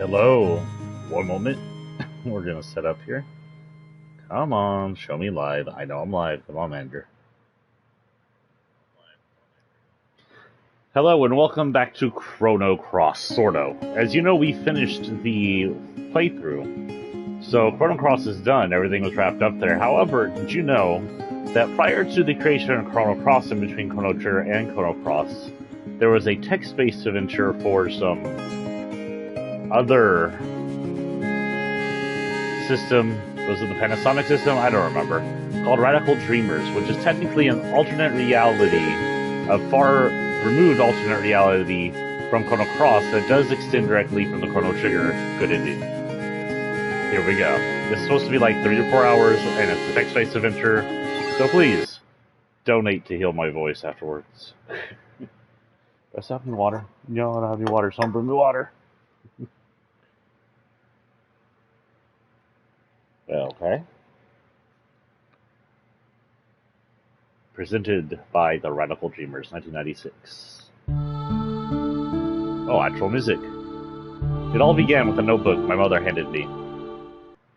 Hello. One moment. We're gonna set up here. Come on, show me live. I know I'm live. Come on, Andrew. Hello and welcome back to Chrono Cross Sordo. As you know, we finished the playthrough. So Chrono Cross is done. Everything was wrapped up there. However, did you know that prior to the creation of Chrono Cross and between Chrono Trigger and Chrono Cross, there was a text-based adventure for some other system? Was it the Panasonic system? I don't remember. Called Radical Dreamers, which is technically an alternate reality, a far removed alternate reality from Chrono Cross that does extend directly from the Chrono Trigger good ending. Here we go. It's supposed to be like 3 to 4 hours, and it's a text-based adventure, so please, donate to heal my voice afterwards. Do I still have any water? No, I don't have any water, so I'm bringing me water. Okay. Presented by the Radical Dreamers, 1996. Oh, actual music. It all began with a notebook my mother handed me.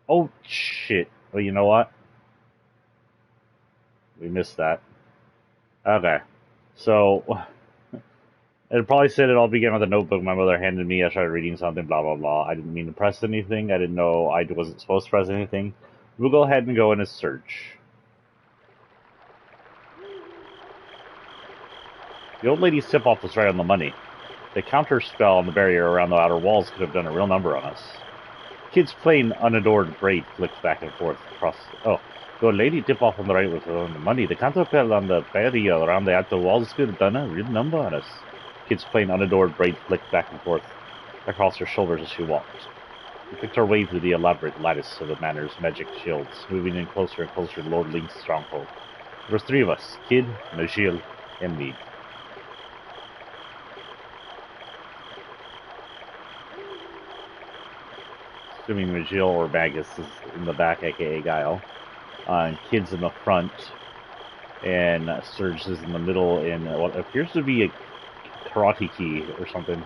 Oh, shit. Well, you know what? We missed that. Okay. So, it probably said it all began with a notebook my mother handed me. I started reading something, blah, blah, blah. I didn't mean to press anything. I didn't know I wasn't supposed to press anything. We'll go ahead and go in a search. The old lady's tip-off was right on the money. The counter spell on the barrier around the outer walls could have done a real number on us. Kid's plain, unadored braid flicked back and forth across... Oh, the old lady tip-off on the right was on the money. The counter spell on the barrier around the outer walls could have done a real number on us. Kid's plain, unadored braid flicked back and forth across her shoulders as she walked. We picked our way through the elaborate lattice of the manor's magic shields, moving in closer and closer to Lord Link's stronghold. There was 3 of us, Kid, Najil, and me. Assuming Majil or Magus is in the back, aka Guile. And Kid's in the front. And Surge is in the middle in what appears to be a karate key or something.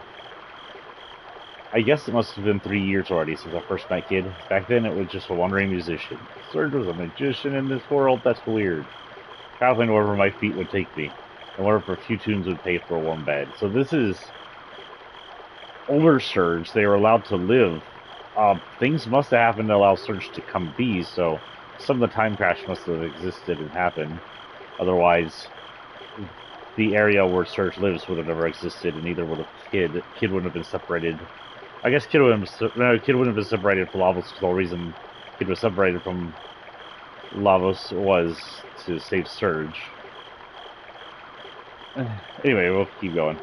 I guess it must have been 3 years already since I first met Kid. Back then it was just a wandering musician. Surge was a magician in this world? That's weird. Traveling wherever my feet would take me. And wherever a few tunes would pay for a warm bed. So this is older Surge. They were allowed to live. Things must have happened to allow Surge to come be, so some of the time crash must have existed and happened. Otherwise, the area where Surge lives would have never existed, and neither would have Kid. Kid wouldn't have been separated. I guess Kid wouldn't have been separated from Lavos, because the whole reason Kid was separated from Lavos was to save Surge. Anyway, we'll keep going.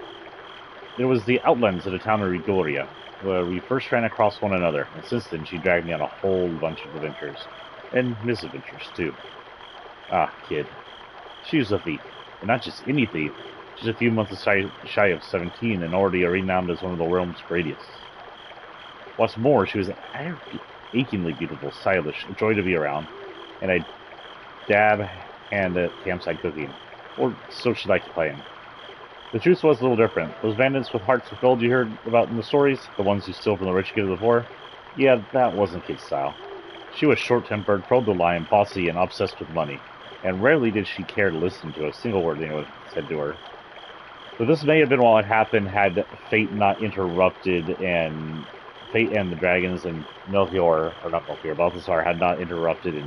It was the outlands of the town of Rigoria, where we first ran across one another, and since then she dragged me on a whole bunch of adventures. And misadventures, too. Ah, Kid. She was a thief. And not just any thief. She's a few months shy of 17 and already renowned as one of the realm's greatest. What's more, she was achingly beautiful, stylish, a joy to be around, and a dab hand at campsite cooking. Or so she liked playing. The truth was a little different. Those bandits with hearts of gold you heard about in the stories, the ones who steal from the rich kid of the poor, yeah, that wasn't Kid's style. She was short-tempered, prone to lie, bossy, and obsessed with money, and rarely did she care to listen to a single word anyone said to her. But this may have been what had had fate not interrupted, and fate and the dragons and Melchior, or not Melchior, Balthasar had not interrupted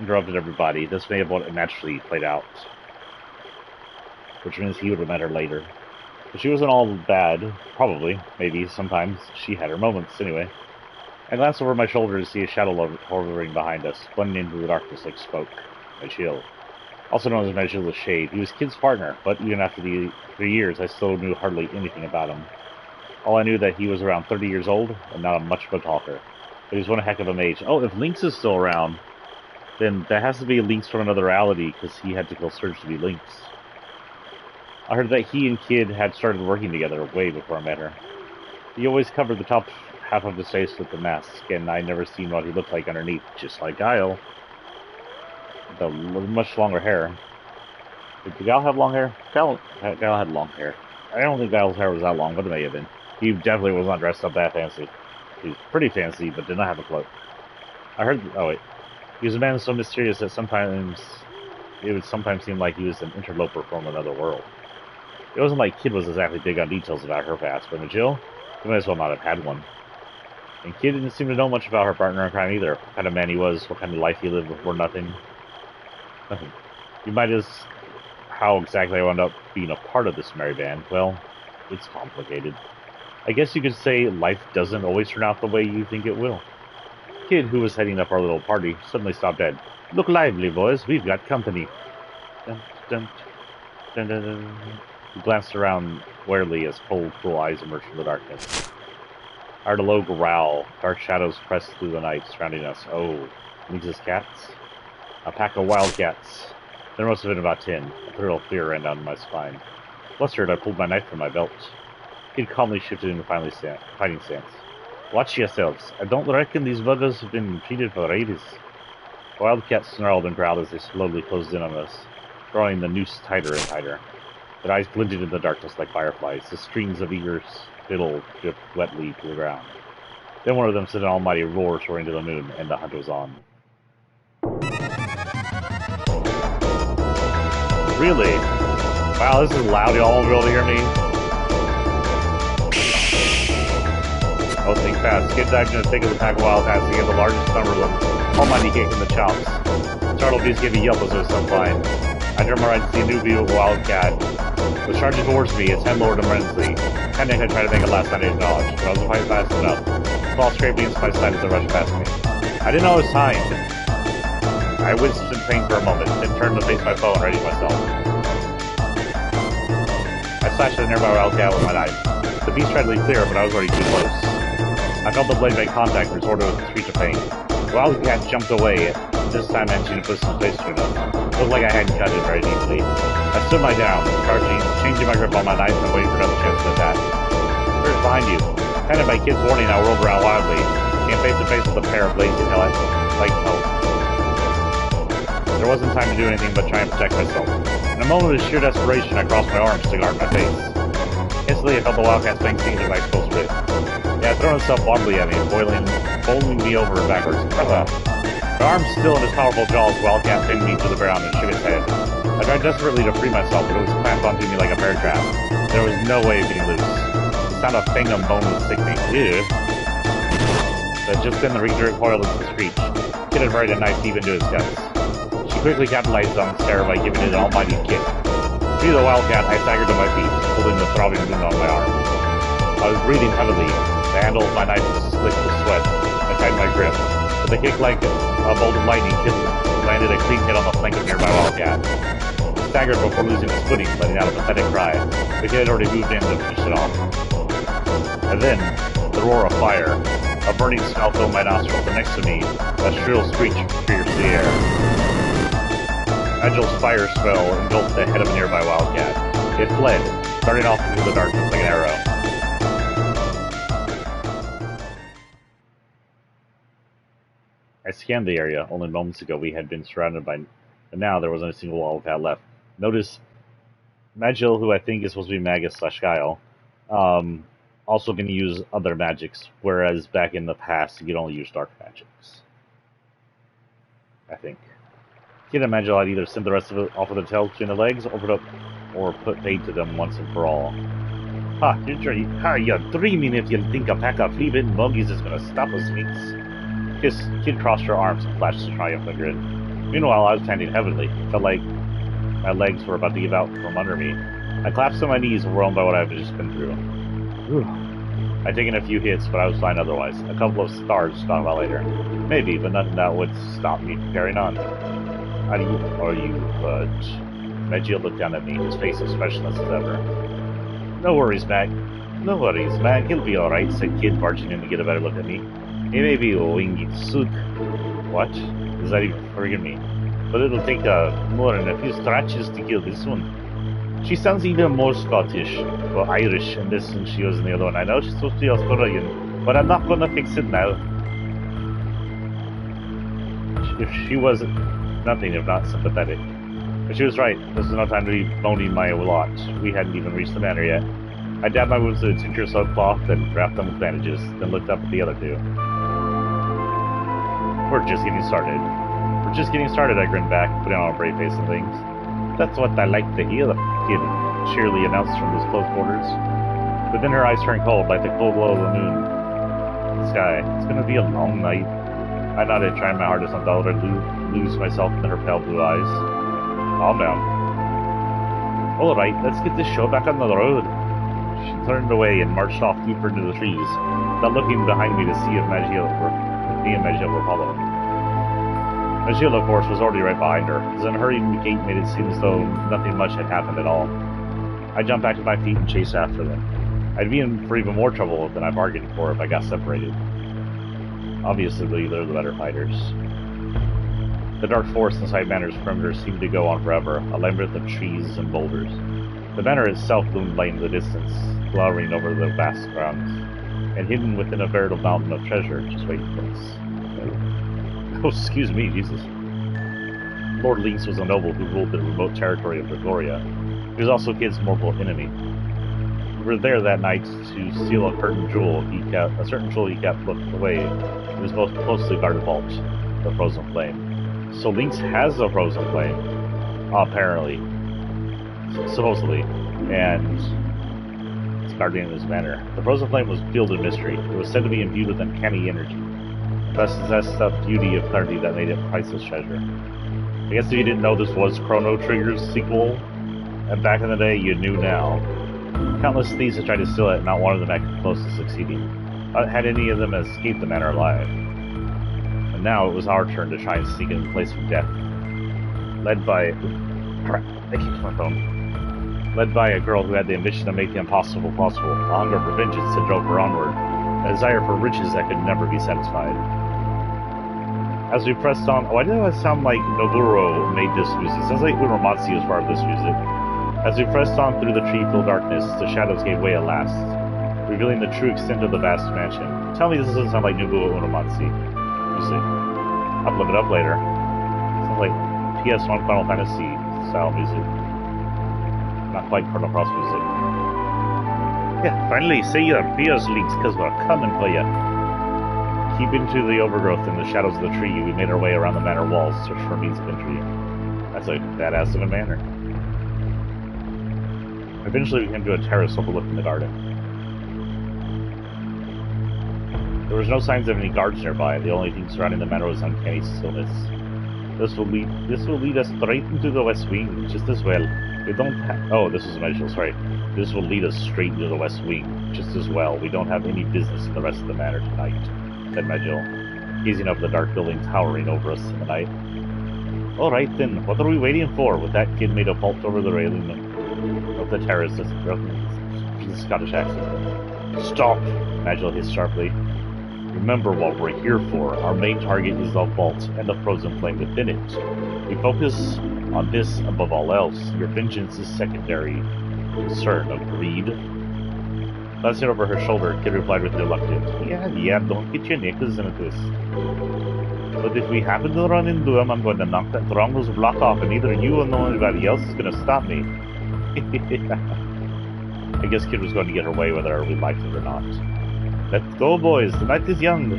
everybody. This may have what naturally played out. Which means he would have met her later. But she wasn't all bad. Probably. Maybe. Sometimes. She had her moments, anyway. I glanced over my shoulder to see a shadow hovering behind us, blending into the darkness like smoke. Majil. Also known as Majil the Shade. He was Kid's partner, but even after the 3 years, I still knew hardly anything about him. All I knew that he was around 30 years old, and not much of a talker. But he was one heck of a mage. Oh, if Lynx is still around, then that has to be Lynx from another reality, because he had to kill Surge to be Lynx. I heard that he and Kid had started working together way before I met her. He always covered the top half of his face with the mask, and I'd never seen what he looked like underneath, just like Guile. The much longer hair. Did Guile have long hair? Guile had long hair. I don't think Guile's hair was that long, but it may have been. He definitely was not dressed up that fancy. He was pretty fancy, but did not have a cloak. I heard. Oh wait, he was a man so mysterious that sometimes it would sometimes seem like he was an interloper from another world. It wasn't like Kid was exactly big on details about her past, but Jill, he might as well not have had one. And Kid didn't seem to know much about her partner in crime either. What kind of man he was, what kind of life he lived before nothing. Nothing. You might ask how exactly I wound up being a part of this merry band. Well, it's complicated. I guess you could say life doesn't always turn out the way you think it will. Kid, who was heading up our little party, suddenly stopped dead. Look lively, boys. We've got company. Dun, dun, dun, dun, dun. He glanced around warily as cold, cruel eyes emerged from the darkness. I heard a low growl. Dark shadows pressed through the night, surrounding us. Oh, Lisa's cats? A pack of wildcats. There must have been about 10. A thrill of fear ran down my spine. Flustered, I pulled my knife from my belt. Kid calmly shifted into fighting stance. Watch yourselves. I don't reckon these buggers have been treated for ages. The wildcat snarled and growled as they slowly closed in on us, drawing the noose tighter and tighter. Their eyes glinted in the darkness like fireflies. The strings of eager spittle dripped wetly to the ground. Then one of them sent an almighty roar soaring to the moon, and the hunt was on. Really? Wow, this is loud. Y'all won't be able to hear me. Oh, think fast. Kid dived in the thick of the pack of wildcats to get the largest number of them. Almighty kick in the chops. Startled beast gave a yelp as it was some flying. I turned my right to see a new view of a wildcat. It was charging towards me, its head lowered immensely. Kinda had tried to make a last night dodge, but I wasn't quite fast enough. Small scraping against my side as it rushed past me. I didn't know it was timed. I winced in pain for a moment, then turned to face my foe and readied myself. I slashed at a nearby wildcat with my knife. The beast tried to leap clear, but I was already too close. I felt the blade make contact and resorted with a screech of pain. The wildcat jumped away, this time managing to put some space between us. It looked like I hadn't cut it very deeply. I stood my ground, charging, changing my grip on my knife and waiting for another chance to attack. Where's behind you? Kind of by Kid's warning, I whirled around wildly. Came face to face with a pair of blades that like hell. There wasn't time to do anything but try and protect myself. In a moment of sheer desperation, I crossed my arms to guard my face. Instantly, I felt the wildcat's fangs seize my exposed wrist. It had thrown itself bodily at me, bowling me over and backwards. My arms still in his powerful jaws, the wildcat pinned me to the ground and shook its head. I tried desperately to free myself, but it was clamped onto me like a bear trap. There was no way of getting loose. The sound of fangum bone was sickening. Ew. But just then the creature recoiled into the screech. Kid had buried a knife deep into his guts. She quickly capitalized on the terror by giving it an almighty kick. Free the wildcat, I staggered to my feet, holding the throbbing wound on my arm. I was breathing heavily. The handle of my knife was slick with sweat. I tightened my grip. With a kick like a bolt of lightning, Kid landed a clean hit on the flank of nearby wildcat. He staggered before losing his footing, letting out a pathetic cry. The kid had already moved in to finish it off. And then, the roar of fire. A burning smell filled my nostrils, and next to me, a shrill screech pierced the air. Agil's fire spell engulfed the head of a nearby wildcat. It fled, darting off into the darkness like an arrow. I scanned the area. Only moments ago we had been surrounded by, and now there wasn't a single wildcat left. Notice Magil, who I think is supposed to be Magus/Guile, also going to use other magics, whereas back in the past you could only use dark magics. I think. Kid and Magil had either sent the rest of it off with the tail between the legs, or put paid to them once and for all. You're dreaming if you think a pack of flea-bitten monkeys is going to stop us, Sphinx. Kid crossed her arms and flashed a triumphant grin. Meanwhile, I was standing heavily. It felt like my legs were about to give out from under me. I collapsed on my knees, overwhelmed by what I've just been through. Whew. I'd taken a few hits, but I was fine otherwise. A couple of stars found out later. Maybe, but nothing that would stop me from carrying on. How do you... are you, Magil looked down at me, his face expressionless as ever. No worries, Mag. No worries, Mag. He'll be alright, said Kid, barging in to get a better look at me. He may be a winged sook. What? Does that even forgive me? But it'll take more than a few scratches to kill this one. She sounds even more Scottish, or Irish in this than she was in the other one. I know she's supposed to be Australian, but I'm not gonna fix it now. If she was nothing if not sympathetic. But she was right. This is no time to be boning my lot. We hadn't even reached the manor yet. I dabbed my wounds with a tincture-soaked cloth and wrapped them with bandages, then looked up at the other two. We're just getting started. We're just getting started, I grinned back, putting on a brave face and things. That's what I like to hear, the kid cheerily announced from his close quarters. But then her eyes turned cold, like the cold glow of the moon. The sky. It's gonna be a long night. I nodded, trying my hardest not to let her lose myself in her pale blue eyes. Calm down. Alright, let's get this show back on the road. She turned away and marched off deeper into the trees, not looking behind me to see if me and Magiel were following. Magiel, of course, was already right behind her. His unhurried gait made it seem as though nothing much had happened at all. I jumped back to my feet and chased after them. I'd be in for even more trouble than I bargained for if I got separated. Obviously, they're the better fighters. The dark forest inside Manor's perimeter seemed to go on forever, a labyrinth of trees and boulders. The Manor itself loomed light in the distance, glowering over the vast grounds, and hidden within a veritable mountain of treasure just waiting for us. Oh, excuse me, Jesus. Lord Lynx was a noble who ruled the remote territory of Gregoria. He was also Kid's mortal enemy. We were there that night to steal a certain jewel he kept locked away in his most closely guarded vault, the Frozen Flame. So Lynx has a Frozen Flame, apparently. Supposedly, and its guardian is Manor. The Frozen Flame was filled with mystery. It was said to be imbued with uncanny energy, thus possessed the beauty of clarity that made it priceless treasure. I guess if you didn't know, this was Chrono Trigger's sequel, and back in the day, you knew now. Countless thieves had tried to steal it, and not one of them acted close to succeeding. Not had any of them escaped the Manor alive. And now it was our turn to try and sneak in the place of death. Led by... Crap, I kicked my phone. Led by a girl who had the ambition to make the impossible possible, a hunger for vengeance that drove her onward, a desire for riches that could never be satisfied. As we pressed on... Why did it sound like Noburo made this music? It sounds like Uromatsu is part of this music. As we pressed on through the tree-filled darkness, the shadows gave way at last, revealing the true extent of the vast mansion. Tell me this doesn't sound like Nobuo Uromatsu music. I'll look it up later. It sounds like PS1 Final Fantasy style music. Not quite Chrono Cross music. Yeah, finally, say your fears, Lynx, because we're coming for you. Keeping to the overgrowth in the shadows of the tree, we made our way around the manor walls, search for means of entry. That's a badass of a manor. Eventually, we came to a terrace overlooking the garden. There was no signs of any guards nearby. The only thing surrounding the manor was uncanny stillness. This will lead us straight into the West Wing, just as well. We don't have... Oh, this is Magiel, sorry. This will lead us straight into the West Wing, just as well. We don't have any business in the rest of the manor tonight, said Magiel, gazing up at the dark building towering over us in the night. All right, then. What are we waiting for? With that, Kid made a vault over the railing of the terrace with a Scottish accent. Stop! Magiel hissed sharply. Remember what we're here for. Our main target is the vault and the Frozen Flame within it. We focus on this above all else. Your vengeance is secondary. Concern, agreed? Glancing over her shoulder, Kid replied with reluctance. Yeah, don't get your knickers into this. But if we happen to run into them, I'm going to knock that Drongo's block off, and neither you nor anybody else is going to stop me. I guess Kid was going to get her way whether we liked it or not. Let's go, boys. The night is young.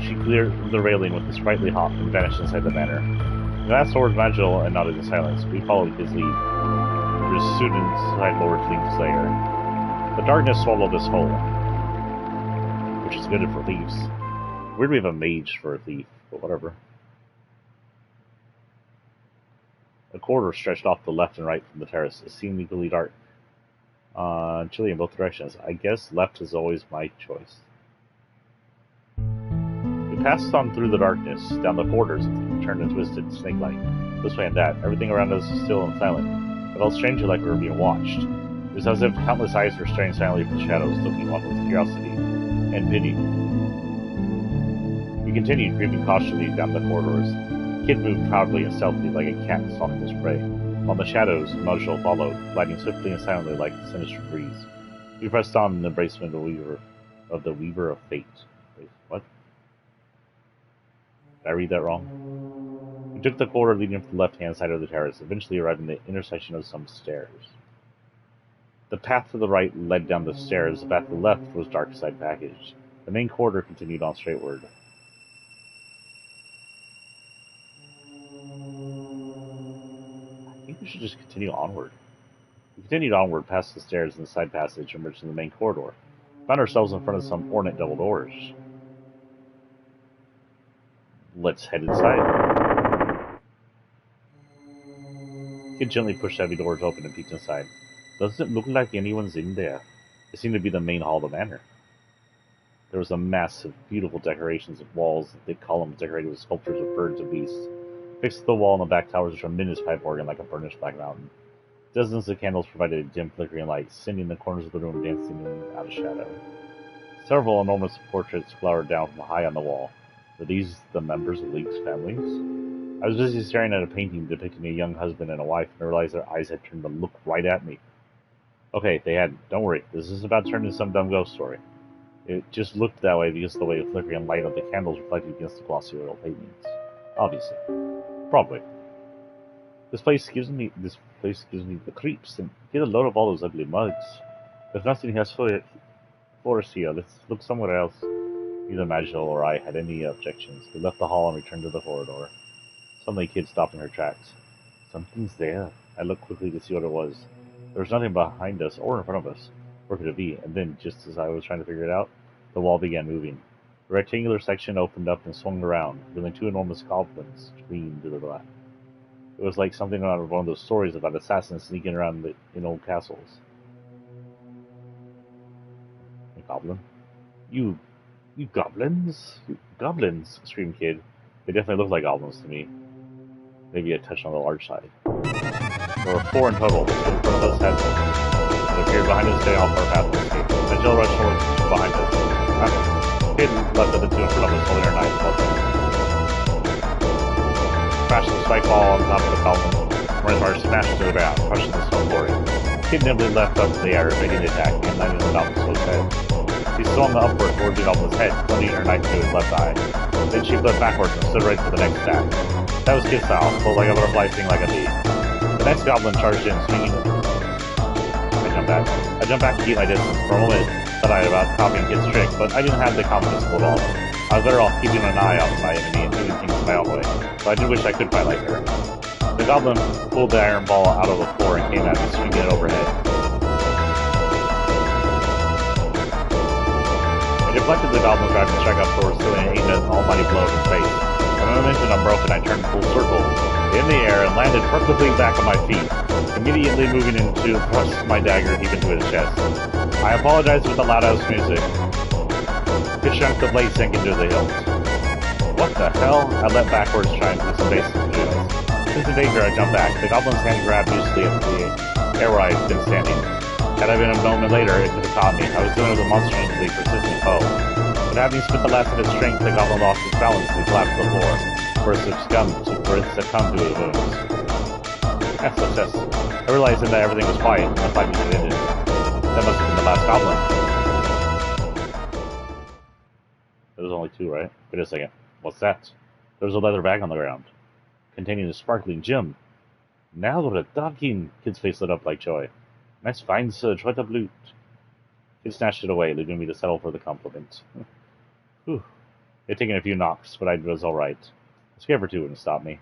She cleared the railing with a sprightly hop and vanished inside the manor. We glanced towards Magiel and nodded in silence. We followed his lead. We were soon inside Lord Thief's lair. The darkness swallowed us whole, which is good for thieves. Weird we have a mage for a thief, but whatever. A corridor stretched off to the left and right from the terrace. It seemed equally dark. Chilly in both directions. I guess left is always my choice. We passed on through the darkness, down the corridors, turned and twisted, snake-like. This way and that. Everything around us was still and silent. It felt strangely like we were being watched. It was as if countless eyes were staring silently from the shadows, looking on with curiosity and pity. We continued, creeping cautiously down the corridors. Kid moved proudly and stealthily like a cat stalking his prey. While the shadows, Magiel followed, gliding swiftly and silently like the sinister breeze. We pressed on in the embracement of the Weaver of Fate. Wait, what? Did I read that wrong? We took the corridor leading from the left-hand side of the terrace, eventually arriving at the intersection of some stairs. The path to the right led down the stairs. The path to the left was dark side passage. The main corridor continued on straightward. I think we should just continue onward. We continued onward past the stairs and the side passage and emerged in the main corridor. Found ourselves in front of some ornate double doors. Let's head inside. Kid gently pushed heavy doors open and peeked inside. Doesn't look like anyone's in there. It seemed to be the main hall of the manor. There was a mass of beautiful decorations of walls and thick columns decorated with sculptures of birds and beasts. Fixed to the wall in the back tower was a tremendous pipe organ like a burnished black mountain. Dozens of candles provided a dim flickering light, sending the corners of the room dancing in out of shadow. Several enormous portraits glowered down from high on the wall. Were these the members of League's families? I was busy staring at a painting depicting a young husband and a wife, and I realized their eyes had turned to look right at me. Okay, they hadn't. Don't worry. This is about to turn into some dumb ghost story. It just looked that way because of the way the flickering light of the candles reflected against the glossy oil paintings. Obviously. Probably. This place gives me the creeps, and get a load of all those ugly mugs. There's nothing else for us here. Let's look somewhere else. Neither Magil or I had any objections. We left the hall and returned to the corridor. Suddenly, Kid stopped in her tracks. Something's there. I looked quickly to see what it was. There was nothing behind us or in front of us. Where could it be? And then, just as I was trying to figure it out, the wall began moving. The rectangular section opened up and swung around, revealing two enormous goblins screamed to the left. It was like something out of one of those stories about assassins sneaking around in old castles. A goblin? You goblins? You goblins, screamed Kid. They definitely look like goblins to me. Maybe a touch on the large side. There were 4 in total. The two in front of us had appeared behind us, staying off our path to escape. And Jill rushed towards behind us. Kid left at the two in front of us, holding her knife. Crashed the spike ball on top of the goblin. Morningstar smashed to the ground, crushing the stone quarry. Kid nimbly leapt up in the air, making the attack, and landed on top of his head. She swung upward towards the goblin's head, plunging her knife into his left eye. Then she flipped backwards and stood ready for the next attack. That was Kid style, pulled like a butterfly, sting like a bee. The next goblin charged in, swinging. I jumped back to keep my distance. For a moment, thought I had about copying Kid's trick, but I didn't have the confidence to pull it off. I was better off keeping an eye on my enemy and doing things my own way, so I did wish I could fight like her. The goblin pulled the iron ball out of the floor and came at me, swinging it overhead. I deflected the goblin's drive and struck up towards the and aimed an almighty blow in space. When the momentum unbroken, I turned full circle in the air and landed perfectly back on my feet, immediately moving into thrust my dagger deep into his chest. I apologized with the loud-house music. His chunk of blade sank into the hilt. What the hell? I leapt backwards, trying to do some basic moves. Since the danger, I jumped back. The goblin's hand grabbed loosely at the air where I had been standing. Had I been a moment later, it could have caught me. I was dealing with a monstrously persistent foe. But having spent the last of its strength, the goblin lost its balance and collapsed to the floor, where it succumbed to its wounds. That's success. I realized then that everything was quiet and the fighting had ended. That must have been the last goblin. There was only 2, right? Wait a second. What's that? There was a leather bag on the ground, containing a sparkling gem. Now we're talking. Kid's face lit up like joy. Nice find, sir. Try the loot. Kid snatched it away, leaving me to settle for the compliment. Whew. It had taken a few knocks, but I was alright. A scare or two wouldn't stop me.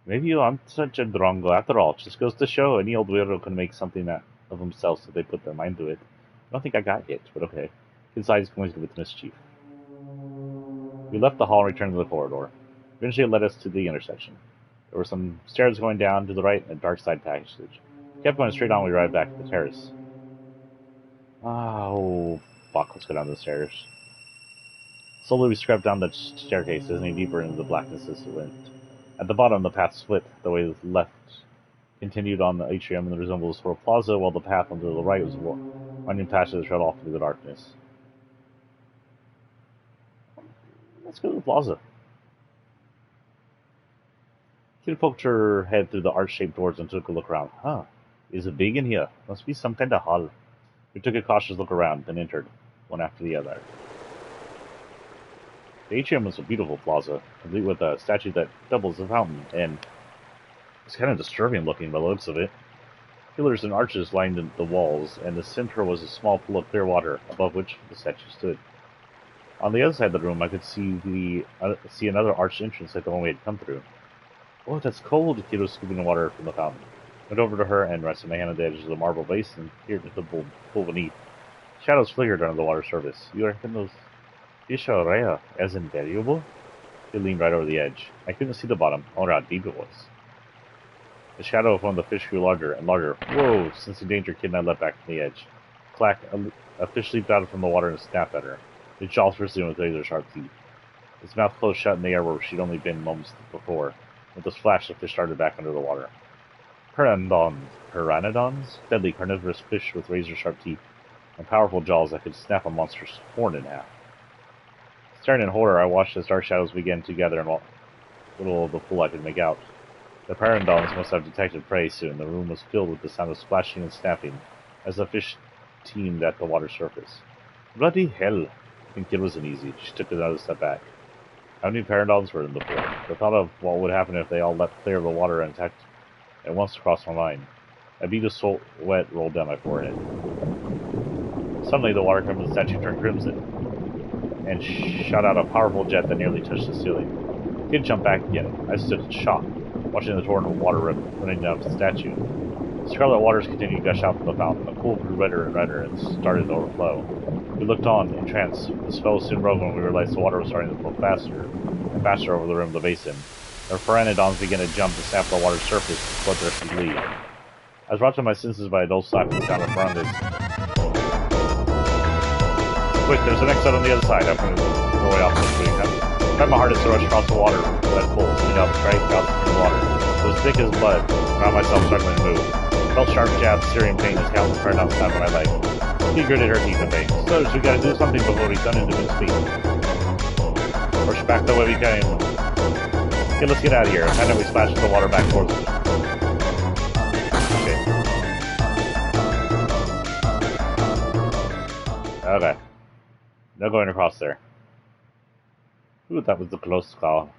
Maybe you aren't such a drongo after all. Just goes to show any old weirdo can make something of themselves if they put their mind to it. I don't think I got it, but okay. Kid's eyes pointed with mischief. We left the hall and returned to the corridor. Eventually it led us to the intersection. There were some stairs going down to the right and a dark side passage. We kept going straight on when we arrived back at the terrace. Oh, fuck, let's go down the stairs. Slowly we scrubbed down the staircase, descending deeper into the blackness as it went. At the bottom, the path split. The way to the left continued on the atrium and resembled a sort of plaza, while the path on the right was a winding passage that shut off into the darkness. Let's go to the plaza. Kid poked her head through the arch-shaped doors and took a look around. Huh, is it big in here? Must be some kind of hall. We took a cautious look around, then entered, one after the other. The atrium was a beautiful plaza, complete with a statue that doubles as a fountain, and it's kind of disturbing looking by the looks of it. Pillars and arches lined the walls, and the center was a small pool of clear water, above which the statue stood. On the other side of the room, I could see another arched entrance like the one we had come through. "Oh, that's cold!" The kid was scooping the water from the fountain. Went over to her and rested my hand on the edge of the marble basin, peered into the pool beneath. Shadows flickered under the water's surface. "You reckon those fish are rare, as invaluable?" He leaned right over the edge. I couldn't see the bottom. I wonder how deep it was. The shadow of one of the fish grew larger and larger. Whoa! Sensing danger, Kid and I leapt back from the edge. Clack! A fish leaped out from the water and snapped at her. Its jaws bristling with razor-sharp teeth. Its mouth closed shut in the air where she'd only been moments before. With a splash, the fish started back under the water. Pteranodons? Deadly carnivorous fish with razor-sharp teeth and powerful jaws that could snap a monster's horn in half. Staring in horror, I watched as dark shadows began to gather in the middle of the pool I could make out. The pteranodons must have detected prey soon. The room was filled with the sound of splashing and snapping as the fish teemed at the water's surface. Bloody hell! I think Kid wasn't easy. She took another step back. How many pteranodons were in the pool? The thought of what would happen if they all leapt clear of the water and attacked at once crossed my mind. A bead of sweat rolled down my forehead. Suddenly, the water from the statue turned crimson and shot out a powerful jet that nearly touched the ceiling. Kid jumped back again. I stood in shock, watching the torrent of water running down to the statue. The scarlet waters continued to gush out from the fountain. The pool grew redder and redder and started to overflow. We looked on, entranced. The spell was soon broken when we realized the water was starting to flow faster and faster over the rim of the basin. The pteranodons began to jump and snap the water's surface with bloodthirsty glee. I was brought to my senses by a dull slap and the sound of piranhas. Quick, there's an exit on the other side. I pointed the way off the screen. I tried my hardest to rush across the water, that full, spinning up, dragging out through the water. It was thick as blood. I found myself struggling to move. Felt sharp jabs, searing pain as Calvin turned on the side of my leg. She gritted her teeth in pain. "So, we gotta do something before we turn into mincemeat. Push back the way we came. Okay, let's get out of here." And then we splashed the water back towards us. Okay. No going across there. Ooh, that was the close call.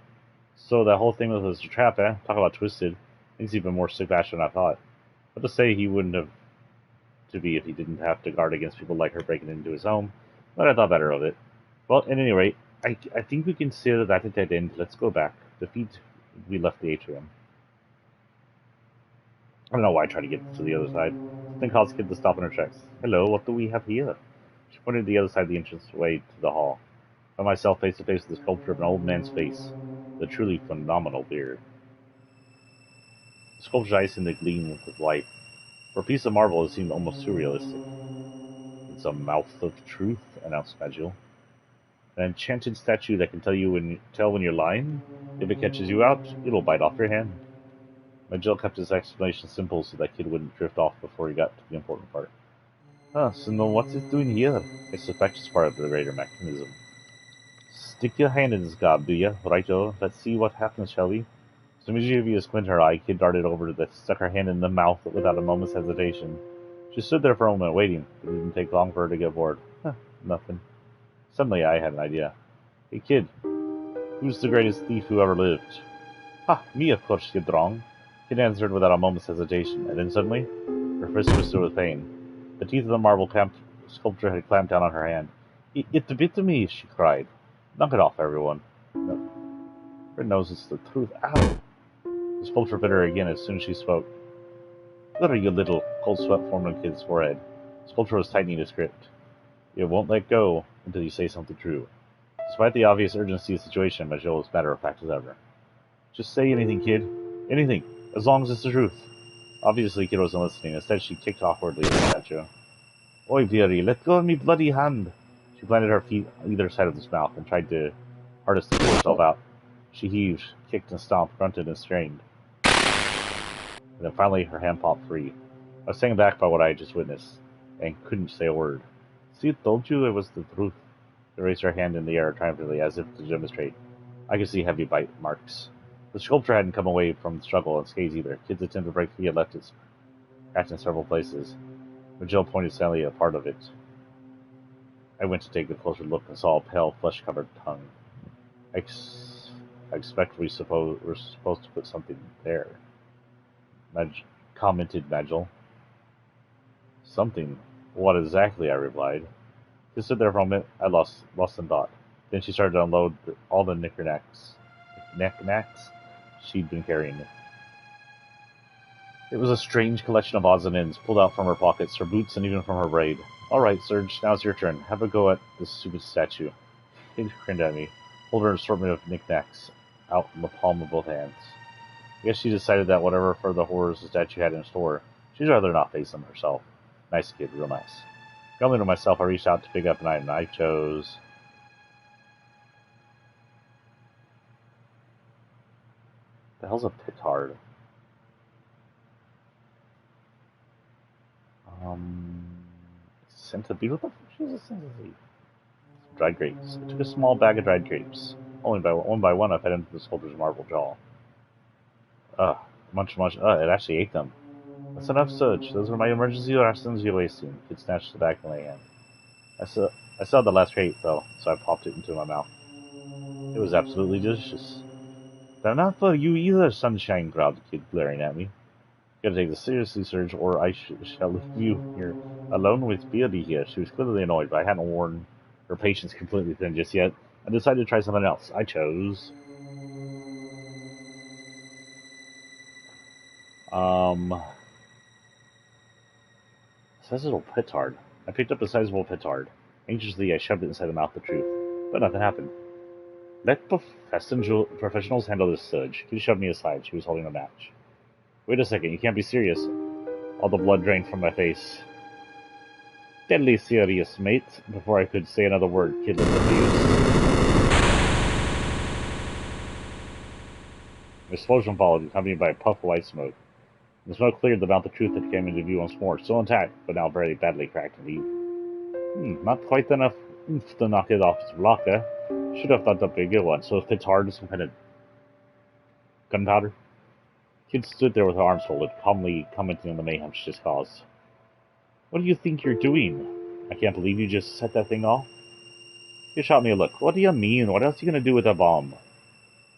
So that whole thing was a trap, eh? Talk about twisted. Things even more sick bash than I thought. But to say he wouldn't have to be if he didn't have to guard against people like her breaking into his home. But I thought better of it. Well, at any rate, I think we consider that a dead end. Let's go back. The feet we left the atrium. I don't know why I tried to get to the other side. Something caused Kid to stop in her tracks. "Hello, what do we have here?" She pointed to the other side of the entranceway to the hall. I found myself face to face with the sculpture of an old man's face, with a truly phenomenal beard. The sculpture's eyes seemed to gleam with life. For a piece of marble, it seemed almost surrealistic. "It's a mouth of truth," announced Magil. "An enchanted statue that can tell when you're lying. If it catches you out, it'll bite off your hand." Magil kept his explanation simple so that Kid wouldn't drift off before he got to the important part. So now what's it doing here?" "I suspect it's part of the greater mechanism." "Stick your hand in this gob, do ya? Righto. Let's see what happens, shall we?" As soon as she gave me a squint her eye, Kid darted over to stuck her hand in the mouth without a moment's hesitation. She stood there for a moment, waiting. It didn't take long for her to get bored. Nothing. Suddenly, I had an idea. "Hey, Kid, who's the greatest thief who ever lived?" "Ha, me, of course, you drong." Kid answered without a moment's hesitation, and then suddenly, her fist twisted with pain. The teeth of the marble sculpture had clamped down on her hand. It bit me," she cried. "Knock it off, everyone." No. Her knows it's the truth. Ow! The sculpture bit her again as soon as she spoke. "What are you, little?" Cold sweat formed on Kid's forehead. The sculpture was tightening his grip. "It won't let go until you say something true." Despite the obvious urgency of the situation, Majel was matter-of-fact as ever. "Just say anything, Kid. Anything. As long as it's the truth." Obviously, Kid wasn't listening. Instead, she kicked awkwardly at the statue. "Oi, dearie, let go of me bloody hand." She planted her feet on either side of his mouth and tried to hardest to pull herself out. She heaved, kicked and stomped, grunted and strained. And then finally, her hand popped free. I was taken back by what I had just witnessed, and couldn't say a word. "See, I told you it was the truth." She raised her hand in the air triumphantly, as if to demonstrate. I could see heavy bite marks. The sculpture hadn't come away from the struggle unscathed either. Kid's attempt to break free had left its scratch in several places. Jill pointed silently at part of it. I went to take a closer look and saw a pale, flesh-covered tongue. I expect we're supposed to put something there," commented Magil. Something. What exactly? I replied. She stood there for a minute. I lost in thought. Then she started to unload all the knickknacks she'd been carrying. It was a strange collection of odds and ends, pulled out from her pockets, her boots, and even from her braid. All right, Serge, now's your turn. Have a go at this stupid statue. Kate grinned at me, pulled her assortment of knickknacks out in the palm of both hands. I guess she decided that whatever further horrors the statue had in store, she'd rather not face them herself. Nice kid, real nice. Grumbling to myself, I reached out to pick up an item. I chose... The hell's a petard? Centipede? What the fuck is a centipede? Dried grapes. I took a small bag of dried grapes. Only one by one I fed into the soldier's marble jaw. Munch. It actually ate them. That's enough, Such. Those were my emergency rations you're wasting. It snatched the bag from my hand. I still had the last crate, though, so I popped it into my mouth. It was absolutely delicious. They're not for you either, Sunshine, growled the kid, glaring at me. You gotta take this seriously, Serge, or I shall leave you here alone with Beardy here. She was clearly annoyed, but I hadn't worn her patience completely thin just yet. I decided to try something else. I chose... Sizable petard. I picked up a sizable petard. Anxiously, I shoved it inside the mouth of truth. But nothing happened. Let professionals handle this, Surge. She shoved me aside. She was holding a match. Wait a second, you can't be serious. All the blood drained from my face. Deadly serious, mate. Before I could say another word, Kid lit the fuse. An explosion followed, accompanied by a puff of white smoke. The smoke cleared the mouth of truth that came into view once more, still intact, but now very badly cracked indeed. Not quite enough oomph to knock it off its blocker. Should have thought up a good one, so if it's hard as some kind of gunpowder. Kid stood there with her arms folded, calmly commenting on the mayhem she just caused. What do you think you're doing? I can't believe you just set that thing off. He shot me a look. What do you mean? What else are you going to do with a bomb?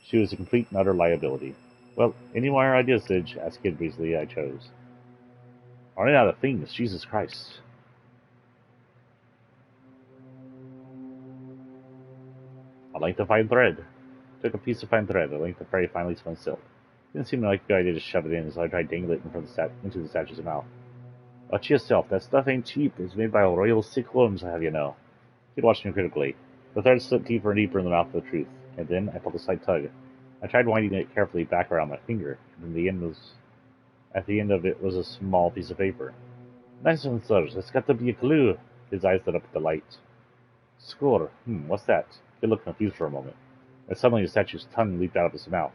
She was a complete and utter liability. Well, any more ideas, Sidge? Asked Kid breezily. I chose. Running out of things, Jesus Christ. A length of fine thread. Took a piece of fine thread, a length of very finely spun silk. Didn't seem like a good idea to shove it in, so I tried dangling it into the statue's mouth. Watch yourself, that stuff ain't cheap. It's made by royal sick worms, I have you know. Kid watched me critically. The thread slipped deeper and deeper in the mouth of the truth, and then I felt a slight tug. I tried winding it carefully back around my finger, and at the end of it was a small piece of paper. Nice one, sir. It's got to be a clue. His eyes lit up with delight. Score. What's that? Kid looked confused for a moment. And suddenly the statue's tongue leaped out of his mouth.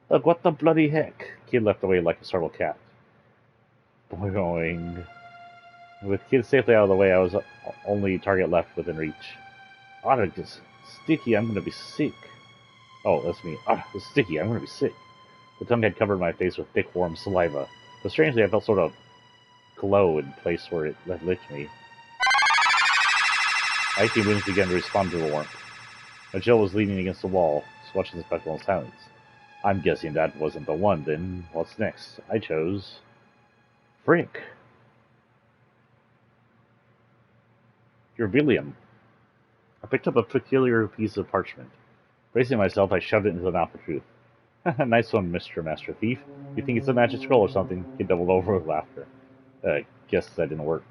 Look, what the bloody heck? Kid leapt away like a startled cat. Boing. With Kid safely out of the way, I was only target left within reach. It's sticky. I'm gonna be sick. Oh, that's me. It's sticky. I'm gonna be sick. The tongue had covered my face with thick, warm saliva, but strangely, I felt sort of glow in the place where it licked me. My aching wounds began to respond to the warmth. Jill was leaning against the wall, watching the spectacle in silence. I'm guessing that wasn't the one, then what's next? I chose... Frick. Urbelium. I picked up a peculiar piece of parchment. Bracing myself, I shoved it into the mouth of truth. Nice one, Mr. Master Thief. You think it's a magic scroll or something? He doubled over with laughter. Guess that didn't work.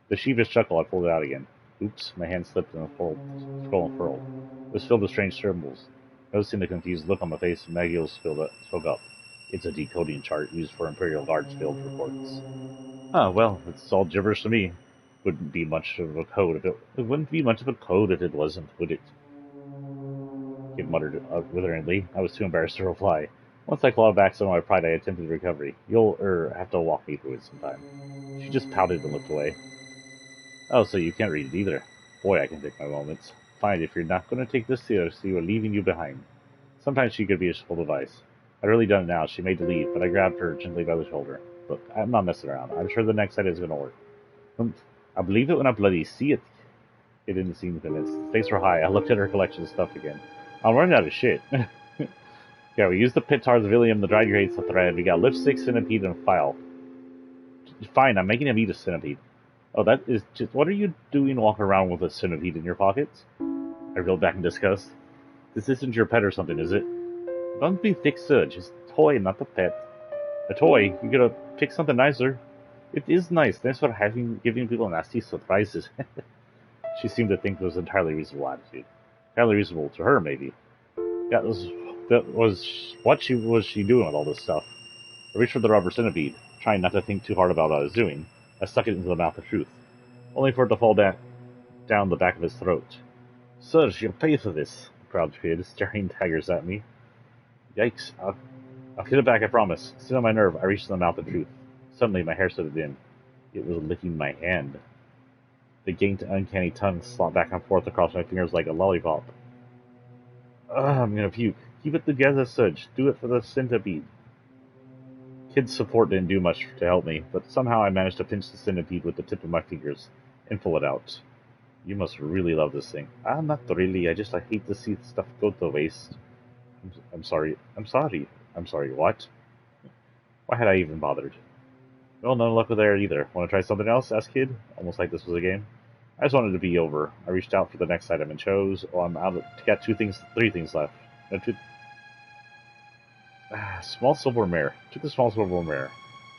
The sheepish chuckle, I pulled it out again. Oops, my hand slipped in the scroll unfurled. It was filled with strange symbols. Noticing the confused look on my face, Maggie spoke up. It's a decoding chart used for Imperial Guards field reports. Well, it's all gibberish to me. Wouldn't be much of a code if it wasn't, would it? Kid muttered witheringly. I was too embarrassed to reply. Once I clawed back some of my pride, I attempted recovery. You'll, have to walk me through it sometime. She just pouted and looked away. Oh, so you can't read it either. Boy, I can take my moments. Fine, if you're not going to take this seriously, we're leaving you behind. Sometimes she could be a full device. I'd really done it now. She made to leave, but I grabbed her gently by the shoulder. Look, I'm not messing around. I'm sure the next idea is going to work. I believe it when I bloody see it. It didn't seem convinced. The stakes were high. I looked at her collection of stuff again. I'm running out of shit. Yeah, we used the petard, the Villium, the dried grapes, the thread. We got lipstick, centipede, and file. Fine, I'm making him eat a centipede. Oh, that is just. What are you doing walking around with a centipede in your pockets? I reeled back in disgust. This isn't your pet or something, is it? Don't be thick, sir. Just a toy, not a pet. A toy? You gotta pick something nicer. It is nice. Thanks for giving people nasty surprises. She seemed to think it was an entirely reasonable attitude. Entirely reasonable to her, maybe. That was what she doing with all this stuff? I reached for the rubber centipede, trying not to think too hard about what I was doing. I stuck it into the mouth of Truth, only for it to fall back down the back of his throat. Sir, you'll pay for this, the crowd repeated, staring daggers at me. Yikes. I'll get it back, I promise. Still on my nerve, I reached in the mouth of Truth. Suddenly, my hair stood in. It was licking my hand. The ganked, uncanny tongue slopped back and forth across my fingers like a lollipop. Ugh, I'm gonna puke. Keep it together, Sudge. Do it for the centipede. Kid's support didn't do much to help me, but somehow I managed to pinch the centipede with the tip of my fingers and pull it out. You must really love this thing. Not really. I hate to see stuff go to waste. I'm sorry. I'm sorry. I'm sorry. What? Why had I even bothered? Well, no luck with there either. Want to try something else? Asked Kid, almost like this was a game. I just wanted to be over. I reached out for the next item and chose. Well, I'm out of, got three things left. No, small silver mirror. Took the small silver mirror.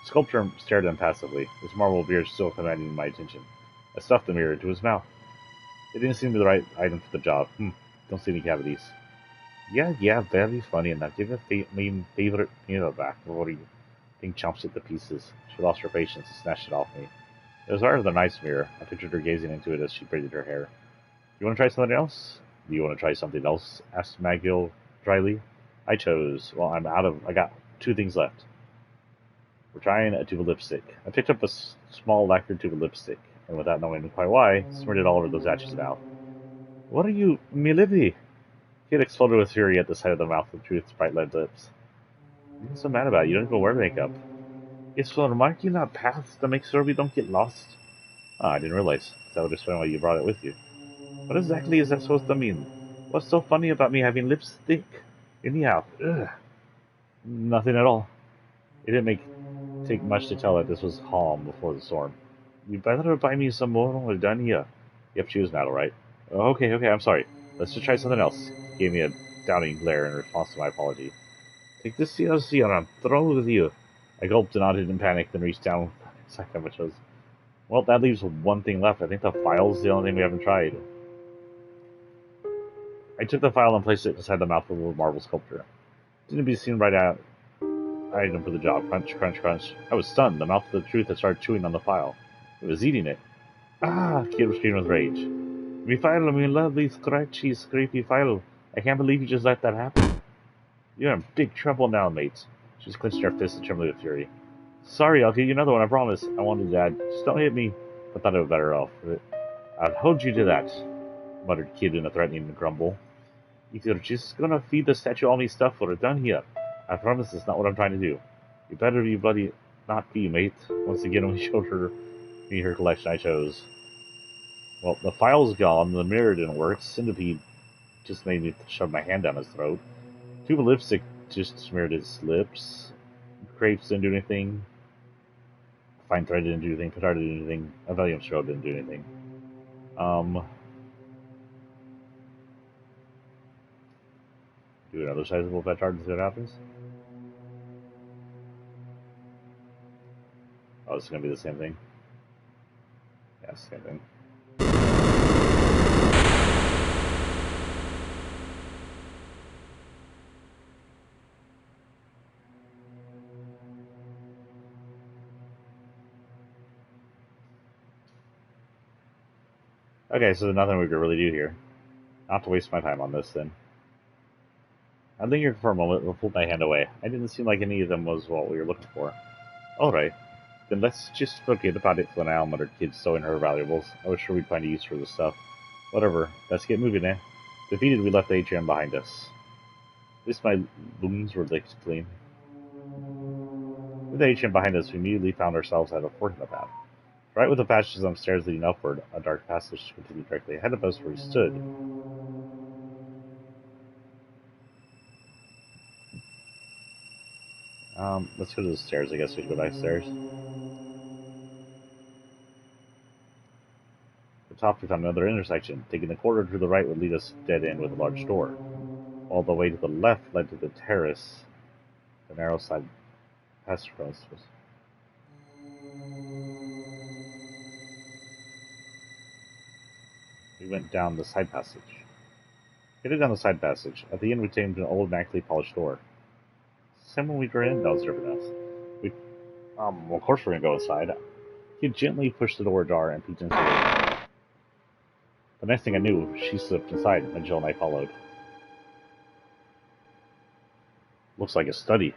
The sculptor stared impassively, his marble beard still commanding my attention. I stuffed the mirror into his mouth. It didn't seem to be the right item for the job. Don't see any cavities. Yeah, very funny, and I'll give a main favorite mirror back before you think chomps it to pieces. She lost her patience and snatched it off me. It was rather a nice mirror. I pictured her gazing into it as she braided her hair. You want to try something else? Do you want to try something else? Asked Magill dryly. I chose. Well, I got two things left. We're trying a tube of lipstick. I picked up a small lacquered tube of lipstick, and without knowing quite why, smeared it all over those Atch's mouth. What are you, me lippy? Kid exploded with fury at the sight of the mouth with Truth's bright red lips. What's so mad about it? You don't even wear makeup. It's for marking our paths to make sure we don't get lost. I didn't realize. That would explain why you brought it with you. What exactly is that supposed to mean? What's so funny about me having lipstick? Anyhow, ugh. Nothing at all. It didn't take much to tell that this was calm before the storm. You better buy me some more when we're done here. Yep, she was mad, alright. Okay, I'm sorry. Let's just try something else. He gave me a downing glare in response to my apology. Take this seriously or I'm through with you. I gulped and nodded in panic, then reached down with my chose. Well, that leaves one thing left. I think the file's the only thing we haven't tried. I took the file and placed it inside the mouth of the marble sculpture. Didn't be seen right out item for the job. Crunch, crunch, crunch. I was stunned. The mouth of the Truth had started chewing on the file. It was eating it. Kid was screaming with rage. Me file, me lovely, scratchy, scrapey file. I can't believe you just let that happen. You're in big trouble now, mates. She was clenching her fists and trembling with fury. Sorry, I'll get you another one, I promise. I wanted Dad. Just don't hit me. I thought I would better off. I'll hold you to that, muttered Kid in a threatening grumble. If you're just gonna feed the statue all me stuff, we're done here. I promise it's not what I'm trying to do. You better be bloody not be, mate. Once again, we showed me her collection I chose. Well, the file's gone, the mirror didn't work, Centipede just made me shove my hand down his throat. Tube of lipstick just smeared his lips. Crepes didn't do anything. Fine thread didn't do anything. Petard didn't do anything. A Valium strobe didn't do anything. Do another sizable petard and see what happens. Oh, this is gonna be the same thing. Yeah, same thing. Okay, so there's nothing we could really do here. Not to waste my time on this, then. I lingered for a moment and pulled my hand away. I didn't seem like any of them was what we were looking for. Alright, then let's just forget about it for now, muttered Kid, stowing her valuables. I was sure we'd find a use for this stuff. Whatever, let's get moving, eh? Defeated, we left the atrium behind us. At least my wounds were licked clean. With the atrium behind us, we immediately found ourselves at a fork in the path. Right with the passage on stairs leading upward, a dark passage continued directly ahead of us where we stood. Let's go to the stairs. I guess we should go downstairs. the top, we found another intersection. Taking the corridor to the right would lead us dead end with a large door, while the way to the left led to the terrace, the narrow side passage across. We went down the side passage. Headed down the side passage. At the end, we came to an old, immaculately polished door. Same when we were in, that was everything else. Well, of course we're gonna go inside. He gently pushed the door ajar and peeked into the room. The next thing I knew, she slipped inside, and Jill and I followed. Looks like a study.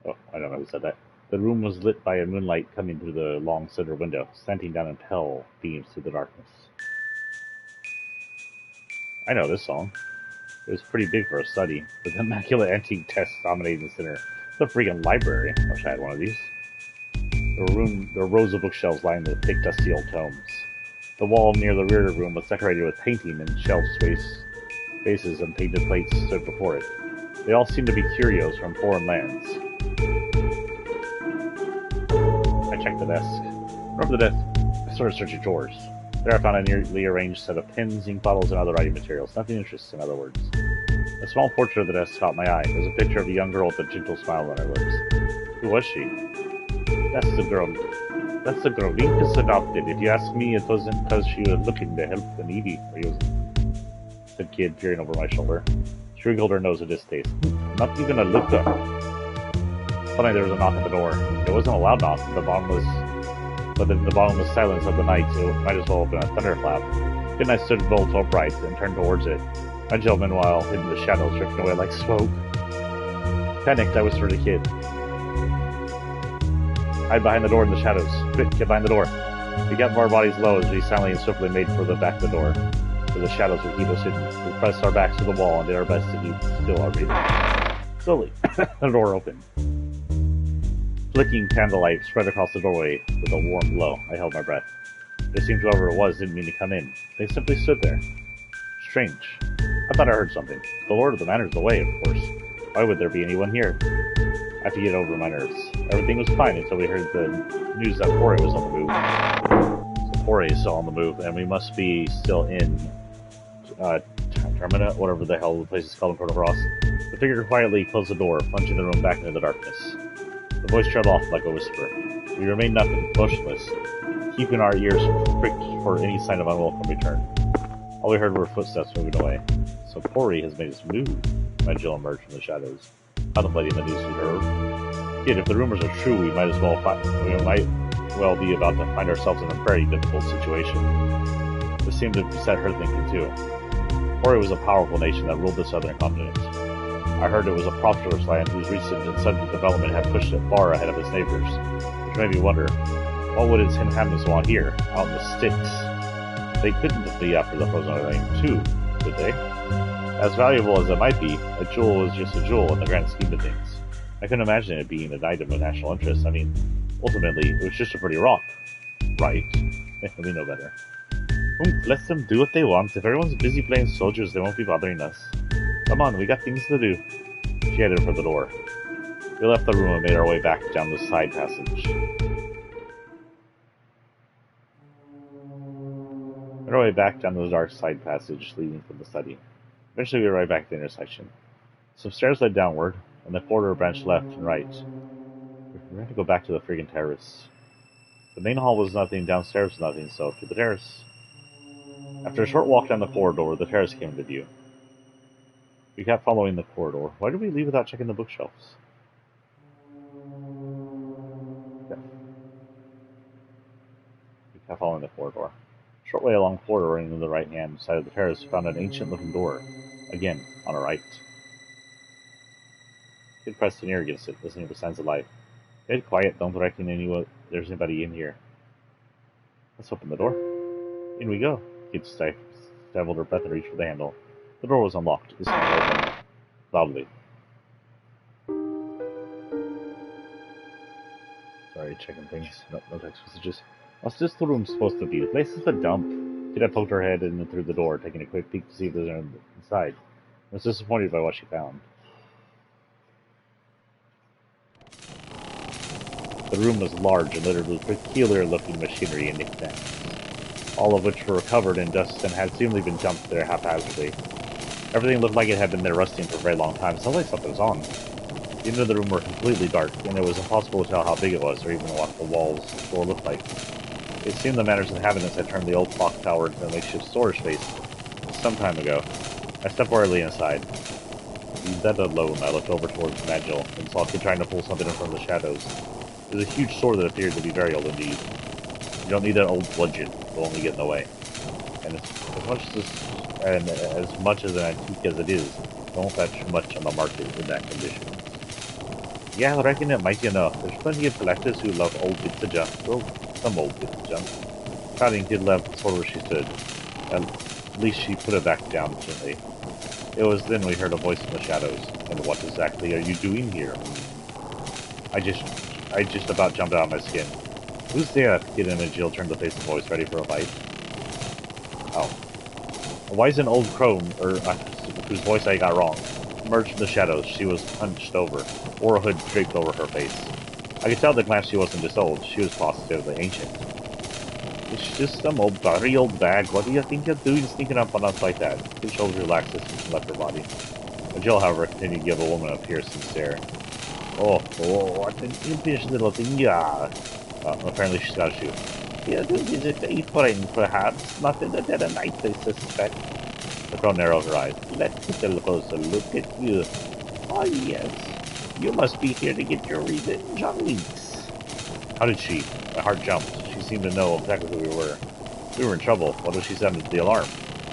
Oh, I don't know who said that. The room was lit by a moonlight coming through the long center window, slanting down in pale beams through the darkness. I know this song. It was pretty big for a study, with immaculate antique desks dominating the center. It's a freaking library. I wish I had one of these. There were rows of bookshelves lined with thick, dusty old tomes. The wall near the rear of the room was decorated with painting, and shelves, vases, and painted plates stood before it. They all seemed to be curios from foreign lands. I checked the desk. Over the desk, I started searching drawers. There I found a neatly arranged set of pens, ink bottles, and other writing materials. Nothing interesting, in other words. A small portrait of the desk caught my eye. There was a picture of a young girl with a gentle smile on her lips. Who was she? That's the girl. Linkus adopted. If you ask me, it wasn't because she was looking to help the needy. The kid peering over my shoulder. She wrinkled her nose in distaste. Not even a looker. Suddenly there was a knock at the door. It wasn't a loud knock, but in the bottomless silence of the night, it might as well have been a thunderclap. Then I stood bolt upright and turned towards it. My Jill, meanwhile, hid in the shadows, drifting away like smoke. Panicked, I whispered to the kid. Hide behind the door in the shadows. Quick, get behind the door. We got our bodies low as we silently and swiftly made for the back of the door, where the shadows would keep us hidden. We pressed our backs to the wall and did our best to keep still our breathing. Slowly, the door opened. Flicking candlelight spread across the doorway with a warm glow. I held my breath. It seemed whoever it was didn't mean to come in. They simply stood there. Strange. I thought I heard something. The Lord of the Manor's away, of course. Why would there be anyone here? I had to get over my nerves. Everything was fine until we heard the news that Pore was on the move. So Pore is still on the move, and we must be still in Termina, whatever the hell the place is called in Chrono. The figure quietly closed the door, plunging the room back into the darkness. The voice trailed off like a whisper. We remained nothing, motionless, keeping our ears pricked for any sign of unwelcome return. All we heard were footsteps moving away. So Pore has made us move. My Jill emerged from the shadows, contemplating the news we heard. Yet, if the rumors are true, we might well be about to find ourselves in a very difficult situation. This seemed to set her thinking too. Pore was a powerful nation that ruled the southern continent. I heard it was a prosperous land whose recent and sudden development had pushed it far ahead of its neighbors, which made me wonder, what would its inhabitants want here, out in the sticks? They couldn't be after the frozen rain too, could they? As valuable as it might be, a jewel was just a jewel in the grand scheme of things. I couldn't imagine it being an item of national interest. I mean, ultimately, it was just a pretty rock. Right? We know better. Let them do what they want. If everyone's busy playing soldiers, they won't be bothering us. Come on, we got things to do. She headed for the door. We left the room and made our way back down the side passage. Made our way back down the dark side passage leading from the study. Eventually we arrived back at the intersection. Some stairs led downward, and the corridor branched left and right. We had to go back to the friggin' terrace. The main hall was nothing, downstairs was nothing, so to the terrace. After a short walk down the corridor, the terrace came into view. We kept following the corridor. Why did we leave without checking the bookshelves? Yeah. We kept following the corridor. A short way along the corridor and to the right-hand side of the terrace, we found an ancient-looking door. Again, on our right. Kid pressed an ear against it, listening for signs of life. Get quiet, don't reckon there's anybody in here. Let's open the door. In we go. Kid stifled her breath and reached for the handle. The door was unlocked. It opened loudly. Sorry, checking things. No text messages. What's this the room supposed to be? The place is a dump. Kid had poked her head in and through the door, taking a quick peek to see if there's anyone inside. I was disappointed by what she found. The room was large and littered with peculiar-looking machinery and knickknacks. all of which were covered in dust and had seemingly been dumped there haphazardly. Everything looked like it had been there rusting for a very long time. Sounds like something was on. The end of the room were completely dark, and it was impossible to tell how big it was, or even what the walls and floor looked like. It seemed the manor's inhabitants had turned the old clock tower into a makeshift storage space some time ago. I stepped warily inside. That alone, I looked over towards Magil and saw a kid trying to pull something in from the shadows. It was a huge sword that appeared to be very old indeed. You don't need an old bludgeon, it will only get in the way. And as much as an antique as it is, don't fetch much on the market in that condition. Yeah, I reckon it might be enough. There's plenty of collectors who love old bits of junk. Well, some old bits of junk. Crowding kid left the sword where she stood. At least she put it back down gently. It was then we heard a voice in the shadows. And what exactly are you doing here? I just about jumped out of my skin. Who's there? Kid and Jill turned to face the voice, ready for a fight. Oh. A wizened old crone, whose voice I got wrong, emerged from the shadows. She was hunched over, wore a hood draped over her face. I could tell at the glance she wasn't just old, she was positively ancient. It's just some very old bag. What do you think you're doing sneaking up on us like that? His shoulders relaxed as he left her body. Jill, however, continued to give a woman a piercing stare. Oh, what an impish little thing, yeah. Apparently she's got a shoe. Yeah, is it a friend, perhaps? Not in the dead of night, I suspect. The crone narrowed her eyes. Let's take a closer look at you. Ah, yes. You must be here to get your revenge on Lynx. How did she? My heart jumped. She seemed to know exactly who we were. We were in trouble. What if she sounded the alarm?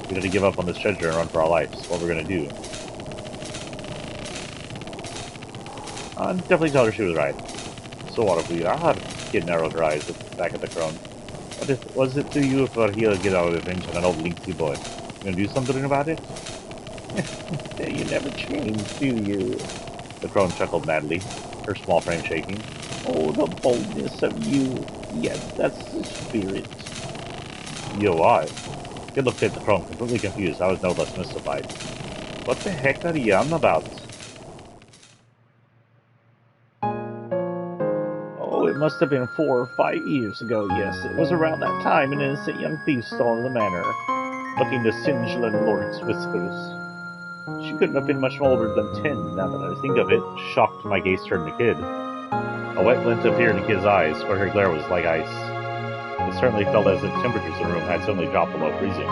We had to give up on this treasure and run for our lives. What were we going to do? Definitely told her she was right. So what if we are? Kid narrowed her eyes back at the crone. What if was it to you if we're here to get our revenge on an old Lynxy boy? You gonna do something about it? You never change, do you? The crone chuckled madly, her small frame shaking. Oh, the boldness of you. Yes, that's the spirit. You are. Kid looked at the crone, completely confused. I was no less mystified. What the heck are you on about? Oh, it must have been 4 or 5 years ago, yes. It was around that time an innocent young thief stole the manor, looking to singe Lord's whiskers. She couldn't have been much older than 10, now that I think of it. Shocked, my gaze turned to Kid. A wet glint appeared in Kid's eyes, where her glare was like ice. It certainly felt as if temperatures in the room had suddenly dropped below freezing.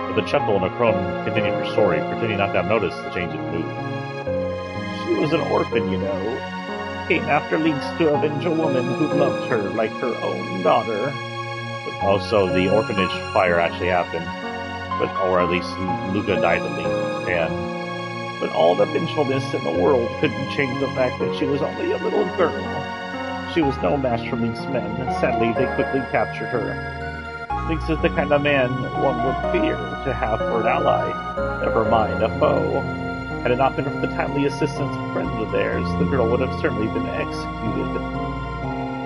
With a chuckle, and a crone continued her story, pretending not to have noticed the change in mood. She was an orphan, you know. Came after Lynx to avenge a woman who loved her like her own daughter. Also, the orphanage fire actually happened. Or at least Luca died of Lynx. But all the vengefulness in the world couldn't change the fact that she was only a little girl. She was no match for Lynx's men. Sadly, they quickly captured her. Lynx is the kind of man one would fear to have for an ally, never mind a foe. Had it not been for the timely assistance of friends of theirs, the girl would have certainly been executed.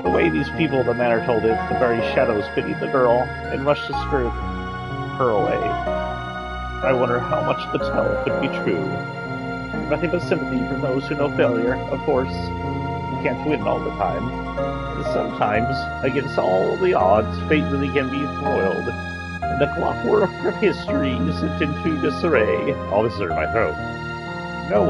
The way these people of the manor told it, the very shadows pitied the girl and rushed to screw her away. I wonder how much the tale could be true. Nothing but sympathy for those who know failure, of course. You can't win all the time. And sometimes, against all the odds, fate really can be foiled. And the clockwork of history slipped into disarray. All this is in my throat. The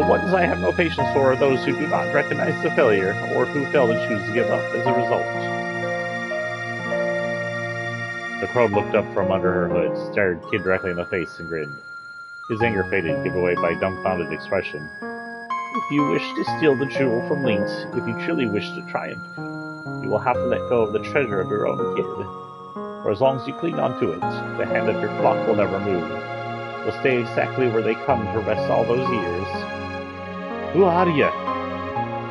ones I have no patience for are those who do not recognize the failure, or who fail to choose to give up as a result. The crone looked up from under her hood, stared Kid directly in the face, and grinned. His anger faded, given way by a dumbfounded expression. If you wish to steal the jewel from Lynx, if you truly wish to triumph, you will have to let go of the treasure of your own kid. For as long as you cling onto it, the hand of your flock will never move. Will stay exactly where they come to rest all those years. Who are you?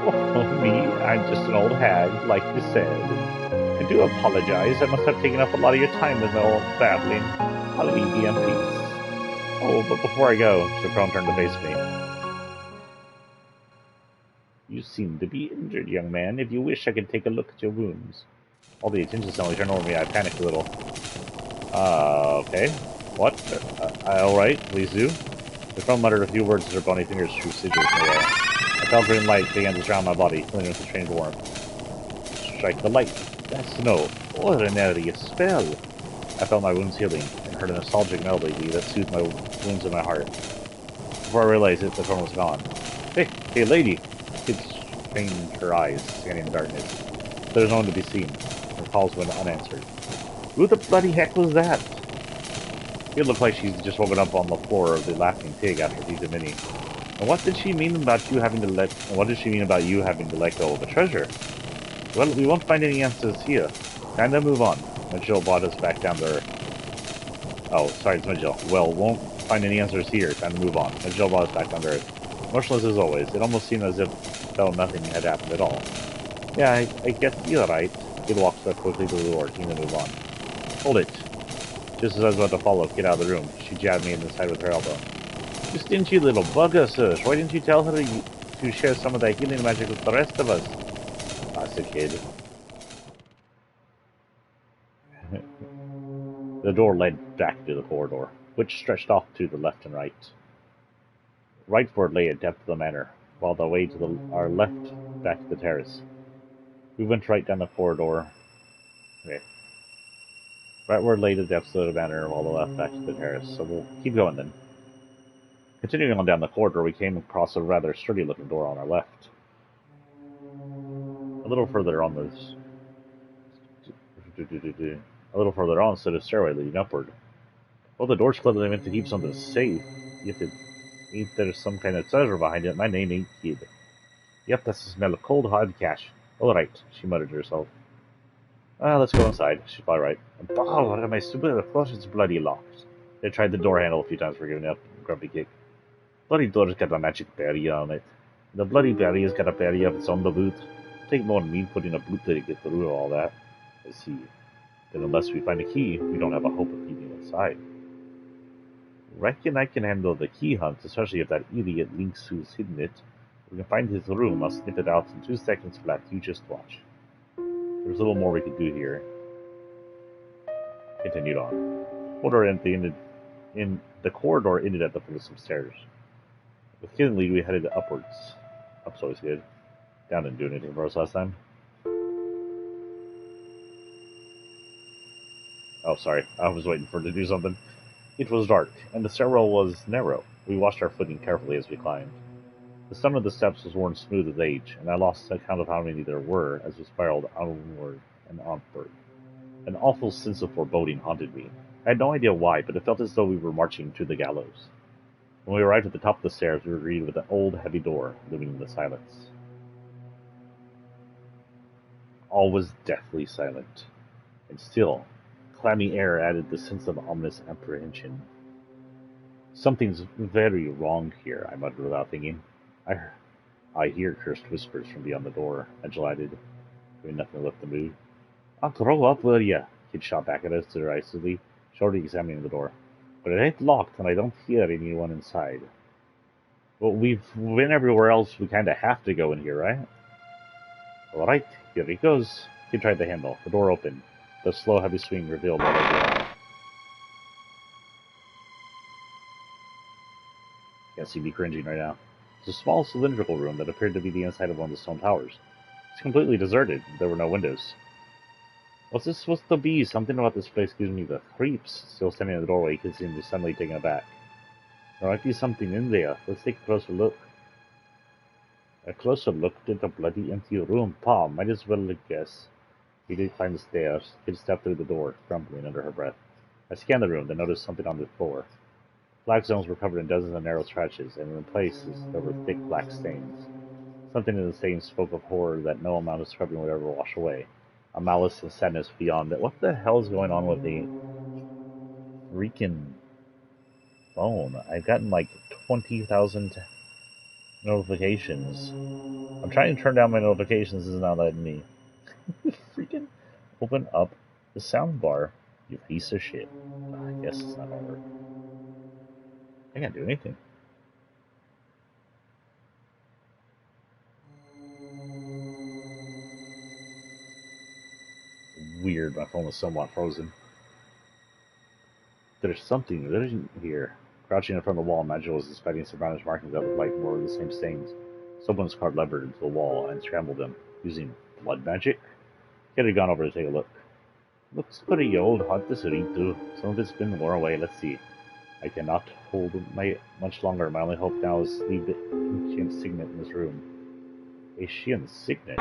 Oh, me? I'm just an old hag, like you said. I do apologize. I must have taken up a lot of your time with all babbling. I'll leave you in peace. Oh, but before I go, the crone turned to face me. You seem to be injured, young man. If you wish, I can take a look at your wounds. All the attention suddenly turned over me. I panicked a little. Okay. What? Alright, please do. The crone muttered a few words as her bony fingers drew sigils in the air. I felt green light began to surround my body, filling it with a strange warmth. Strike the light. That's no ordinary spell. I felt my wounds healing and heard a nostalgic melody that soothed my wounds in my heart. Before I realized it, the phone was gone. Hey, lady! Kid strained her eyes, scanning the darkness. There was no one to be seen. Her calls went unanswered. Who the bloody heck was that? It looked like she's just woken up on the floor of the Laughing Pig after feeding Minnie. And what did she mean about you having to let? And what did she mean about you having to let go of a treasure? Well, we won't find any answers here. Time to move on. Mitchell brought us back down to earth. Oh, sorry, it's Mitchell. Well, won't find any answers here. Time to move on. Mitchell brought us back down to earth. Motionless as always. It almost seemed as if though nothing had happened at all. Yeah, I guess you're right. Kid walks back quickly to the door, keen to move on. Hold it. Just as I was about to follow, get out of the room. She jabbed me in the side with her elbow. You stingy little bugger, sir. Why didn't you tell her to share some of that healing magic with the rest of us? Classic kid. The door led back to the corridor, which stretched off to the left and right. Rightward lay a depth of the manor, while the way to our left back to the terrace. We went right down the corridor. Okay. Rightward lay the depths of the manor, while the left back to the terrace. So we'll keep going then. Continuing on down the corridor, we came across a rather sturdy-looking door on our left. A little further on stood a stairway leading upward. Well, the door's clearly meant to keep something safe. If there's some kind of treasure behind it, my name ain't Kid. Yep, that's the smell of cold, hard cash. All right, she muttered to herself. Let's go inside. She's probably right. Oh, what am I stupid? Of course it's bloody locked. They tried the door handle a few times for giving up. Grumpy kick. Bloody door's got a magic barrier on it. The bloody barrier's got a barrier of its own to boot. Take more than me putting a boot to get through all that. I see. Then unless we find a key, we don't have a hope of getting inside. Reckon I can handle the key hunt, especially if that idiot Lynx who's hidden it. If we can find his room, I'll snip it out in 2 seconds flat. You just watch. There's a little more we could do here. Continued on. The corridor ended at the foot of some stairs. With Kid and lead, we headed upwards. Up's always good. Down didn't do anything for us last time. Oh, sorry. I was waiting for it to do something. It was dark, and the stairwell was narrow. We watched our footing carefully as we climbed. The stone of the steps was worn smooth with age, and I lost count of how many there were as we spiraled onward and onward. An awful sense of foreboding haunted me. I had no idea why, but it felt as though we were marching to the gallows. When we arrived at the top of the stairs, we were greeted with an old, heavy door, looming in the silence. All was deathly silent, and still, clammy air added the sense of ominous apprehension. Something's very wrong here, I muttered without thinking. I hear cursed whispers from beyond the door, Angela added, doing nothing left to move. I'll grow up, will ya? Kid shot back at us derisively, shortly examining the door. But it ain't locked, and I don't hear anyone inside. Well, we've been everywhere else. We kind of have to go in here, right? All right, here he goes. Kid tried the handle. The door opened. The slow, heavy swing revealed what I did. Can't see me cringing right now. It's a small, cylindrical room that appeared to be the inside of one of the stone towers. It's completely deserted. There were no windows. What's this supposed to be? Something about this place gives me the creeps. Still standing in the doorway, Kid seemed to be suddenly taken aback. There might be something in there. Let's take a closer look. A closer look at the bloody empty room. Pa, might as well guess. He did climb the stairs. Kid stepped through the door, grumbling under her breath. I scanned the room, then noticed something on the floor. Black zones were covered in dozens of narrow scratches, and in places there were thick black stains. Something in the stains spoke of horror that no amount of scrubbing would ever wash away. A malice and sadness beyond that. What the hell is going on with the freaking phone? I've gotten like 20,000 notifications. I'm trying to turn down my notifications. It's not letting me. Freaking open up the sound bar, you piece of shit. I guess it's not gonna work. I can't do anything. Weird, my phone was somewhat frozen. There's something living here. Crouching in front of the wall, Magil was inspecting some brownish markings that looked like more of the same stains. Someone's carved lever into the wall and scrambled them, using blood magic. Kid had gone over to take a look. Looks pretty old, hard to read through. Some of it's been worn away. Let's see. I cannot hold my much longer. My only hope now is to leave the ancient signet in this room. Ancient signet?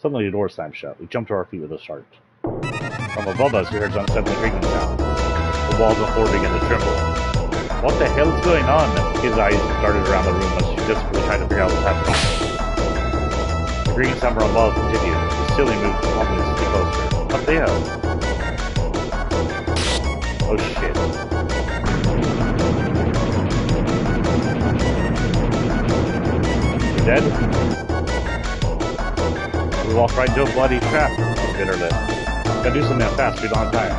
Suddenly the door slammed shut. We jumped to our feet with a start. From above us, we heard unsettling creaking sound. The walls and floor began to tremble. What the hell's going on? His eyes darted around the room as she desperately tried to figure out what's happening. The creaking sound from above continued. The ceiling moved ominously closer. What the hell? Oh shit. You dead? We walked right into a bloody trap, she bit her lip. Gotta do something fast, we don't have time.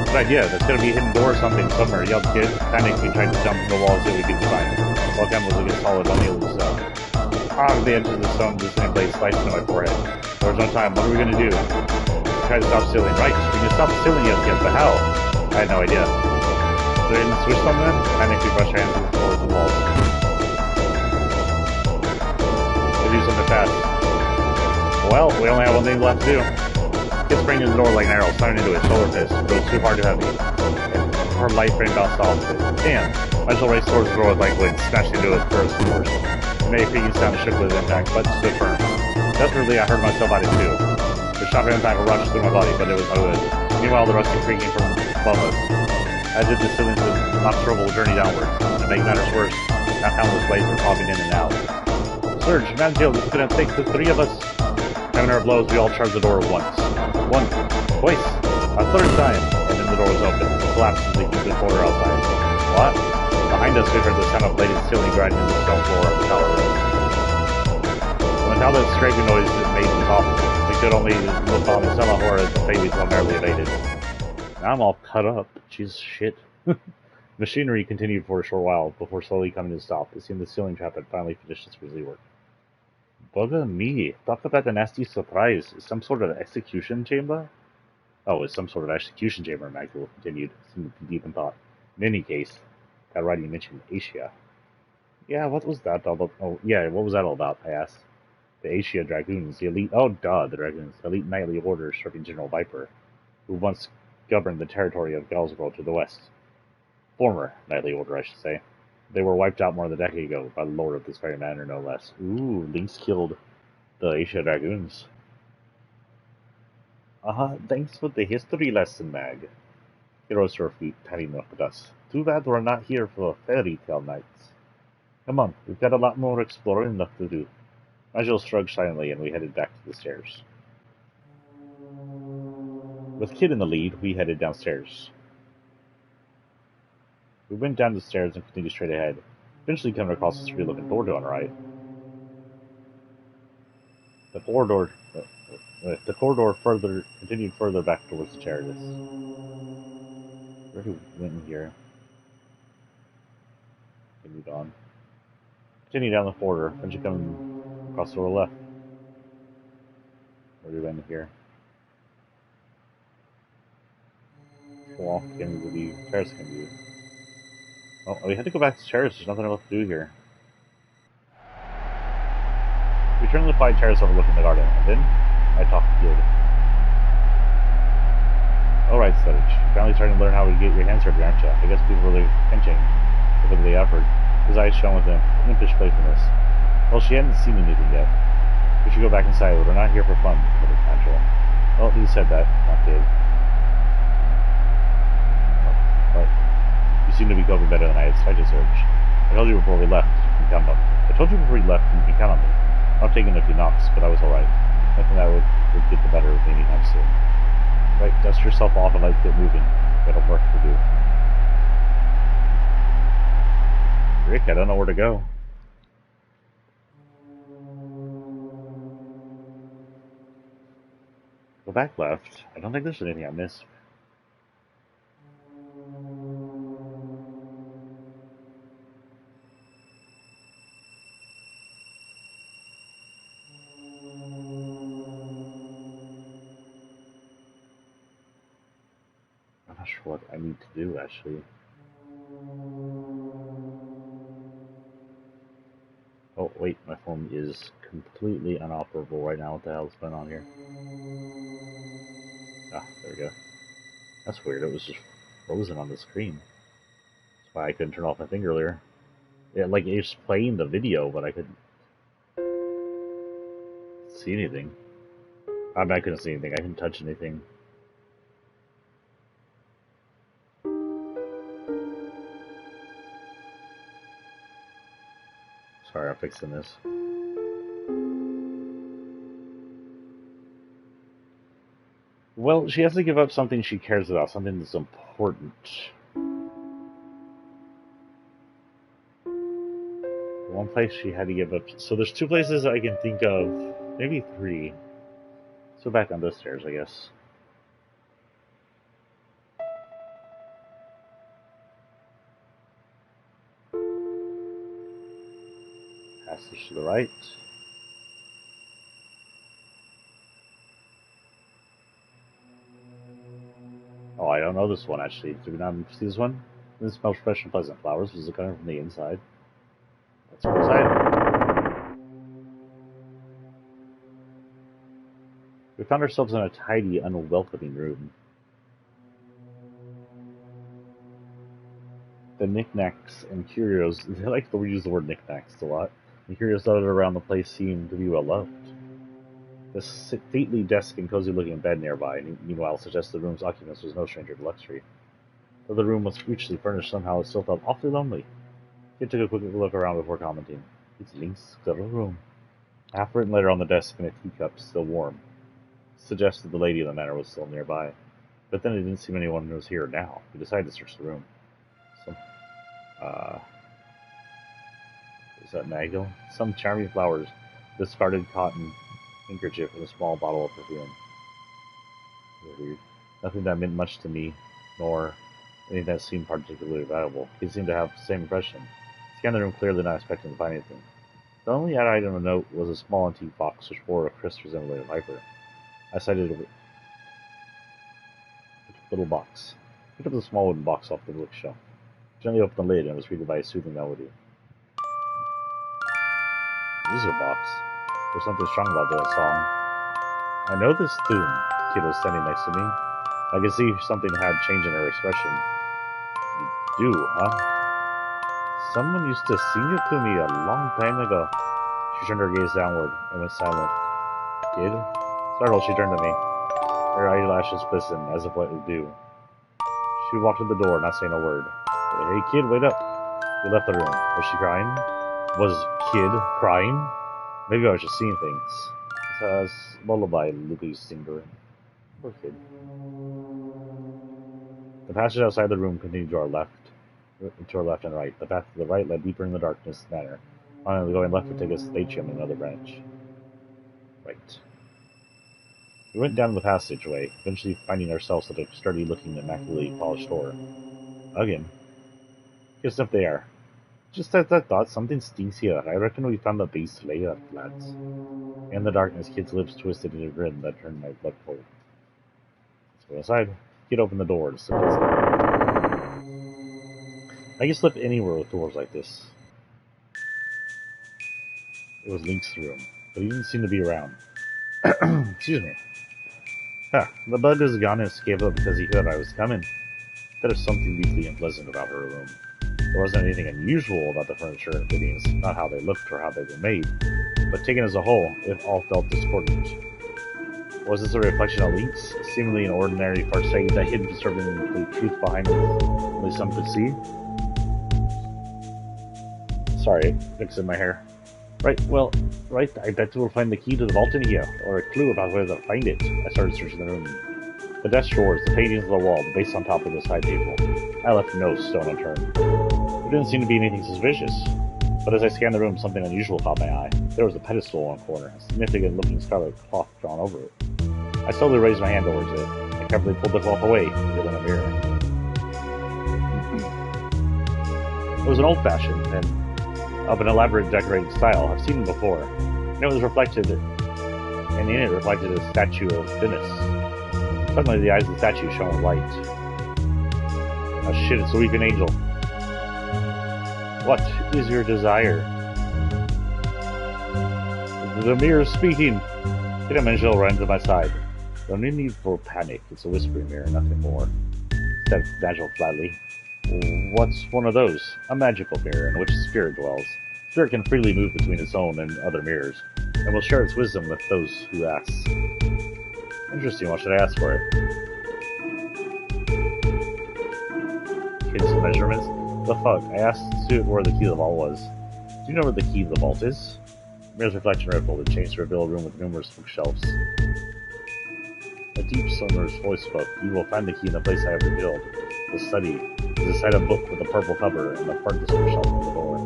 Good idea, there's gonna be a hidden door or something somewhere, yelled Kid. Panicked, we tried to jump from the wall so we could find it. While Cam was against solid on the other side. The edge of the stone, the same blade sliced into my forehead. There was no time, what are we gonna do? Try to stop the ceiling. Right, we can stop the ceiling yet, but how? I had no idea. Is there a switch on them? Panicked, we brushed our hands with the floors and walls. We do something fast. Well, we only have one thing left to do. Kid sprang in the door like an arrow, slamming into it, shoulder fist, but it was too hard to heavy. And her light frame bounced off it. Damn! I just raced towards the door with my wind, smashed into it first doors. It made a creaking sound and shook with impact, but stood firm. Desperately, I heard myself at it too. The shock of impact rushed through my body, but it was no good. Meanwhile, the rusty creaking from above us, as if the ceiling's a nocturnal journey downwards. To make matters worse, now countless blades were popping in and out. Surge, man, Jill, this is gonna take the three of us. Having our blows, we all charged the door once. Once. Twice. A third time. And then the door was open. It collapsed as we kept the corner outside. What? Behind us, we heard the sound of bladed ceiling grinding in the stone floor of the tower room. When the scraping noise it made was awful. We could only look on and somehow horror as the fate we primarily evaded. Now I'm all cut up. Jesus shit. Machinery continued for a short while before slowly coming to a stop. It seemed the ceiling trap had finally finished its grisly work. Bugger me. Talk about a nasty surprise. Is some sort of execution chamber? Oh, it's some sort of execution chamber, Magdalene continued, seeming deep in thought. In any case, that writing mentioned Asia. Yeah, what was that all about? Oh, yeah, what was that all about? I asked. The Asia Dragoons, the elite. Oh, duh, the Dragoons. The elite knightly order serving General Viper, who once governed the territory of Galsgrove to the west. Former knightly order, I should say. They were wiped out more than a decade ago by the lord of this very manor, no less. Ooh, Lynx killed the Asia Dragoons. Thanks for the history lesson, Mag. He rose to her feet, patting off the dust. Too bad we're not here for fairy tale nights. Come on, we've got a lot more exploring left to do. Nigel shrugged silently, and we headed back to the stairs. With Kid in the lead, we headed downstairs. We went down the stairs and continued straight ahead, eventually coming across a screwed-looking door on the right. The corridor continued further back towards the terrace. Where do we went in here? Continued on. Continued down the corridor, eventually coming across the door left. Where do we went in here? Walk into the terrace can do. Oh, we had to go back to the terrace. There's nothing else to do here. We turned to the wide terrace overlooking the garden, and then I talked to Kid. Alright, Sludge. Finally starting to learn how to get your hands dirty, aren't you? I guess people really pinching over the effort. His eyes shone with an impish playfulness. Well, she hadn't seen anything yet. We should go back inside. We're not here for fun, little natural. Well, he said that, not Kid. But you seem to be coping better than I expected, Surge. I told you before we left, you can count on me. You can count on me. I've taken a few knocks, but I was alright. Nothing that would get the better of me anytime soon. Right, dust yourself off and let's get moving. Got work to do. Rick, I don't know where to go. Go back left. I don't think there's anything I missed. I'm not sure what I need to do, actually. Oh, wait, my phone is completely inoperable right now. What the hell is going on here? Ah, there we go. That's weird. It was just frozen on the screen. That's why I couldn't turn off my thing earlier. Yeah, like, it was playing the video, but I couldn't see anything. I mean, I couldn't see anything. I couldn't touch anything. Sorry, I'm fixing this. Well, she has to give up something she cares about, something that's important. One place she had to give up. So there's 2 places I can think of, maybe 3. So back on those stairs, I guess. Passage to the right. Oh, I don't know this one actually. Do we not see this one? This smells fresh and pleasant. Flowers. Was it coming from the inside? Let's go inside. We found ourselves in a tidy, unwelcoming room. The knickknacks and curios, I like that we use the word knickknacks a lot. The curios dotted around the place seemed to be well loved. The stately desk and cozy-looking bed nearby, meanwhile, suggests the room's occupants was no stranger to luxury. Though the room was richly furnished, somehow it still felt awfully lonely. He took a quick look around before commenting. It's Link's little room. A half-written letter on the desk and a teacup, still warm, suggested the lady of the manor was still nearby. But then it didn't seem anyone was here now. He decided to search the room. Is that Magdal? Some charming flowers, discarded cotton handkerchief, and a small bottle of perfume. Nothing that meant much to me, nor anything that seemed particularly valuable. He seemed to have the same impression. He scanned the room clearly, not expecting to find anything. The only item of note was a small antique box which bore a crisp resemblance of viper. I sighted a little box. Picked up the small wooden box off the bookshelf. Gently opened the lid and was greeted by a soothing melody. Music box. There's something strong about that song. I know this tune. Kid was standing next to me. I could see something had changed in her expression. You do, huh? Someone used to sing it to me a long time ago. She turned her gaze downward and went silent. Kid? Startled, she turned to me. Her eyelashes glistened, as if what would do. She walked to the door, not saying a word. Hey, kid, wait up. We left the room. Was she crying? Was Kid crying? Maybe I was just seeing things. It's a lullaby Luca used to sing to her. Poor kid. The passage outside the room continued to our left and right. The path to the right led deeper in the darkness of the manor. Finally, going left would take us to the atrium and another branch. Right. We went down the passageway, eventually finding ourselves at a sturdy-looking, immaculately polished door. Again. Guess up there. Just as I thought, something stinks here. I reckon we found the base layer, lads. In the darkness, Kid's lips twisted in a grin that turned my blood cold. Let's go inside. Kid opened the door to slip inside. I can slip anywhere with doors like this. It was Link's room, but he didn't seem to be around. Excuse me. The bug was gone and gave up because he heard I was coming. There was something deeply unpleasant about her room. There wasn't anything unusual about the furniture and fittings, not how they looked or how they were made, but taken as a whole, it all felt discordant. Was this a reflection of Link's, seemingly an ordinary farsight that hid disturbing truth behind it only some could see? Sorry, fixing my hair. Right, I bet we'll find the key to the vault in here, or a clue about where to find it. I started searching the room. The desk drawers, the paintings on the wall, the vase on top of the side table. I left no stone unturned. There didn't seem to be anything suspicious, but as I scanned the room, something unusual caught my eye. There was a pedestal on a corner, a significant-looking scarlet cloth drawn over it. I slowly raised my hand towards it, and carefully pulled the cloth away, revealing a mirror. It was an old-fashioned and of an elaborate decorated style. I've seen it before, and it was reflected, and in it reflected a statue of Venus. Suddenly, the eyes of the statue shone with light. Oh shit, it's a weeping angel. What is your desire? The mirror is speaking. Kid Angel ran to my side. No need for panic. It's a whispering mirror, nothing more. Said Nigel flatly. What's one of those? A magical mirror in which spirit dwells. Spirit can freely move between its own and other mirrors, and will share its wisdom with those who ask. Interesting, what should I ask for it? Kids measurements? The fuck? I asked Stuart where the key of the vault was. Do you know where the key of the vault is? Mirror's reflection rippled and changed to reveal a room with numerous bookshelves. A deep, sonorous voice spoke. You will find the key in the place I have revealed. The study. There's a side of book with a purple cover and the farthest bookshelf on the door.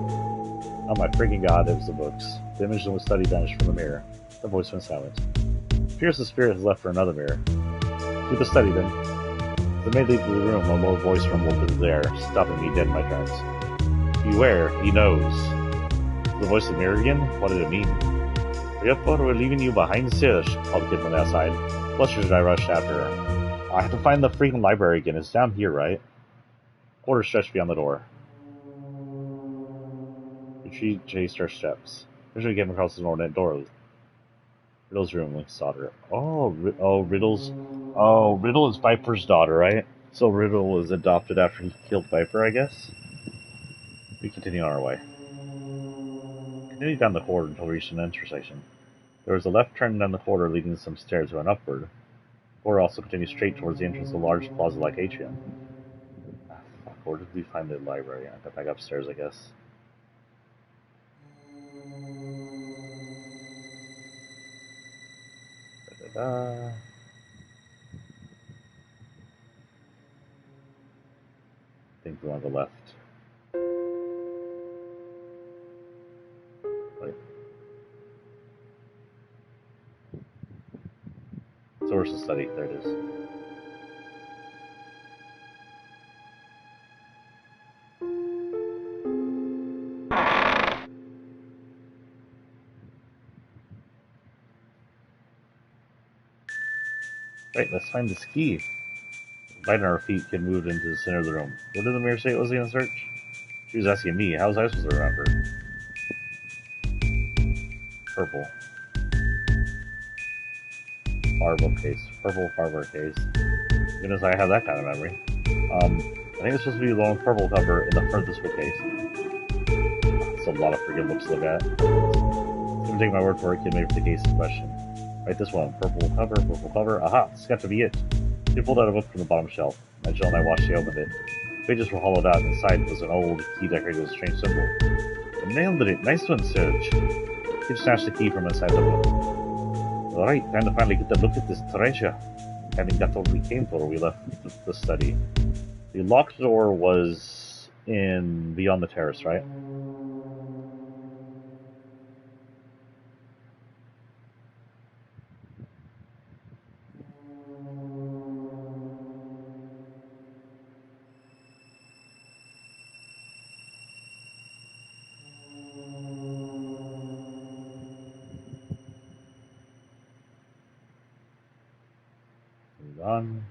Oh my freaking god, it was the books. The image of the study vanished from the mirror. The voice went silent. Appears the spirit has left for another mirror. To the study, then. As I made leave to the room, a low voice rumbled through the air, stopping me dead in my tracks. Beware, he knows. The voice of the mirror again? What did it mean? Hurry up, or we're leaving you behind, Serge, called the kid from the outside. Flustered as I rushed after her. I have to find the freaking library again. It's down here, right? Quarters stretched beyond the door. Retreat chased our steps. Eventually came across the ornate door. Riddle's room, we sought her. Riddle's... Oh, Riddle is Viper's daughter, right? So Riddle was adopted after he killed Viper, I guess? We continue on our way. Continued down the corridor until we reached an intersection. There was a left turn down the corridor leading to some stairs that went upward. The corridor also continued straight towards the entrance of a large plaza-like atrium. Fuck, where did we find the library? I got back upstairs, I guess. I think we want to the left. Right. Source of study, there it is. Right, let's find this key. Light on our feet, kid moved into the center of the room. What did the mirror say it was going to search? She was asking me. How was I supposed to remember? Purple. Far bookcase. Purple far bookcase. Goodness, I have that kind of memory. I think it's supposed to be the one with purple cover in the furthest bookcase. It's a lot of freaking books to look at. I'm gonna take my word for it, kid, maybe for the case in question. Right, this one. Purple cover. Aha, this has got to be it. He pulled out a book from the bottom shelf. Nigel and I watched she opened it. The pages were hollowed out, and inside was an old key decorated with a strange symbol. You nailed it. Nice one, Serge. He snatched the key from inside the book. Alright, time to finally get a look at this treasure. Having got what we came for, we left the study. The locked door was in beyond the terrace, right? On.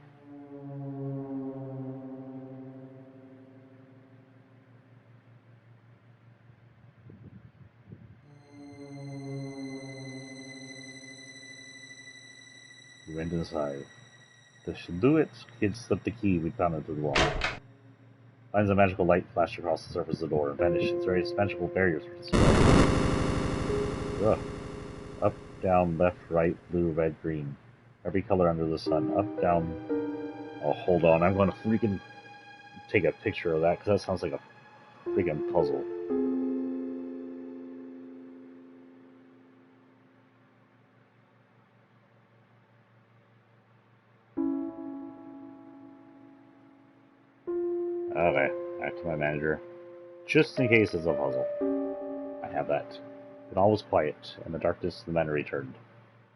We went inside. This should do it. Kid slipped the key we found into the wall. Lines of magical light flashed across the surface of the door and vanished. Its various magical barriers were displayed. Ugh. Up, down, left, right, blue, red, green. Every color under the sun. Up, down. Oh, hold on. I'm going to freaking take a picture of that because that sounds like a freaking puzzle. Okay, back to my manager. Just in case it's a puzzle. I have that. And all was quiet. In the darkness, the man returned.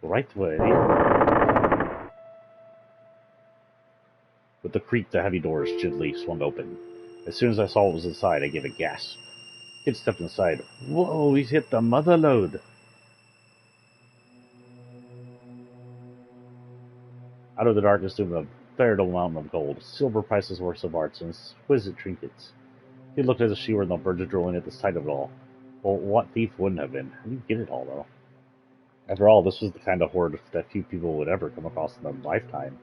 Right way. With the creak, the heavy doors gently swung open. As soon as I saw what was inside, I gave a gasp. Kid stepped inside. Whoa, he's hit the mother lode. Out of the darkness loomed a veritable mountain of gold, silver priceless works of arts, and exquisite trinkets. He looked as if she were on the verge of drooling at the sight of it all. Well, what thief wouldn't have been? How do you get it all, though? After all, this was the kind of hoard that few people would ever come across in their lifetime.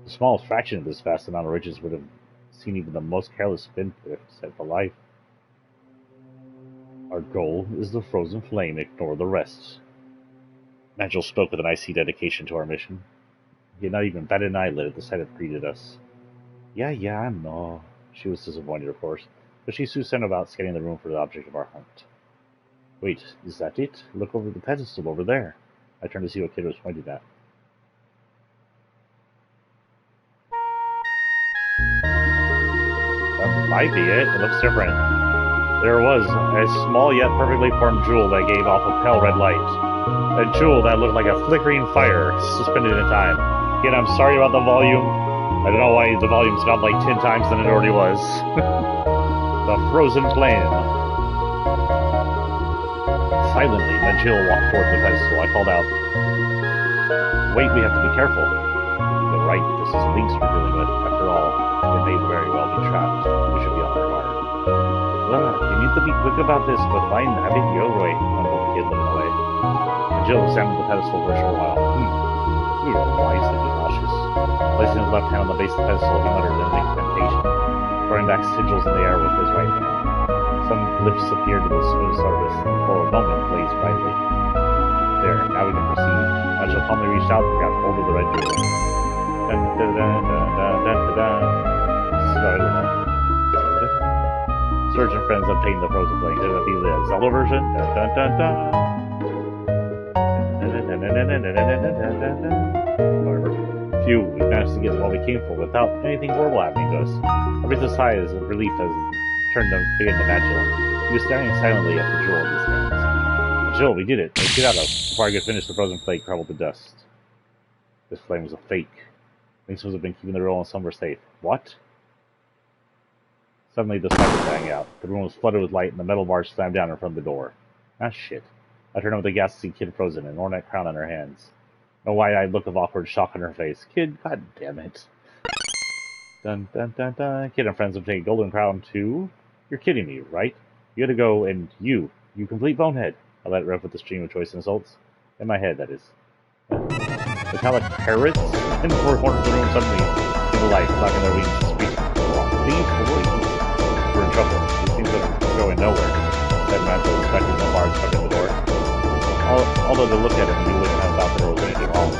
The smallest fraction of this vast amount of riches would have seen even the most careless spendthrift set for life. Our goal is the frozen flame. Ignore the rest. Nigel spoke with an icy dedication to our mission. He had not even batted an eyelid at the sight of greeted us. Yeah, I know. She was disappointed, of course, but she soon set about scanning the room for the object of our hunt. Wait, is that it? Look over the pedestal over there. I turned to see what Kid was pointing at. That might be it. It looks different. There was a small yet perfectly formed jewel that gave off a pale red light. A jewel that looked like a flickering fire suspended in time. Again, I'm sorry about the volume. I don't know why the volume's gone like 10 times than it already was. The frozen flame. Silently, Majil walked towards the pedestal. I called out, "Wait, we have to be careful." You're right, this is Lynx we're dealing with. After all, it may very well be trapped. We should be on our guard. You need to be quick about this, but fine, have it your way, mumbled the Kid, looking away. Majil examined the pedestal for a short while. We were wise to be cautious. Placing his left hand on the base of the pedestal, he muttered an incantation, throwing back sigils in the air with his right hand. Some glyphs appeared in the smooth surface, and for a moment blazed brightly. There, now we can proceed. Nigel calmly reached out and grabbed hold of the red jewel. Dun dun dun dun dun dun dun dun. Sorry, Surgeon friends obtained the frozen flame. Did it be the Zelda version? Dun dun dun dun. However, phew, we managed to get what we came for without anything horrible happening to us. I breathed a sigh as relief as turned to begin to Nigel. He was staring silently at the jewel in his hands. Jill, we did it. Let's get out of it. Before I could finish, the frozen flake crumbled to dust. This flame was a fake. Lynx must have been keeping the roll and some were safe. What? Suddenly the light rang out. The room was flooded with light and the metal bars slammed down in front of the door. Ah, shit. I turned on with a ghast to see Kid frozen, an ornate crown on her hands. A wide-eyed look of awkward shock on her face. Kid, god damn it. Dun dun dun dun. Kid and friends obtained a golden crown too? You're kidding me, right? You had to go and you complete bonehead. I let it rip with the stream of choice insults. In my head, that is. Metallic parrots in the four corners of the room suddenly came to life, clapping their wings and screeching. Please, we're in trouble. These things are going nowhere, said Mantle, inspecting the bars stuck in the door. Although to look at it, you wouldn't have thought that there was anything wrong.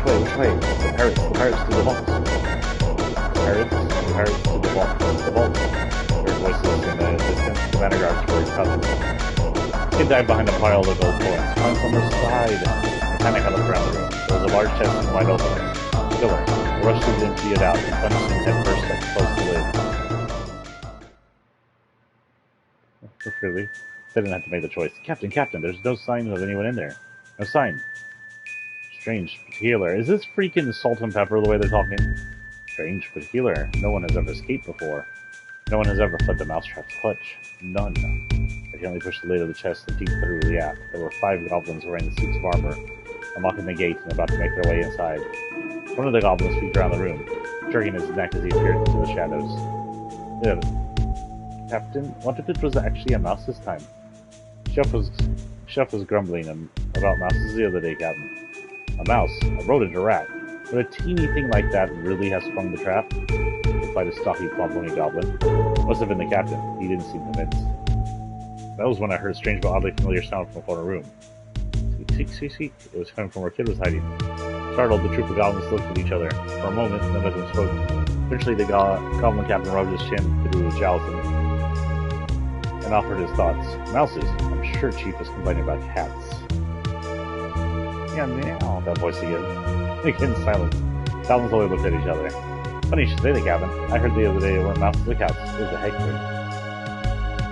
Which way? The parrots to the vault. Parrots to the vault. The vault. Heard voices in the distance. The manor guards were coming. Kid dived behind a pile of gold coins. Climb from her side. Panic, I looked around the room. There was a large chest wide open. Killer. I rushed through to empty it out and plunged in head first and closed the lid. Really? They didn't have to make the choice. Captain, there's no sign of anyone in there. No sign. Strange, but healer. Is this freaking salt and pepper the way they're talking? Strange, but healer. No one has ever escaped before. No one has ever fled the mousetrap's clutch. None. I gently pushed the lid of the chest and peeked through the aft. There were 5 goblins wearing the suits of armor, unlocking the gate and about to make their way inside. One of the goblins peeked around the room, jerking his neck as he appeared into the shadows. Captain, what if it was actually a mouse this time? Chef was grumbling about mouses the other day, Captain. A mouse, a rodent, a rat. But a teeny thing like that really has sprung the trap? Replied a stocky, plump-looking goblin. Must have been the captain. He didn't seem convinced. That was when I heard a strange but oddly familiar sound from a corner room. Seek. It was coming from where Kid was hiding. Startled, the troop of goblins looked at each other. For a moment, none of them spoke. Eventually, the goblin captain rubbed his chin through his jowls and offered his thoughts. Mouses. I'm sure Chief was complaining about cats. Yeah, meow, that voice again. Again, silence. Goblins only looked at each other. Funny you should say that, Captain. I heard the other day there weren't mouses or cats. It was a hector.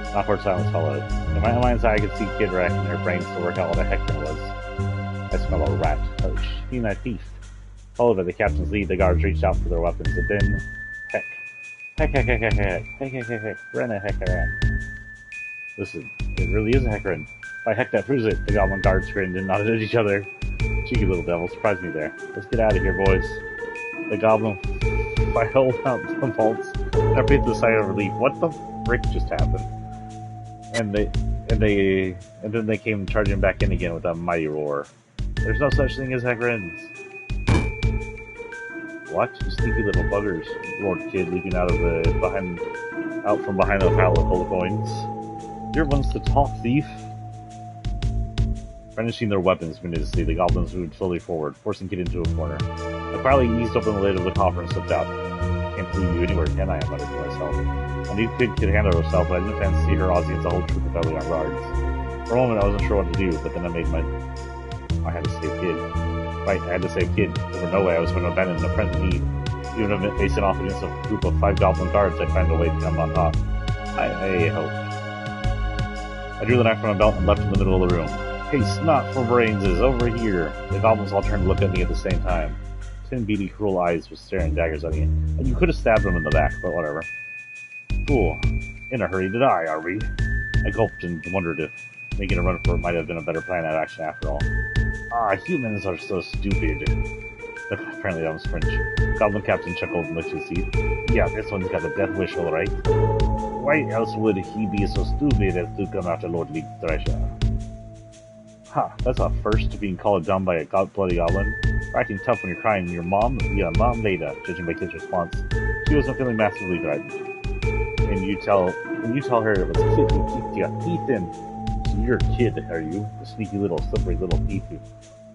An awkward silence followed. In my mind's eye, I could see Kid racking her brains to work out what a hector was. I smell a rat. Oh, she's a thief. Followed by the captain's lead, the guards reached out for their weapons, and then... Heck. Ren a heckeran. Listen, it really is a heckeran. By heck, that proves it. The goblin guards grinned and nodded at each other. Cheeky little devil, surprised me there. Let's get out of here, boys. The goblin filed out the vaults. I breathed a sigh of relief. What the frick just happened? And then they came charging back in again with a mighty roar. There's no such thing as friends. What? You sneaky little buggers, roared Kid, leaping out from behind a pile of gold coins. You're ones to talk, thief. Brandishing their weapons menacingly, the goblins moved slowly forward, forcing Kid into a corner. I quietly eased open the lid of the coffer and slipped out. Can't leave you anywhere, can I? I muttered to myself. I knew Kid could handle herself, but I didn't fancy see her Aussie against a whole troop of belly on guards. For a moment, I wasn't sure what to do, but then I had to save Kid. Right, I had to save Kid. There was no way I was going to abandon the friend in need. Even if it facing off against a group of 5 goblin guards, I'd find a way to come on top. I hoped. I drew the knife from my belt and leapt in the middle of the room. Hey, snot for brains is over here. The goblins all turned to look at me at the same time. 10 beady, cruel eyes were staring daggers at me. And you could have stabbed them in the back, but whatever. Fool. In a hurry to die, are we? I gulped and wondered if making a run for it might have been a better plan of action after all. Ah, humans are so stupid. Apparently that was French. Goblin Captain chuckled and licked his teeth. Yeah, this one's got a death wish, all right. Why else would he be so stupid as to come after Lord Leek Thresher? Ha, that's a first, being called dumb by a bloody goblin. You're acting tough when you're crying. Your mom? Yeah, Mom Veda, judging by Kid's response. She wasn't feeling massively threatened. And you tell her it was a kid who kicked your teeth in. So you're a kid, are you? The sneaky little, slippery little thief who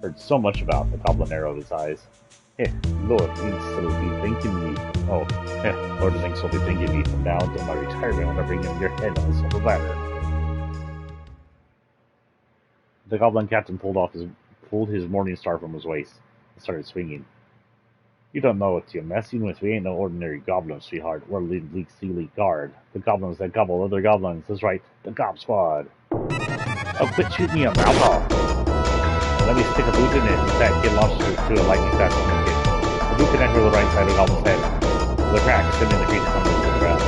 heard so much about. The goblin narrowed his eyes. Lord Links will be thanking me. Lord Links will be thanking me from now until my retirement when I bring him your head on a silver platter. The goblin captain pulled his morning star from his waist and started swinging. You don't know what you're messing with. We ain't no ordinary goblins, sweetheart. We're Leek Sealy Guard. The goblins that gobble other goblins. That's right, the Gob Squad. Oh, quit shooting me a mouth off. Let me stick a boot in it. In fact, Kid launched to a lightning fast swinging kick. The boot connected with the right side of the goblin's head. The crack, sending the creature tumbling to the ground.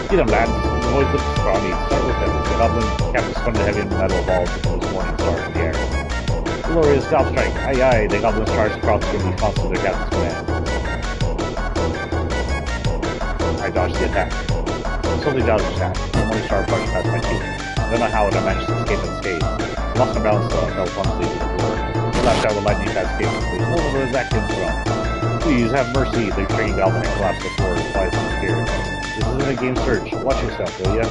Get him, lads. The boys look scrawny. Start with him. The goblin captain spun the heavy metal balls with his morning star in the air. Glorious gob strike. Aye, aye. The goblins charged across in response to their captain's command. I dodged the attack. Slowly dodged the attack. The morning star brushed past my teeth. I don't know how I managed to escape unscathed. I lost my balance, so I fell clumsily to the floor. I lashed out with lightning fast escape. Over the exact from. Please have mercy. The trained goblin collapsed to the floor and flies from fear. This isn't a game search. Watch yourself, will ya?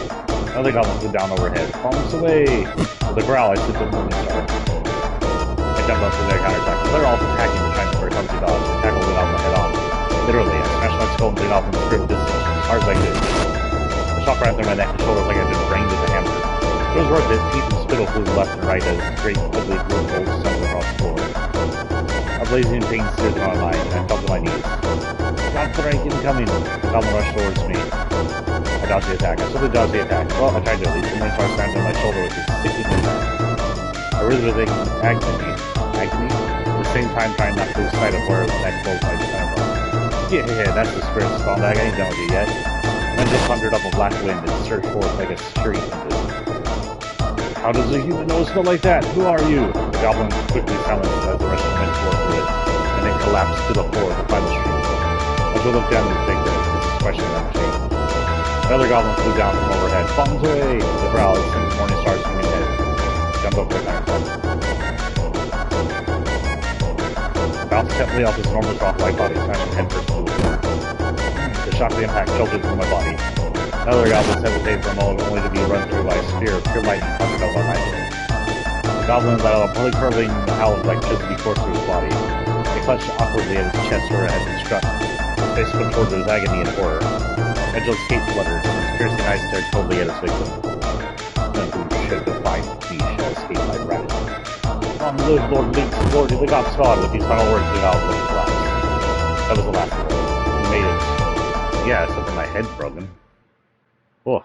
Another goblin flew down overhead. Bombs away! With a growl, I slipped the morning star. I jumped up for their counterattack. They're all attacking the trying to for a clumsy dodge. I tackled the goblin head on. Literally, I smashed my skull and blew off in the spirit of distance as hard as I could. The shock ran through my neck and shoulders like I'd been brained with a hammer. It was worth it. Teeth and spittle flew left and right as great, ugly blue bolts stumbled across the floor. A blazing pain seared through my mind, and I fell to my knees. God, strike incoming! The goblin rushed towards me. I dodged the attack. I slowly dodged the attack. Well, I tried to at least. The morning star slammed on my shoulder with his sticky impact. I really was in agony. Agony? At the same time, trying not to lose sight of where the next bolt might be coming from. Yeah, that's the spirit spawn bag. I ain't done with you yet. And then just thundered up a black wind and surged forth like a fury tempest. How does a human nose smell like that? Who are you? The goblin quickly silenced as the Russian went toward it, and then collapsed to the floor of the final street. As I looked down at his victim, his expression never changed. Another goblin flew down from overhead. Bombs away! The growl as soon as morning star swinging head. Jumped up for a countertop. Bounced gently off his enormous rock-like body, smashing headfirst to the floor. The shock of the impact jolted through my body. Another goblin hesitated for a moment, only to be run through by a spear of pure lightning thundered up behind him. The goblin let out a fully curling howl of electricity coursed through his body. He clutched awkwardly at his chest where it had been struck. His face contorted with agony and horror. Edgel's cape fluttered, and his piercing eyes stared coldly at his victim. None who should define me shall escape my wrath. Long live Lord Link, Lord of the Gob Squad! With these final words, the goblin collapsed. That was the last word. He made it. Yeah, except for my head broken. Oh.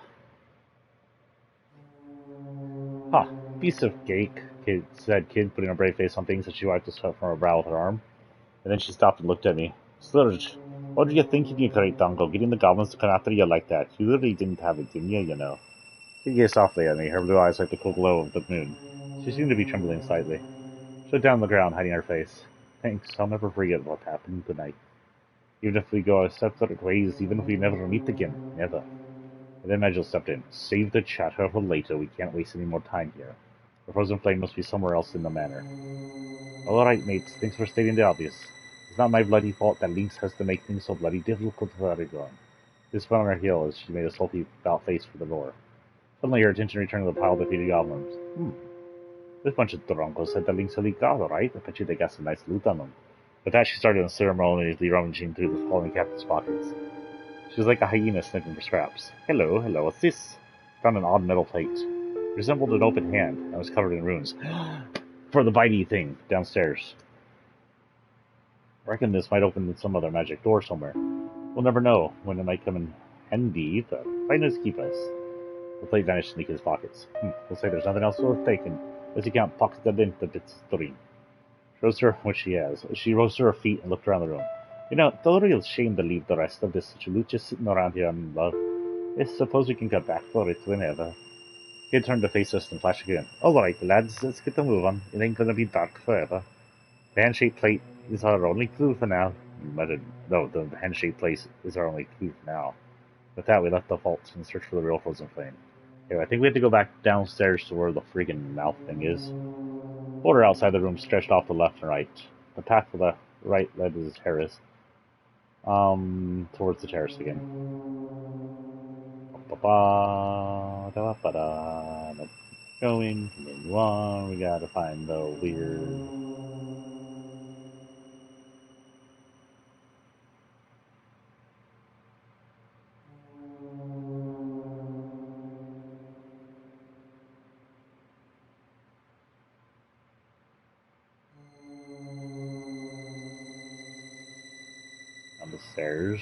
Ha, piece of cake, said Kid, putting a brave face on things as she wiped the sweat from her brow with her arm. And then she stopped and looked at me. Slurge, what were you thinking, you great dongo, getting the goblins to come after you like that? You really didn't have it in you know. She gazed softly at me, her blue eyes like the cool glow of the moon. She seemed to be trembling slightly. She looked down on the ground, hiding her face. Thanks, I'll never forget what happened tonight. Even if we go our separate ways, even if we never meet again, never. And then Nigel stepped in. Save the chatter for later. We can't waste any more time here. The frozen flame must be somewhere else in the manor. All right, mates. Thanks for stating the obvious. It's not my bloody fault that Lynx has to make things so bloody difficult for everyone. This fell on her heel as she made a sulky about face for the door. Suddenly her attention returned to the pile of defeated goblins. This bunch of drunkos said the Lynx had leaked out, alright? I bet you they got some nice loot on them. With that, she started unceremoniously rummaging through the fallen captain's pockets. She was like a hyena sniffing for scraps. Hello, what's this? Found an odd metal plate. It resembled an open hand and was covered in runes. For the bitey thing downstairs. I reckon this might open some other magic door somewhere. We'll never know when it might come in handy, but finally keep us. The plate vanished into his pockets. Looks like there's nothing else worth taking. As he can't pocket the lint of its dream. She rose to her, which she has. She rose to her feet and looked around the room. You know, it's a real shame to leave the rest of this loot just sitting around here in love. I suppose we can get back for it whenever. He had turned to face us and flashed again. Alright, lads, let's get the move on. It ain't gonna be dark forever. The hand-shaped plate is our only clue for now. No, the hand-shaped plate is our only clue for now. With that, we left the vault and searched for the real frozen flame. Anyway, I think we have to go back downstairs to where the freaking mouth thing is. Border outside the room stretched off the left and right. The path to the right led to the terrace. Towards the terrace again. Nope. Going, continue on. We gotta find the weird. On the stairs.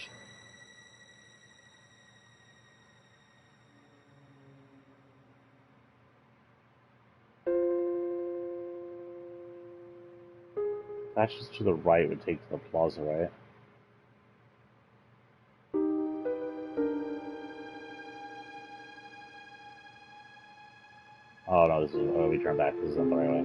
That's just to the right would take to the plaza, right? Oh no, this is, we turn back. This isn't the right way.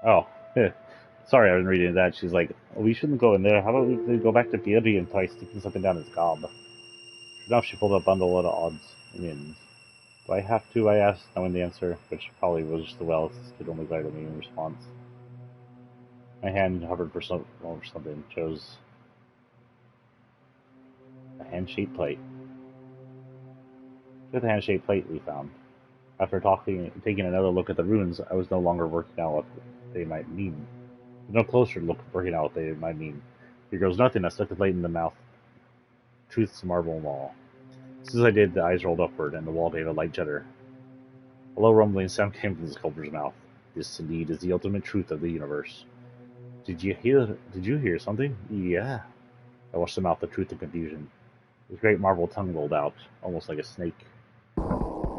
Oh, sorry, I was reading that. She's like, oh, we shouldn't go in there. How about we go back to Beardy and try sticking something down his gob? Now she pulled a bundle of odds and ends. Do I have to? I asked, knowing the answer, which probably was just the well, could only glare at me in response. My hand hovered for something, chose a hand-shaped plate. With the hand-shaped plate we found. After taking another look at the runes, I was no longer working out what they might mean. No closer look working out what they might mean. Here goes nothing. I stuck the plate in the mouth. Truth's marble wall. As soon as I did, the eyes rolled upward, and the wall gave a light judder. A low rumbling sound came from the sculptor's mouth. This, indeed, is the ultimate truth of the universe. Did you hear something? Yeah. I watched the mouth of truth in confusion. His great marble tongue rolled out, almost like a snake.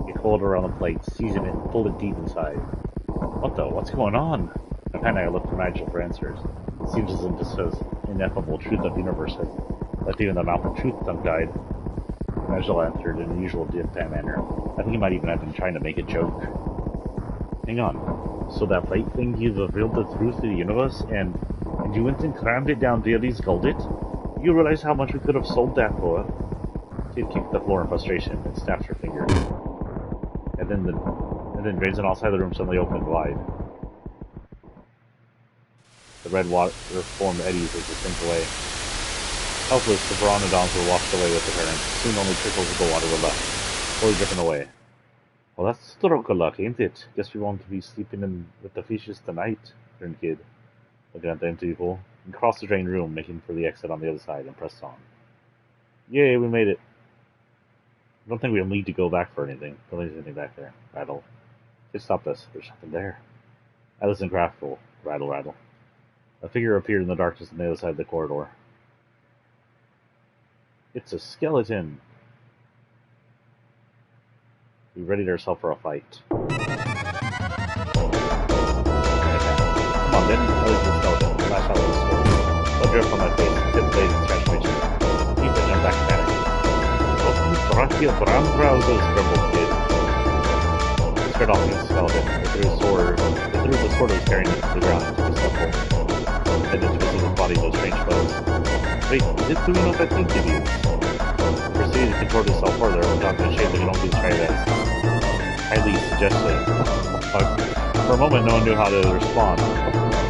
He coiled around the plate, seizing it, and pulled it deep inside. What's going on? In a panic, I looked for Nigel for answers. It seems as if this ineffable truth of the universe had left even the mouth of truth tongue-tied. Nigel answered in the usual deadpan manner. I think he might even have been trying to make a joke. Hang on. So that plate thing, you revealed the truth of the universe, and you went and crammed it down Dearly's gullet? You realize how much we could have sold that for? She had kicked the floor in frustration and snapped her finger. And then drains on all sides of the room suddenly opened wide. The red water formed eddies as it sank away. Helpless, the pteranodons were washed away with the current. Soon only trickles of the water were left, slowly dripping away. Well, that's a stroke of luck, ain't it? Guess we won't be sleeping with the fishes tonight, turned Kid, looking at the empty pool. He crossed the drained room, making for the exit on the other side, and pressed on. Yay, we made it. I don't think we'll need to go back for anything. Don't think there's anything back there. Rattle. Just stop this. There's something there. I listened craftful. Rattle, rattle. A figure appeared in the darkness on the other side of the corridor. It's a skeleton. We readied ourselves for a fight. Come on, then. What is this skeleton? Flash out with the sword. drip on my face, tip blade and scratch my chin. Keep it, jump back at it. Oh, you brought your brown trousers, grumbled Kid. He spread off against the skeleton. He threw the sword he was carrying into the ground and took a step forward. Then it twisted his body into a strange pose. Wait, is it doing what I think it is? He proceeded to contort himself further, adopting a shape that could only be described as highly suggestive. For a moment, no one knew how to respond.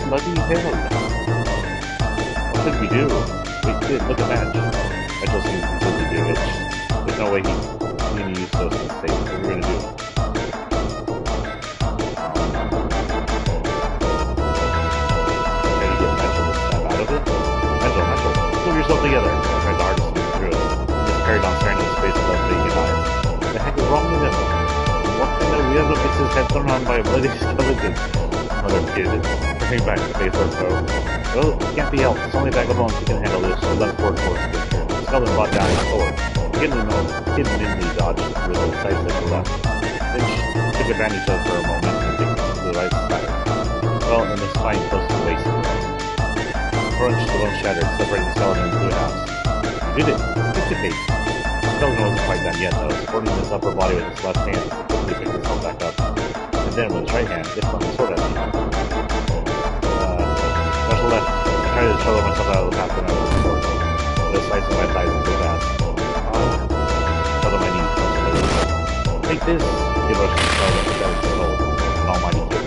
Bloody hell! What should we do? Wait, Kid, look at that. Mitchell seems completely bewitched. There's no way he's going to use those in the state. What are we going to do? Try to get Mitchell to snap out of it? Mitchell, pull yourself together. I tried the hardest to move through it. He just carried on staring into space without blinking eyes. What the heck is wrong with him? What kind of weirdo gets his head thrown on by a bloody skeleton? Another Kid, turning back to face our foe. Well, it can't be helped. It's only a bag of bones who can handle this. She leapt forward towards Kid. The skeleton brought down his sword. Kid nimbly dodged with a sight that to left. Then she took advantage of it for a moment and kicked to the right side. Well, and his spine close to the waist. Crunch, the bone shattered, separating the skeleton into two halves. You did it! Kick the cake! The skeleton wasn't quite done yet, though. Supporting his upper body with his left hand, he quickly picked himself back up. And then, with his right hand, he flung the sword at me. Special left. I tried to shoulder myself out of the path when I was before. But a slice of my thighs was too fast. Fell to my knees. Take this! He rushed the skeleton and stabbed his soul. An almighty Kid.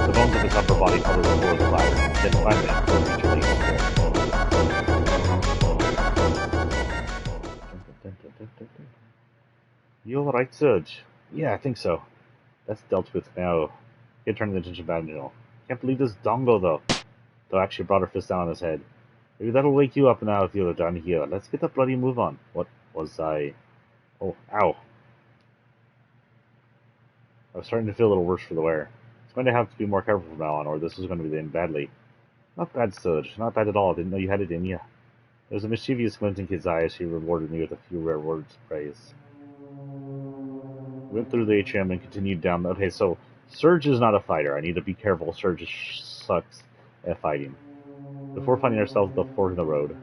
The bones of his upper body covered the floor of the ladder. Then finally, the creature lay still. You alright, Surge? Yeah, I think so. That's dealt with now. Kid turned the attention back to Neil. Can't believe this dongo, though. Though actually brought her fist down on his head. Maybe that'll wake you up now if you're down here. Let's get a bloody move on. What was I... Oh, ow. I was starting to feel a little worse for the wear. It's going to have to be more careful from now on, or this is going to be end badly. Not bad, Surge. Not bad at all. Didn't know you had it in you. There was a mischievous glint in Kid's eye as she rewarded me with a few rare words of praise. We went through the atrium and continued down. Okay, so Surge is not a fighter. I need to be careful. Surge sucks at fighting. Before finding ourselves at the fork in the road,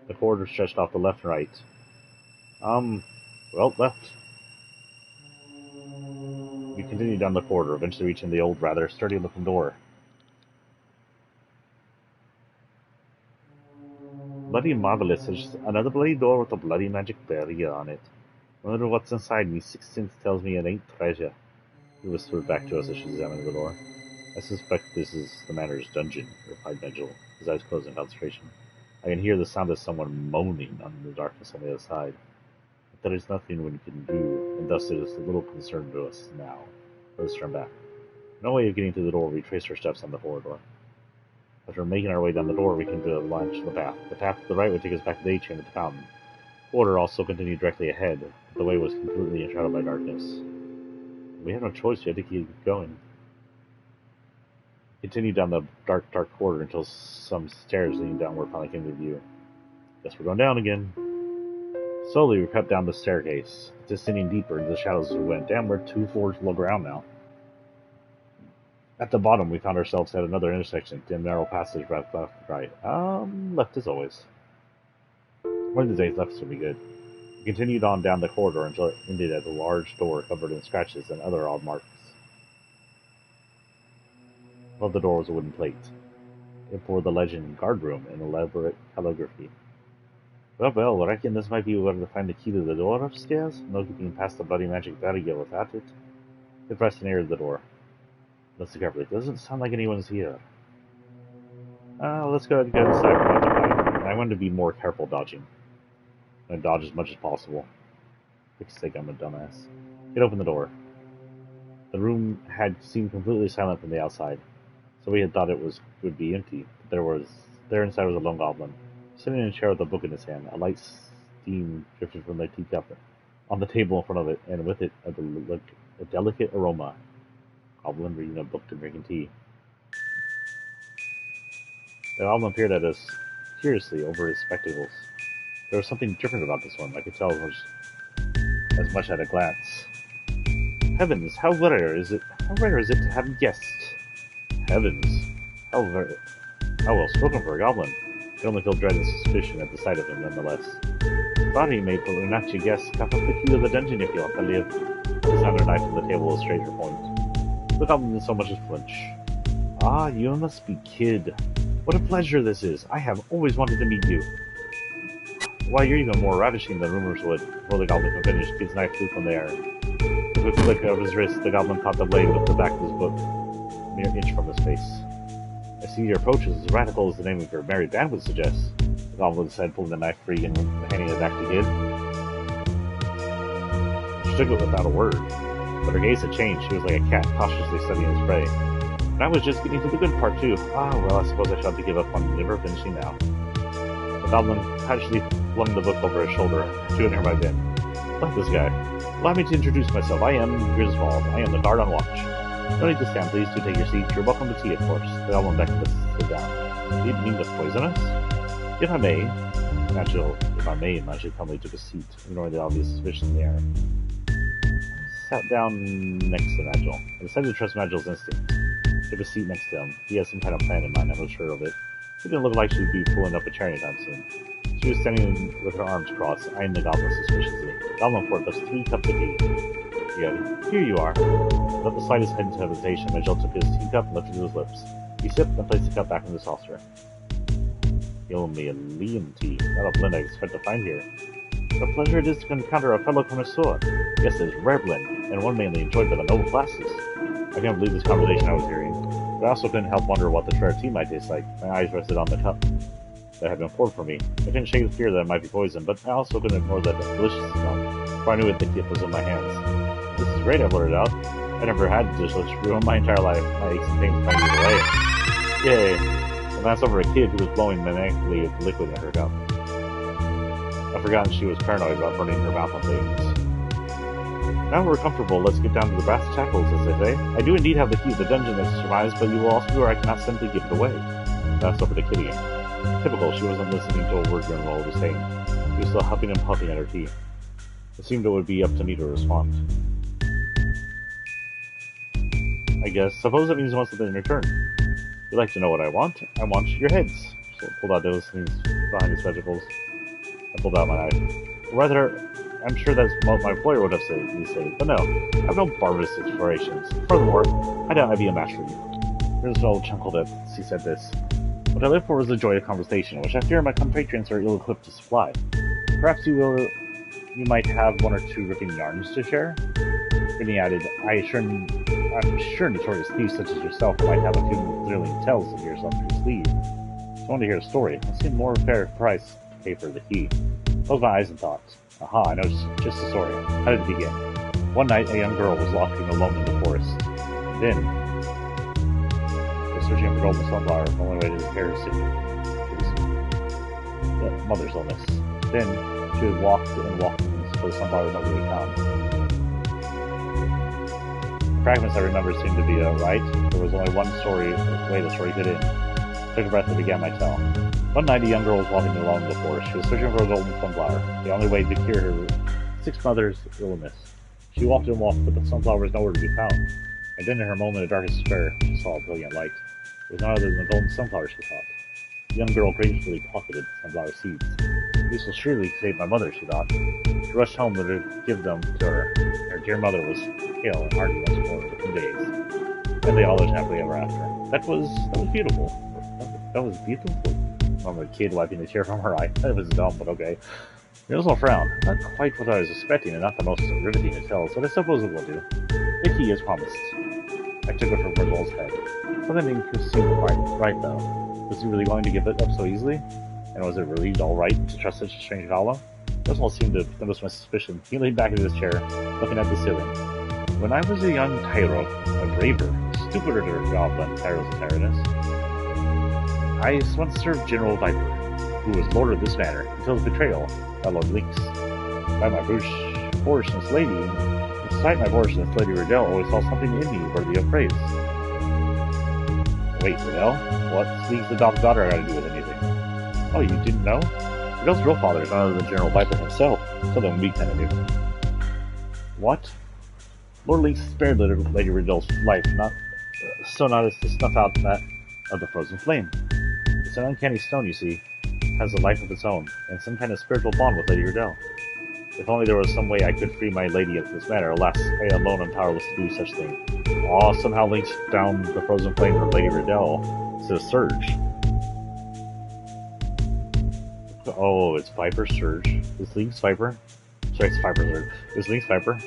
the corridor stretched off the left and right. Well, left. We continued down the corridor, eventually reaching the old, rather sturdy-looking door. Bloody marvelous. There's another bloody door with a bloody magic barrier on it. I wonder what's inside me. Sixth sense tells me it ain't treasure. He whispered back to us as she examined the door. I suspect this is the manor's dungeon, replied Nigel, his eyes closed in concentration. I can hear the sound of someone moaning in the darkness on the other side. But there is nothing one can do, and thus it is a little concern to us now. Let us turn back. No way of getting through the door, we traced our steps on the corridor. After making our way down the door, we came to a launch the path. The path to the right would take us back to the atrium at the fountain. The corridor also continued directly ahead, but the way was completely enshrouded by darkness. We had no choice, we had to keep going. We continued down the dark corridor until some stairs leading downward finally came to view. Guess we're going down again. Slowly, we crept down the staircase, descending deeper into the shadows as we went. Damn, we're 2 floors below ground now. At the bottom, we found ourselves at another intersection, dim narrow passage right left and right. Left as always. One of the days left would be good. We continued on down the corridor until it ended at a large door covered in scratches and other odd marks. Above the door was a wooden plate. It bore the legend "Guard Room" in elaborate calligraphy. Well, I reckon this might be where to find the key to the door upstairs. No getting past the bloody magic barrier without it. They pressed near the door. Listen carefully. It doesn't sound like anyone's here. Let's go ahead and get inside. I want to be more careful dodging. I'm going to dodge as much as possible. Quick sake, I'm a dumbass. Get open the door. The room had seemed completely silent from the outside, so we had thought it would be empty. But there inside was a lone goblin, sitting in a chair with a book in his hand. A light steam drifted from the teacup on the table in front of it, and with it a delicate aroma. Goblin reading a book and drinking tea. The goblin peered at us curiously over his spectacles. There was something different about this one. I could tell as much at a glance. Heavens, how rare is it to have guests? Heavens, how well spoken for a goblin. I can only feel dread and suspicion at the sight of him, nonetheless. Sorry, mate, but we're not your guests. Cough up the key to the dungeon if you want to live. His hand or knife on the table with a stranger point. The goblin didn't so much as flinch. Ah, you must be Kid. What a pleasure this is. I have always wanted to meet you. Why, you're even more ravishing than rumors would. Before the goblin could finish, Kid's knife flew from the air. With a flick of his wrist, the goblin caught the blade with the back of his book, a mere inch from his face. I see your approach is as radical as the name of your married band would suggest. The goblin said, pulling the knife free and handing it back to Kid. She took it without a word, but her gaze had changed. She was like a cat, cautiously studying his prey. And I was just getting to the good part, too. Ah, well, I suppose I shall have to give up on never finishing now. The goblin casually flung the book over his shoulder, to near my bin. Let this guy. Allow me to introduce myself. I am Griswold. I am the guard on watch. No need to stand, please. Do take your seat. You're welcome to tea, of course. The goblin becked us to sit down. Do you mean to poison us? If I may. If I may, Nigel calmly took a seat, ignoring the obvious suspicion in the air. Sat down next to Nigel. I decided to trust Nigel's instinct. Took a seat next to him. He had some kind of plan in mind, I was sure of it. He didn't look like she'd be pulling up a chair anytime soon. She was standing with her arms crossed, eyeing the goblin suspiciously. The goblin poured us 3 cups of tea. Here you are. Without the slightest hint of hesitation, Nigel took his teacup and lifted it to his lips. He sipped and placed the cup back in the saucer. You'll me a Liam tea. Not a blend I expect to find here. What a pleasure it is to encounter a fellow connoisseur. Yes, it is a rare blend, and one mainly enjoyed by the noble classes. I can't believe this conversation I was hearing, but I also couldn't help wonder what the rare tea might taste like. My eyes rested on the cup that had been poured for me. I couldn't shake the fear that it might be poison, but I also couldn't ignore that delicious smell, for I knew it the gift was in my hands. This is great, I blurted out. I never had delicious brew in my entire life. My aches and pains might get away. Yay! I glanced over at Kid who was blowing maniacally at the liquid in her cup. I'd forgotten she was paranoid about burning her mouth on things. Now we're comfortable, let's get down to the brass tackles, as they say. I do indeed have the key to the dungeon that survives, but you will also be where I cannot simply give it away. Glanced over to Kid again. Typical, she wasn't listening to a word Grimwald was saying. She was still huffing and puffing at her tea. It seemed it would be up to me to respond. I guess. Suppose it means you want something in return. You'd like to know what I want? I want your heads. So pulled out those things behind his spectacles. I pulled out my knife. Rather, I'm sure that's what my employer would have said, he said, but no, I have no barbarous explorations. Furthermore, I doubt I'd be a match for you. Griswold chuckled as he said this. What I live for was the joy of conversation, which I fear my compatriots are ill-equipped to supply. Perhaps you might have 1 or 2 ripping yarns to share? Then he added, I'm sure notorious thieves such as yourself might have a few thrilling tales of yours up your sleeve. So I want to hear a story. It seemed more fair price to pay for the key. Closed my eyes and thought. Aha, I know just the story. How did it begin? One night, a young girl was locked alone in the forest. Then, was searching for golden sunflower, the only way to repair her mother's illness. Then, she would walk until the sunflower was not really found. The fragments I remember seemed to be right. There was only one way the story could end. I took a breath and began my tale. One night, a young girl was walking along in the forest. She was searching for a golden sunflower, the only way to cure her sick mother's illness. She walked and walked, but the sunflower was nowhere to be found. And then, in her moment of darkest despair, she saw a brilliant light. It was none other than the golden sunflower, she thought. The young girl gratefully pocketed the sunflower seeds. These will surely save my mother, she thought. She rushed home to give them to her. Her dear mother was pale and hardy once more within days. And they all lived happily ever after. That was beautiful. That was beautiful. Murmured Kid, wiping the tear from her eye. That was dumb, but okay. There was no frown. Not quite what I was expecting, and not the most riveting of tales, but I suppose it will do. The key as promised. I took it from Griswold's head. Something seemed quite right, though. Was he really going to give it up so easily? And was it really alright to trust such a strange fellow? Griswold seemed to notice my suspicion. He leaned back in his chair, looking at the ceiling. When I was a young tyro, a braver, stupider goblin, Tyro's a tyranness, I once served General Viper, who was lord of this manor, until his betrayal by Lord Lynx. By my boorishness lady, despite my boorishness, Lady Riddell always saw something in me worthy of praise. Wait, Riddell? What's League's adopted daughter got to do with anything? Oh, you didn't know? Riddell's real father is none other than General Viper himself, something we kind of knew. What? Lord Lynx spared Lady Riddell's life, not as to snuff out that of the frozen flame. It's an uncanny stone, you see. has a life of its own, and some kind of spiritual bond with Lady Riddell. If only there was some way I could free my lady of this matter. Alas, I alone am powerless to do such thing. Aw, somehow linked down the frozen flame of Lady Riddell to the Surge. Oh, it's Viper Surge. It's Link's Viper. Sorry, it's Viper Surge. It's Link's Viper.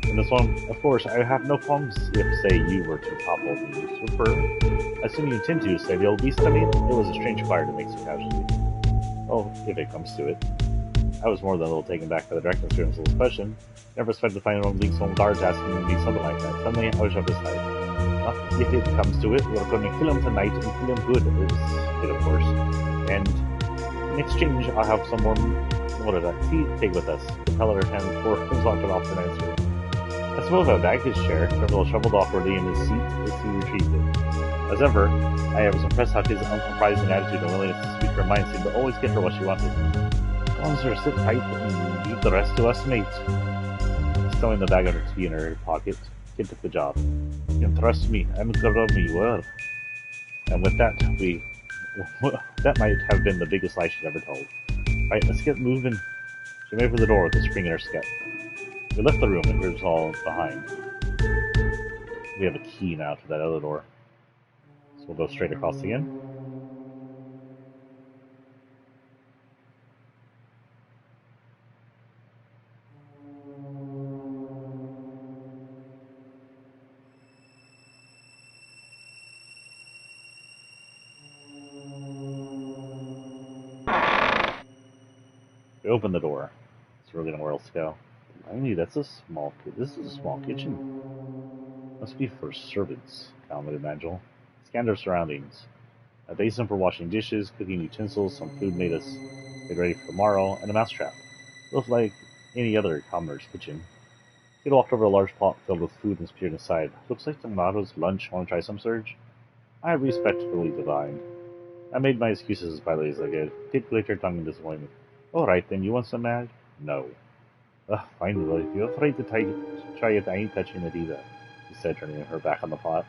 And this one, of course, I have no problems if, say, you were to topple me. I assume you intend to, say the old beast, I mean? It was a strange fire to make so casually. Oh, if it comes to it. I was more than a little taken back by the directness of Grim's little question. Never expected to find one of Link's own guards asking him to do something like that. Suddenly, I was up his side. Well, if it comes to it, we're going to kill him tonight and kill him good, of course. And in exchange, I'll have some more, what is that, tea take with us. The teller hands for his walked off an answer. I suppose I bagged his chair. Grimble shuffled awkwardly in his seat as he retrieved it. As ever, I was impressed how his unsurprising attitude and willingness to speak her mind seemed to always get her what she wanted. Go on, sir, sit tight and leave the rest to us, mate. Stowing the bag under tea in her pocket, Kid took the job. You can trust me, I'm gonna be well. And with that, that might have been the biggest lie she'd ever told. Right, let's get moving. She made for the door with a spring in her step. We left the room and Grim's all behind. We have a key now to that other door. So we'll go straight across again. We open the door. It's really nowhere else to go. Finally, this is a small kitchen. Must be for servants, commented Nigel. Scanned our surroundings. A basin for washing dishes, cooking utensils, some food made ready for tomorrow, and a mousetrap. Looked like any other commoner's kitchen. He walked over a large pot filled with food and peered inside. Looks like tomatoes, lunch. Want to try some, Surge? I respectfully declined. I made my excuses as politely as I could. Kid clicked her tongue in disappointment. All right, then, you want some mag? No. Fine, well, if you're afraid to try it, I ain't touching it either, he said, turning her back on the pot.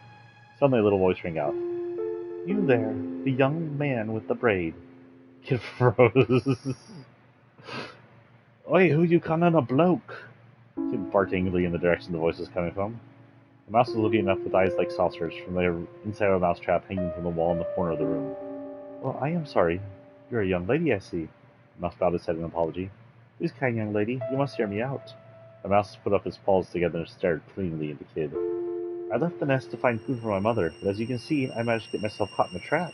Suddenly a little voice rang out. You there, the young man with the braid. Kid froze. Oi, who you calling a bloke? Kid barked angrily in the direction the voice was coming from. The mouse was looking up with eyes like saucers from the inside of a mousetrap hanging from the wall in the corner of the room. Well, I am sorry. You're a young lady, I see. The mouse bowed his head in apology. Please, kind young lady, you must hear me out. The mouse put up his paws together and stared pleadingly at the kid. I left the nest to find food for my mother, but as you can see, I managed to get myself caught in a trap.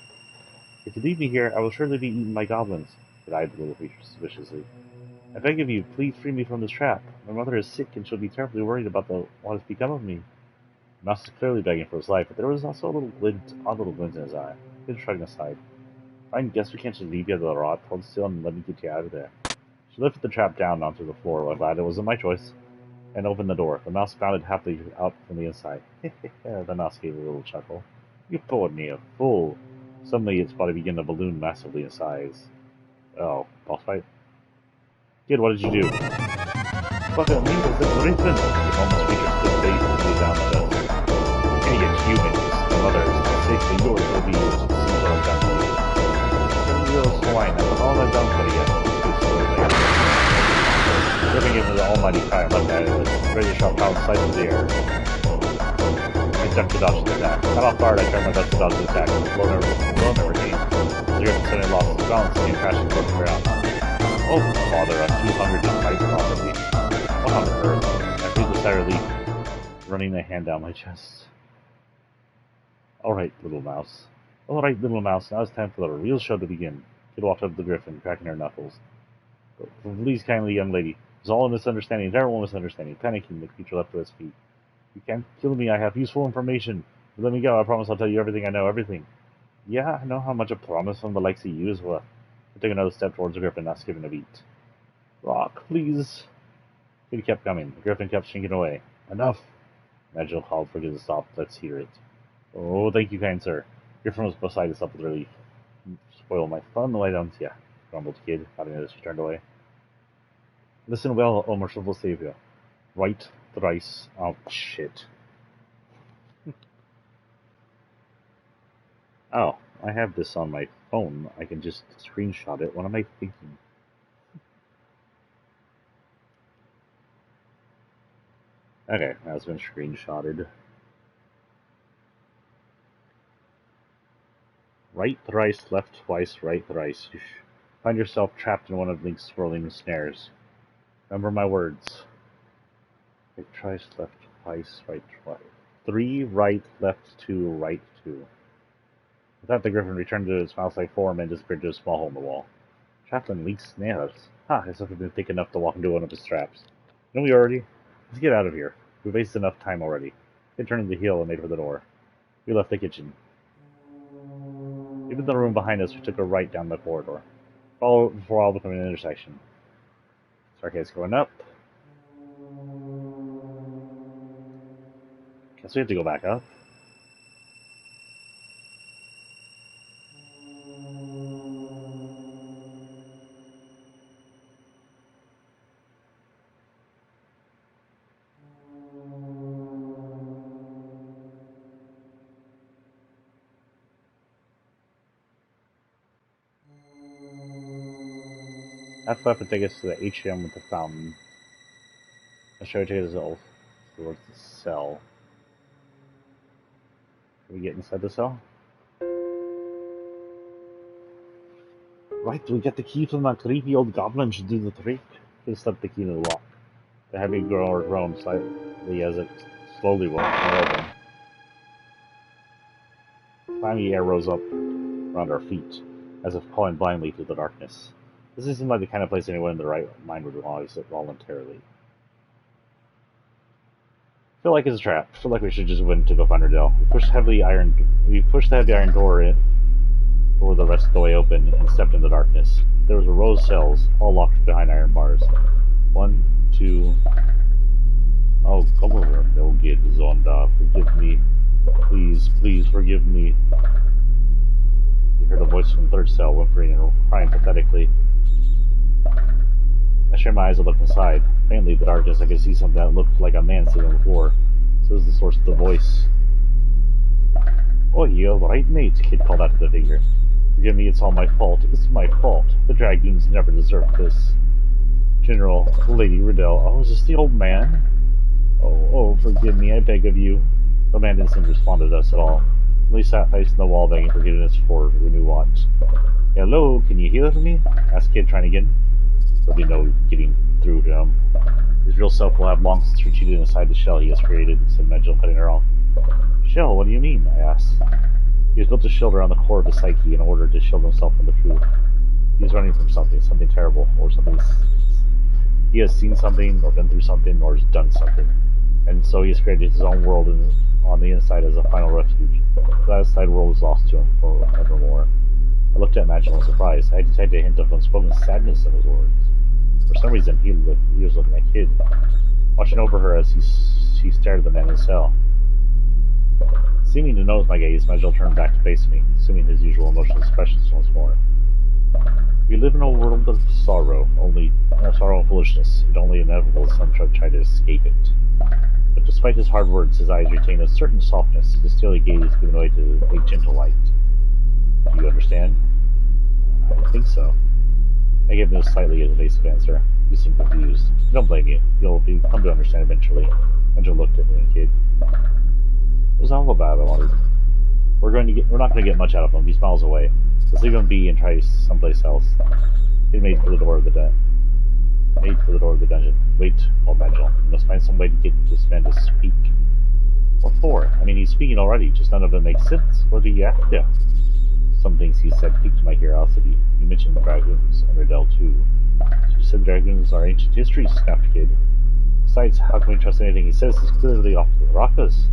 If you leave me here, I will surely be eaten by goblins. It eyed the little creature suspiciously. I beg of you, please free me from this trap. My mother is sick, and she'll be terribly worried about what has become of me. The mouse was clearly begging for his life, but there was also a odd little glint in his eye. He was shrugging aside. I guess we can't just leave you to the rot. Hold still and let me get you out of there. She lifted the trap down onto the floor. I'm glad it wasn't my choice. And opened the door. The mouse bounded happily out from the inside. The mouse gave a little chuckle. You poor near fool. Suddenly its body began to balloon massively in size. Oh, boss fight? Kid, what did you do? Fuck at me with the griffin! The homeless creature stood dazedly down the bed. Hey, it's humans. My mother is sick, and yours will be yours. This is what I've done for you. You're a swine. That's all I've done for you. Living into the almighty cry and left at it, ready to shot pound slices the air. I ducked to dodge the attack. Not off guard, I turned my best to dodge the attack, but the blow never came. The griffin suddenly lost its balance and came crashing towards the ground. Oh, bother, I'm too hungry to fight properly. What on earth? I breathed a sigh of relief, running a hand down my chest. Alright, little mouse. Alright, little mouse, now it's time for the real show to begin. Kid walked up to the griffin, cracking her knuckles. Please, kindly young lady. It was all a misunderstanding, a terrible misunderstanding. Panicking, the creature leapt to its feet. You can't kill me, I have useful information. Let me go, I promise I'll tell you everything I know, everything. Yeah, I know how much a promise from the likes of you is worth. I took another step towards the griffin, not skipping a beat. Rock, please. He kept coming. The griffin kept shinking away. Enough. Nigel called for him to stop. Let's hear it. Oh, thank you, kind sir. Griffin was beside himself with relief. Spoil my fun, why don't ya? Grumbled Kid, having as she turned away. Listen well, O merciful Savior. Right thrice. Oh, shit. Oh, I have this on my phone. I can just screenshot it. What am I thinking? Okay, that's been screenshotted. Right thrice, left twice, right thrice. You find yourself trapped in one of Link's swirling snares. Remember my words. Right thrice, left twice, right twice. 3, right, left 2, right 2. With that, the griffin returned to its mouse-like form and disappeared to a small hole in the wall. Trapped in Link's snares. As if I've been thick enough to walk into one of his traps. No, we already? Let's get out of here. We've wasted enough time already. They turned the heel and made for the door. We left the kitchen. Even the room behind us, we took a right down the corridor. Before all becoming an intersection. Staircase going up. Guess we have to go back up. That's left to take us to the atrium with the fountain. I'll show it to you towards the cell. Can we get inside the cell? Right, we get the key from that creepy old goblin should do the trick. He slipped the key in the lock. The heavy door groaned slightly as it slowly went open. Finally, air rose up around our feet, as if calling blindly through the darkness. This doesn't seem like the kind of place anyone in their right mind would visit voluntarily. Feel like it's a trap. Feel like we should just win to go find our Dell. We pushed the heavy iron door in for the rest of the way open and stepped in the darkness. There was a row of cells, all locked behind iron bars. 1, 2. Oh, come over, Milgid Zonda. Forgive me. Please, please forgive me. You heard a voice from the third cell, whimpering and crying pathetically. I strained my eyes and looked inside. Faintly, in the darkness, I could see something that looked like a man sitting on the floor. So was the source of the voice. Oh, you're right, mate, Kid called out to the figure. Forgive me, it's all my fault. It's my fault. The Dragoons never deserved this. General, Lady Riddell. Oh, is this the old man? Oh, forgive me, I beg of you. The man didn't seem to respond to us at all. He sat facing the wall, begging forgiveness for who knew what. Hello, can you hear me? Asked Kid, trying again. There'll be no getting through to him. His real self will have long since retreated inside the shell he has created, said Megil, cutting her off. Shell, what do you mean? I asked. He has built a shield around the core of his psyche in order to shield himself from the truth. He is running from something terrible, or something. He has seen something, or been through something, or has done something. And so he has created his own world on the inside as a final refuge. The outside world is lost to him forevermore. I looked at Magil in surprise. I detected a hint of unspoken sadness in his words. For some reason, he was looking at Kid, watching over her as she stared at the man in the cell. Seeming to notice my gaze, Magil turned back to face me, assuming his usual emotional expressions once more. We live in a world of sorrow, sorrow and foolishness. It's only inevitable some try to escape it. But despite his hard words, his eyes retain a certain softness, his steely gaze giving way to a gentle light. Do you understand? I don't think so. I gave him a slightly evasive answer. You seem confused. I don't blame you. You'll come to understand eventually. Angel looked at me and Kid. What was all about? I wondered. We're not going to get much out of him. He's miles away. Let's leave him be and try someplace else. Kid made for the door of the dungeon. Wait, called Angel. We must find some way to get this man to speak. What for? I mean, he's speaking already. Just none of it makes sense. What do you after? Some things he said piqued my curiosity. You mentioned the Dragoons and Riddell too. You said Dragoons are ancient history, snapped Kid. Besides, how can we trust anything he says? He's clearly off the rockers.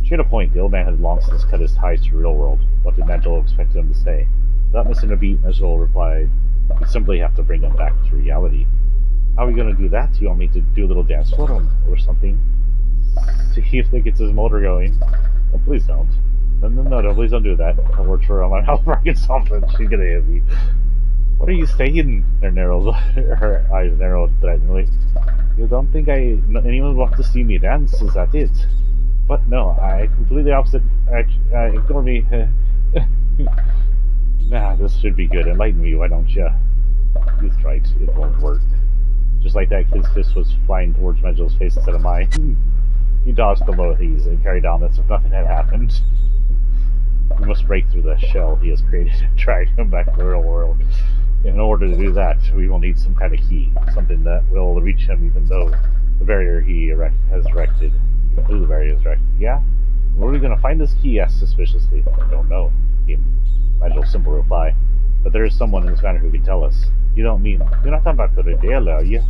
She had a point. The old man had long since cut his ties to the real world. What did Magil expect him to say? Without missing a beat, Magil replied, "We simply have to bring him back to reality." How are we going to do that? Do you want me to do a little dance for him or something? See if it gets his motor going. Oh, please don't. No, please don't do that. I'll work for him. I'll freaking something. She's gonna hit me. What are you saying? Her eyes narrowed threateningly. You don't think anyone wants to see me dance? Is that it? But no, I completely opposite. Ignore me. Nah, this should be good. Enlighten me, why don't you? He's right, it won't work. Just like that, kid's fist was flying towards Megel's face instead of mine. He dodged the blow with ease and carried on as if nothing had happened. We must break through the shell he has created and drag him back to the real world. In order to do that, we will need some kind of key, something that will reach him even though the barrier he has erected. Even the barrier is erected. Yeah? Where are we going to find this key? He asked suspiciously. I don't know, came Megel's simple reply. But there is someone in this matter who can tell us. You don't mean... You're not talking about the Redale, are you?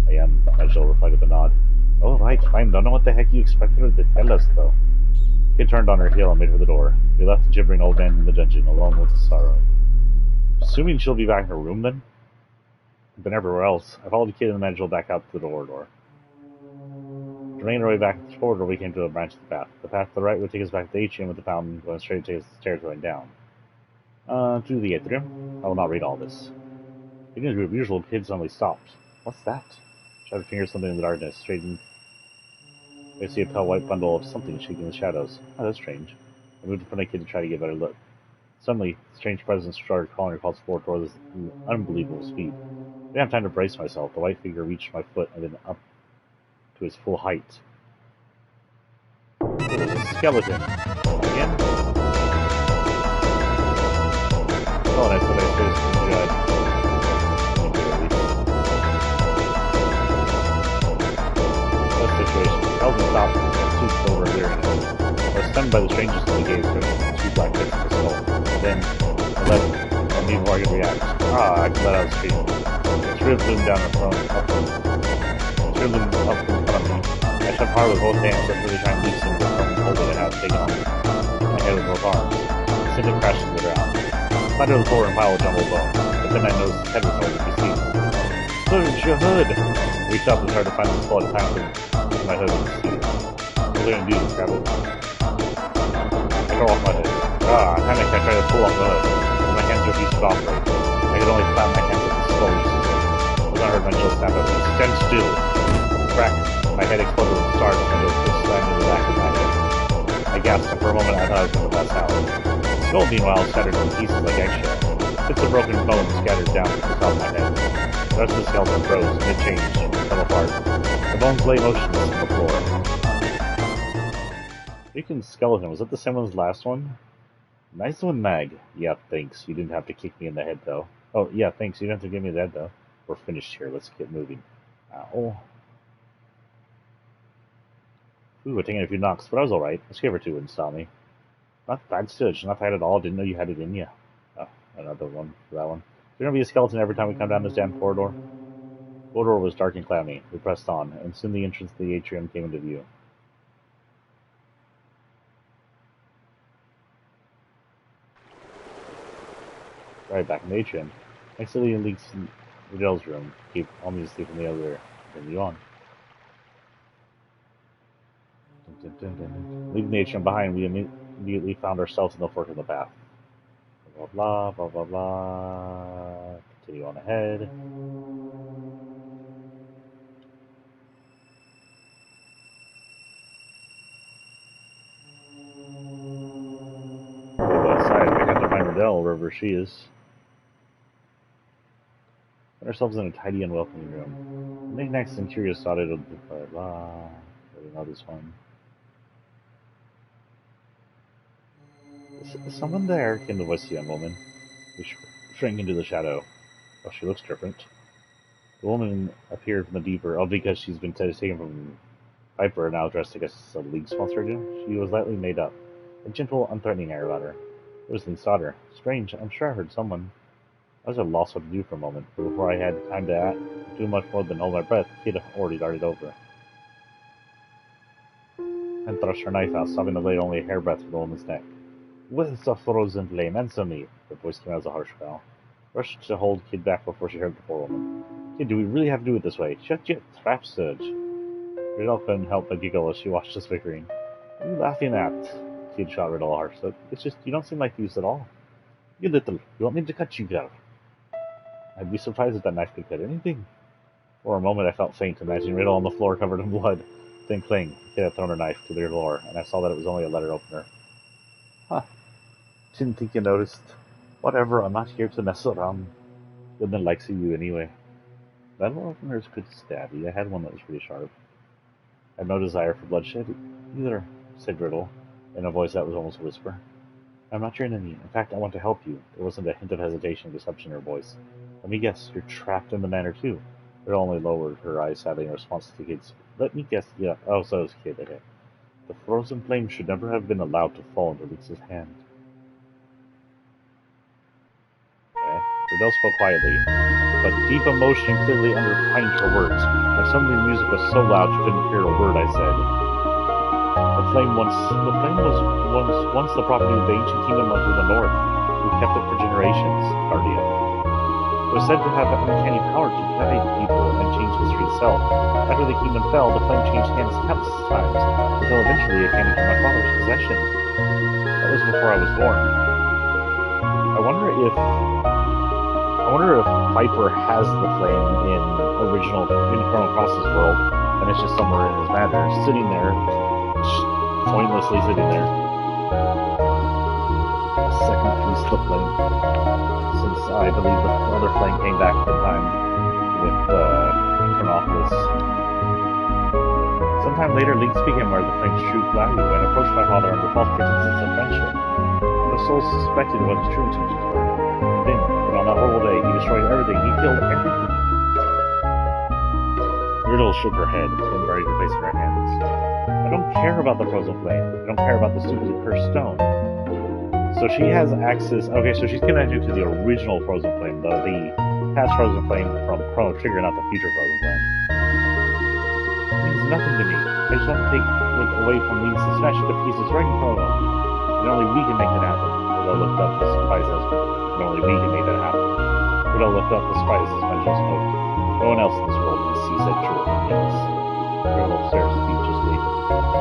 I am, Megel replied with a nod. Oh, right, fine. Don't know what the heck you expected her to tell us, though. Kid turned on her heel and made for the door. We left the gibbering old man in the dungeon, alone with sorrow. Assuming she'll be back in her room, then? Been everywhere else. I followed the kid and the Megel back out to the door. Dragging our way back to the corridor, we came to a branch of the path. The path to the right would take us back to the atrium with the fountain, going straight to the stairs going down. To the atrium. I will not read all this. Beginning to group, usual kid suddenly stopped. What's that? Tried to finger something in the darkness, straightened. I see a pale white bundle of something shaking in the shadows. Oh, that's strange. I moved in front of the kid to try to get a better look. Suddenly, the strange presence started crawling across the floor toward this unbelievable speed. I didn't have time to brace myself. The white figure reached my foot and then up to its full height. It was a skeleton. Again? Oh, and I said I said situation. Elvin stopped and stooped over and leering at me. I was stunned by the strangeness of the gaze from two black bits of the skull. Then, I let and before I could react. I let out a scream. Its rib loomed down in front of me. I shoved hard with both hands, desperately trying to loosen the from holding it out, taking on my head with both arms. It sent it crashing to the ground. I clattered to the floor and piled of jumbled bones, but then I noticed the head was nowhere to be seen. Surge your hood! I reached up and started to find the skull at a time in my hood. What was I going to do? Grab it? I tore off my hood. I panicked. I tried to pull off the hood, but my hands were too soft. I could only clap my hands at the skull uselessly. Then I heard my jaw snap at me. Stand still! Crack! My head exploded with a start, and my jaw fist slammed into the back of my head. I gasped, and for a moment I thought I was going to pass out. The skull, meanwhile, shattered into pieces like eggshell. Bits of broken bone scattered down to the top of my head. The rest of the skeleton froze, and it changed, fell apart. The bones lay motionless on the floor. Speaking skeleton, was that the same one as the last one? Nice one, Mag. Yeah, thanks. You didn't have to kick me in the head, though. Oh, yeah, thanks. You didn't have to give me the head, though. We're finished here. Let's get moving. Ow. Ooh, I taking a few knocks, but I was alright. A scare or two wouldn't stop me. Not bad stitch. Not bad at all. Didn't know you had it in you. Oh, another one for that one. There's gonna be a skeleton every time we come down this damn corridor. The corridor was dark and clammy. We pressed on, and soon the entrance to the atrium came into view. Right back in the atrium. Next to the leaks in Riddell's room. Keep ominously from the elevator. Continue on. Leaving the atrium behind, we immediately found ourselves in the fork of the path. Blah blah blah blah blah. Continue on ahead. Outside, we have to find Riddell wherever she is. Find ourselves in a tidy and welcoming room. Knickknacks and curious dotted with blah blah. We know this one. Is someone there? Came the voice of the young woman. We shrank into the shadow. Oh, she looks different. The woman appeared from the deeper, because she's been taken from Piper and now dressed, I guess, as a league small surgeon. She was lightly made up. A gentle, unthreatening air about her. It was Linsader. Strange, I'm sure I heard someone. I was at a loss what to do for a moment, but before I had time to do much more than hold my breath, the kid already darted over. And thrust her knife out, stopping the blade only a hairbreadth from the woman's neck. With the frozen flame, answer me. The voice came out as a harsh growl. Rushed to hold Kid back before she heard the poor woman. Kid, do we really have to do it this way? Shut your trap, Surge. Riddell couldn't help but giggle as she watched us bickering. What are you laughing at? Kid shot Riddell a harsh look. It's just, you don't seem like thieves at all. You little, you want me to cut you, girl? I'd be surprised if that knife could cut anything. For a moment I felt faint, imagining Riddell on the floor covered in blood. Then cling. Kid had thrown her knife to the floor, and I saw that it was only a letter opener. Huh. Didn't think you noticed. Whatever, I'm not here to mess around with the likes of you anyway. That opener's good stabby. I had one that was pretty sharp. I have no desire for bloodshed either, said Riddle, in a voice that was almost a whisper. I'm not your enemy. In fact, I want to help you. There wasn't a hint of hesitation or deception in her voice. Let me guess, you're trapped in the manor too. Riddle only lowered her eyes sadly in response to the kid's. Let me guess, yeah. Oh, so it was a kid, okay. The frozen flame should never have been allowed to fall into Lisa's hand. Okay. Riddle spoke quietly, but deep emotion clearly underpinned her words. Like some of the music was so loud you couldn't hear a word I said. The flame was once the property of the ancient kingdom of the north. We kept it for generations, Guardian. It was said to have an uncanny power to guide people and change history itself. After the kingdom fell, the flame changed hands countless times, until eventually it came into my father's possession. That was before I was born. I wonder if Viper has the flame in Chrono Cross's world, and it's just somewhere in his manor, sitting there, pointlessly sitting there. A second piece of the flame, since I believe the other flame came back in time with Chronopolis. Sometime later, links began where the flame's true value and approached my father under false pretenses of friendship. The soul suspected what his true intentions were. And then, on that horrible day, he destroyed everything. He killed everything. Riddle shook her head and buried her face in her hands. I don't care about the frozen flame. I don't care about the stupidly cursed stone. So she has access. Okay, so she's connected to the original frozen flame, though the past frozen flame from Chrono Trigger, not the future frozen flame. It means nothing to me. I just want to take it away from Links and smash it to pieces right in Chrono. And only we can make that happen. Riddle looked up the surprise as and only we can make that happen. Riddle looked up the surprise as Benjamin spoke. No one else in this world can see said true things. Riddle stared speechlessly.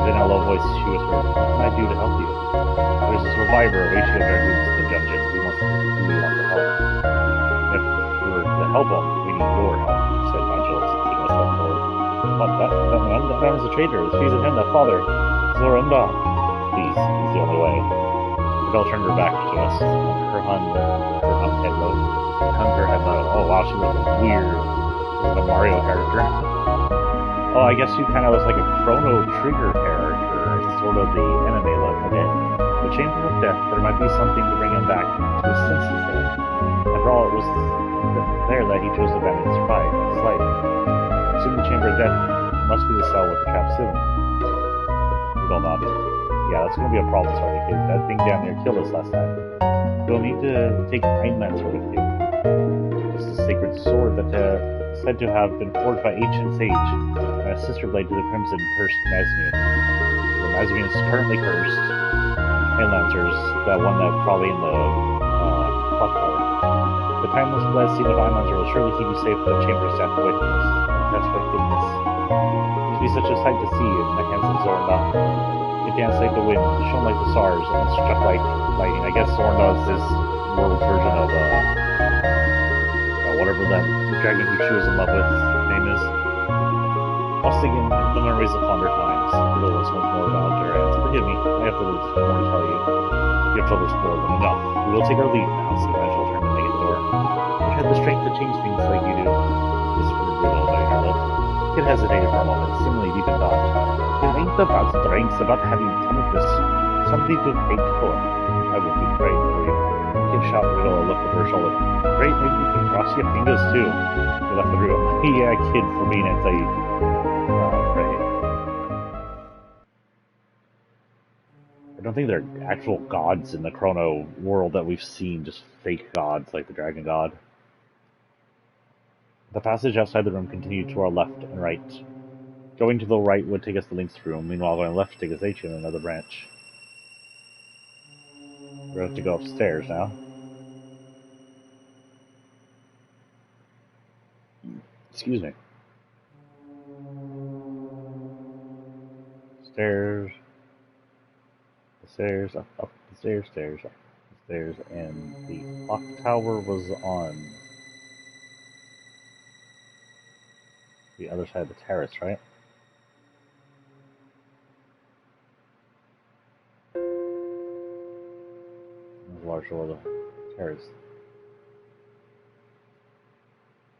And in a low voice she whispered, what can I do to help you? There's a survivor of Asia Dragoons in the dungeon. We want to help. And if we were to help him, we need your help, said Nigel, taking a step forward. But that man is a traitor. It's treason him, that father. Zorunda. Please, he's the only way. Riddle turned her back to us. Her hung head low. Hung her head low. Oh wow, she was weird. This is a Mario character. Oh, I guess she kind of looks like a Chrono Trigger character. Sort of the anime look of it. The Chamber of Death, there might be something to bring him back to his senses there. After all, it was there that he chose to abandon his life. Assuming the Chamber of Death must be the cell with the trapped ceiling. Riddle nodded. Yeah, that's going to be a problem, sorry, kid. That thing down there killed us last time. You'll need to take Iron Lancer with you. It's a sacred sword that said to have been forged by ancient sage, and a sister blade to the crimson cursed Mazmian. The Mazmian is currently cursed. Iron Lancer's that one that probably in the clock tower. The timeless blessed scene of Iron Lancer will surely keep you safe from the Chamber's death away from this. That's wickedness. It would be such a sight to see in the hands of Zorna. It danced like the wind, shone like the stars, and struck like lightning. I guess Zorna is this world's version of whatever that dragon who she was in love with name is. I was thinking the memories of fonder times. Riddle was much more about her, and forgive me, I have more to tell you. You have told us more than enough. We will take our leave now, said Nigel, turning to make at the door. You had the strength to change things like you do, whispered Riddle, biting her lip. Kid hesitated for a moment, seemingly deep in thought. It ain't about strength, it's about having purpose. Something to fight for. I will be praying for you. Kid shot Riddle a look over her shoulder. Great, maybe you can cross your fingers too. He left the room. Yeah, kid, for being anti pray. I don't think they're actual gods in the Chrono world that we've seen, just fake gods like the Dragon God. The passage outside the room continued to our left and right. Going to the right would take us to Link's room, meanwhile going left would take us to another branch. We're going to have to go upstairs now. Excuse me. Stairs. The stairs, up the stairs, up the stairs, and the clock tower was on the other side of the terrace, right? There's a partial of the terrace. Is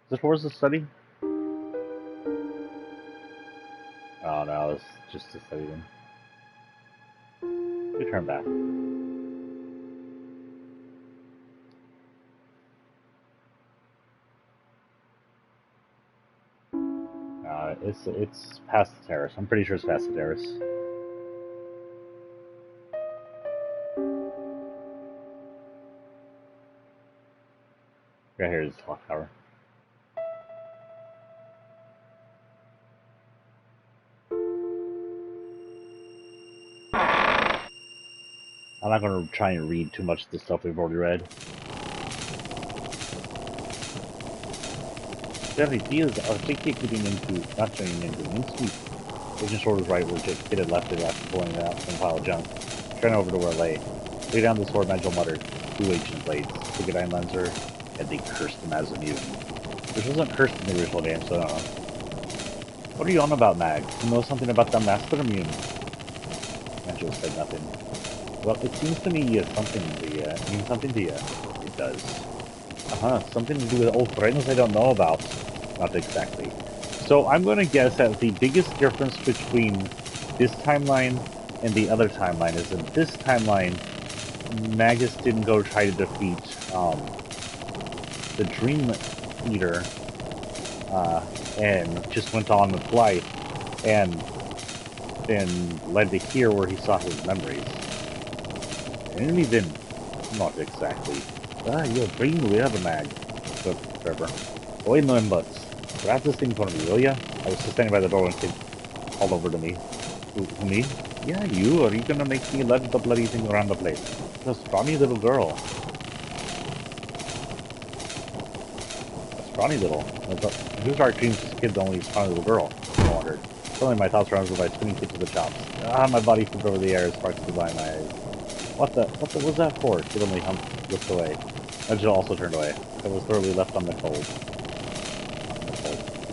this towards the study? Oh no, it's just a study then. We turn back. It's past the terrace. I'm pretty sure it's past the terrace. Right here is the clock tower. I'm not going to try and read too much of the stuff we've already read. The ideas are quickly getting into, not turning into mincemeat. Agent Sword was right where Kid had left it after pulling it out from a pile of junk. Turn over to where it lay. Lay down the sword, Nigel muttered. 2 ancient blades. Took a Lancer, and they cursed him as a mutant. Which wasn't cursed in the original game, so I don't know. What are you on about, Mag? You know something about the Master Immune? Nigel said nothing. Well, it seems to me something to you. Means something to you. It does. Something to do with old friends I don't know about. Not exactly. So I'm going to guess that the biggest difference between this timeline and the other timeline is in this timeline, Magus didn't go try to defeat the Dream Eater and just went on with life and then led to here where he saw his memories. And even, not exactly. You're being weird, Mag. But, whatever. Go in them butts. Grab this thing for me, will ya? I was just standing by the door when Kid called over to me. Who, me? Yeah, you. Are you gonna make me lug the bloody thing around the place? The scrawny little girl. A scrawny little? Who's our dreams Kid's only scrawny little girl? I wondered. Suddenly my thoughts ran over by spinning Kid to the chops. My body flipped over the air as sparks flew by my eyes. What the was that for? Kid only looked away. Nigel also turned away. I was thoroughly left on the cold.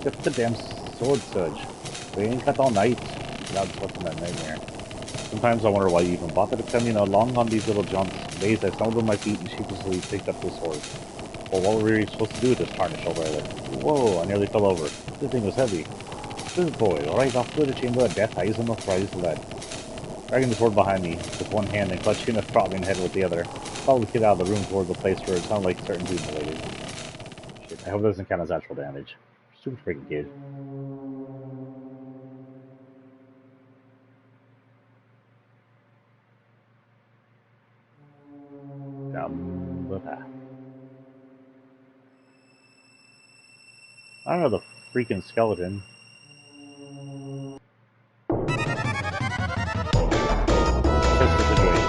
Get the damn sword, Surge. We ain't got all night. That's what's in that nightmare. Sometimes I wonder why you even bothered coming along on these little jumps. Days I stumbled on my feet and sheepishly picked up the sword. Well, what were we supposed to do with this tarnished old brother? Whoa, I nearly fell over. This thing was heavy. This boy, right off to the chamber of death, eyes on the prize lead. Dragging the sword behind me with one hand and clutching a throbbing head with the other, followed the kid out of the room toward the place where it sounded like certain doom awaited. Shit, I hope it doesn't count as actual damage. Stupid freaking kid. Down the path. I don't know the freaking skeleton. What's the situation?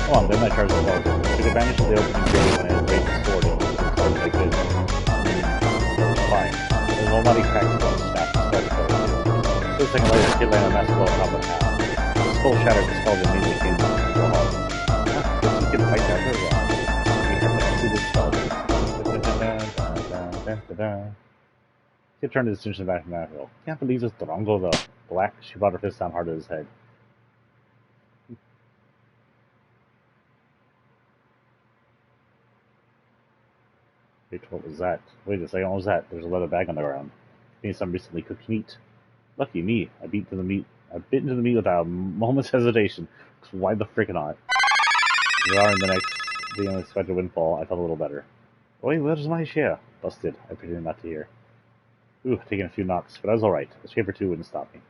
Come on, then I charged the skeleton. Took advantage of the opening period when I had raised the sword and started like this. Fine. There's a lot of cracks on the snap and started closing. Just a second later, Kid landed on that skull on top of the house. The skull shattered, the skeleton immediately came to a halt. Guess you can fight that very well. We have to see this skeleton. Kid turned his attention back to Nashville. Can't believe this Drongo, the black. She brought her fist down hard at his head. Wait, what was that? Wait a second, what was that? There's a leather bag on the ground. Maybe some recently cooked meat. Lucky me, I bit into the meat without a moment's hesitation. Why the frick not? Regarding the unexpected windfall, I felt a little better. Wait, where's my share? Busted. I pretended not to hear. Ooh, taking a few knocks, but I was alright. A scrape or two wouldn't stop me.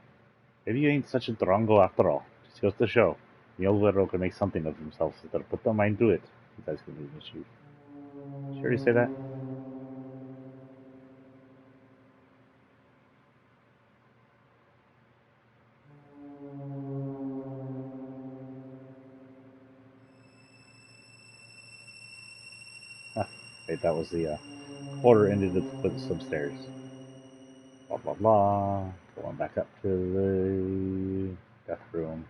Maybe you ain't such a drongo after all. Just goes to show. The old widow can make something of himself, so better put their mind to it. You guys can leave me, chief. Sure you say that? Wait, that was the order ended at the foot upstairs. Blah blah blah. Going back up to the death room.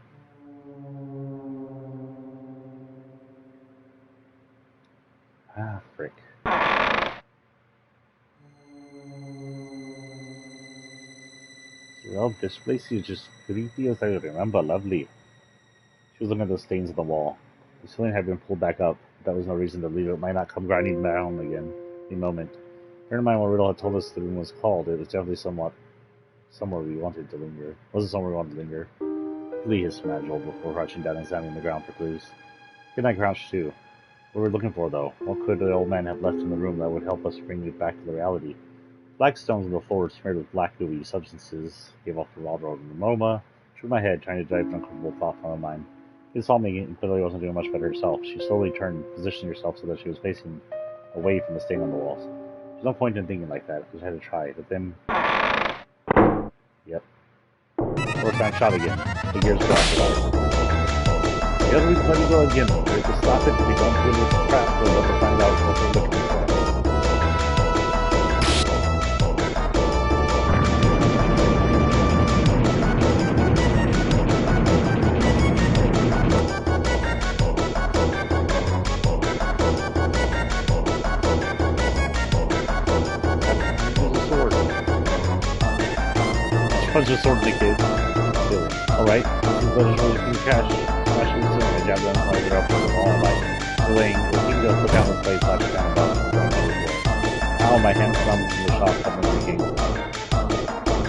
Ah, frick. Well, this place is just creepy as I remember. Lovely. She was looking at the stains on the wall. The ceiling had been pulled back up. But that was no reason to leave it. Might not come grinding down again. In a moment. Bear in mind what Riddle had told us the room was called. It was definitely somewhere we wanted to linger. It wasn't somewhere we wanted to linger. Lee hissed Magical before crouching down and examining the ground for clues. Good night, crouched too. What were we looking for, though? What could the old man have left in the room that would help us bring it back to the reality? Black stones on the floor smeared with black gooey substances gave off the raw aroma. Shook my head, trying to drive an uncomfortable thought from my mind. She saw me and clearly wasn't doing much better herself. She slowly turned, positioning herself so that she was facing away from the stain on the walls. There's no point in thinking like that. I just had to try. But then... Yep. Fourth time shot again. The gears crashed. Here we bloody go again. We have to stop it. We don't do this crap. We'll never find out what we're looking for. Punch the sword in the kid. Alright, this is really free cash. Smash it soon. I jabbed them while they were up on the wall. I'm like, delaying. Looking to put down the plate, slash it down above the ground. Ow, my hand thumbed from the shot, coming the king.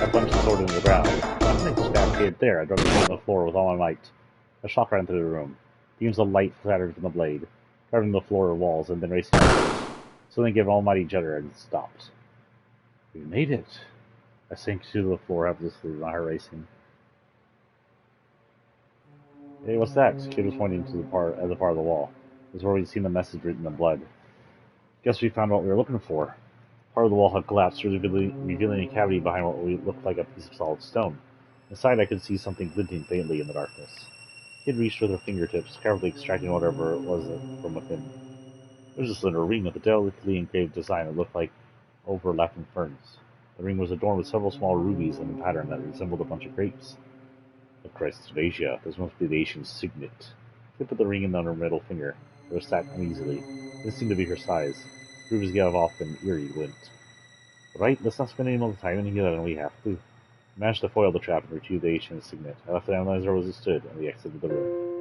I punched the sword into the ground. Nothing stabbed kid there. I drove it on the floor with all my might. A shock ran through the room. Beams of light flattered from the blade, carving the floor or walls, and then racing outwards. Suddenly gave an almighty judder and stopped. We made it. I sank to the floor helplessly, my heart racing. Hey, what's that? Kid was pointing to the part of the wall. It was where we'd seen the message written in blood. Guess we found what we were looking for. Part of the wall had collapsed, revealing a cavity behind what looked like a piece of solid stone. Inside, I could see something glinting faintly in the darkness. Kid reached with her fingertips, carefully extracting whatever it was from within. It was a slender ring with a delicately engraved design that looked like overlapping ferns. The ring was adorned with several small rubies in a pattern that resembled a bunch of grapes. The Christ of Asia, this must be the Asian signet. She put the ring in on her middle finger. It was sat uneasily. This seemed to be her size. The rubies gave off an eerie glint. Right, let's not spend any more time in here than we have to. I managed to foil the trap and retrieve the Asian signet. I left the analyzer as it stood, and we exited the room.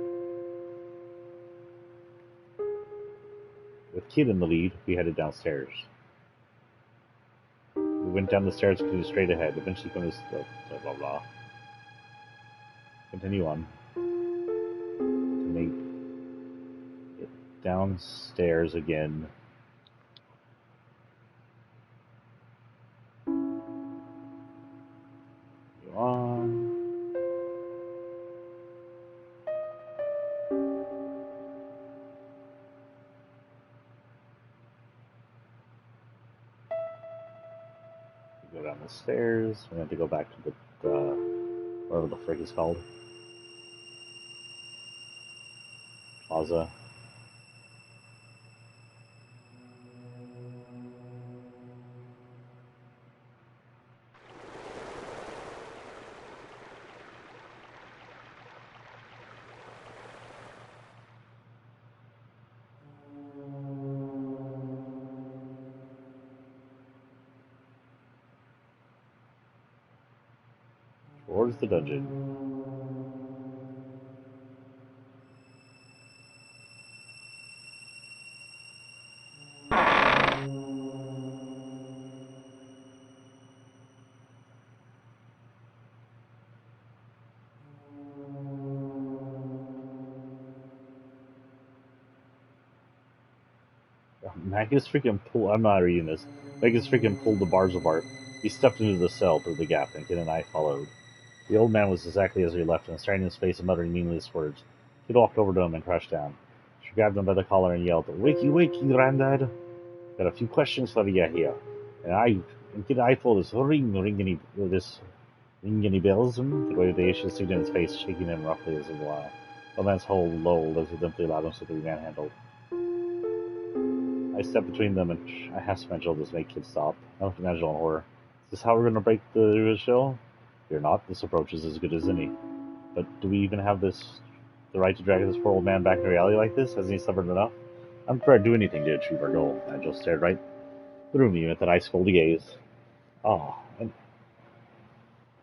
With Kid in the lead, we headed downstairs. We went down the stairs and continued straight ahead. Eventually, blah blah blah. Continue on. To make it downstairs again. Go on. Go down the stairs. We have to go back to the whatever the frick is called. Plaza. Towards the dungeon. Magus freaking pulled. I'm not reading this. Magus freaking pulled the bars apart. He stepped into the cell through the gap, and Kid and I followed. The old man was exactly as we left, and staring in his face and muttering meaningless words. Kid walked over to him and crouched down. She grabbed him by the collar and yelled, "Wakey, wakey, granddad! Got a few questions for you here." And Kid eyeful this ring any bells? The way the Asian stood in his face, shaking him roughly as a while. The man's whole lulled as he limply allowed himself to be manhandled. I stepped between them and I half smedged this make Kid stop. I looked at Angela in horror. Is this how we're going to break the show? Fear not, this approach is as good as any. But do we even have the right to drag this poor old man back in reality like this? Hasn't he suffered enough? I'm prepared to do anything to achieve our goal. Angel stared right through me with an ice-cold gaze. Ah,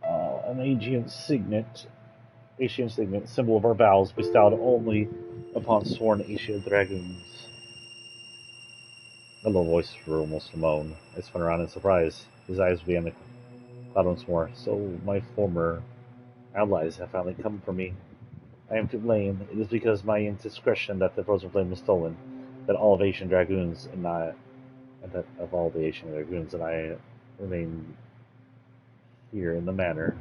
an Asian signet, symbol of our vows, bestowed only upon sworn Asian dragoons. A low voice for almost a moan. I spun around in surprise. His eyes began to cloud once more. So my former allies have finally come for me. I am to blame. It is because my indiscretion that the frozen flame was stolen, that all of Asian dragoons and I, and that of all the Asian dragoons and I remain here in the manor.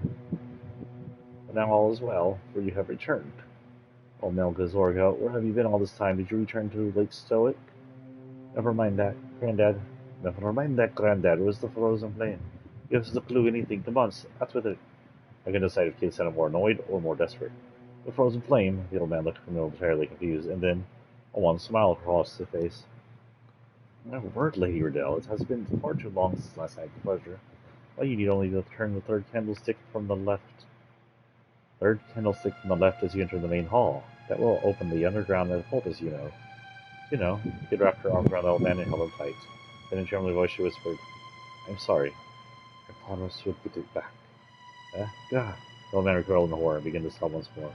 But now all is well, for you have returned. Oh, Melga Zorga, where have you been all this time? Did you return to Lake Stoic? Never mind that, Granddad. Never mind that, Granddad. It was the frozen flame. Give us a clue, anything. Come on, that's with it. I can decide if Kate sounded more annoyed or more desperate. The frozen flame, the old man looked momentarily confused, and then a wan smile crossed his face. My word, Lady Riddell, it has been far too long since last night of pleasure. Well, you need only to turn the third candlestick from the left. Third candlestick from the left as you enter the main hall. That will open the underground poultice, you know. You know, Kid wrapped her arms around the old man and held him tight. Then in a trembling voice she whispered, I'm sorry. I promise we'll put it back. God. The old man recoiled in horror and began to sob once more.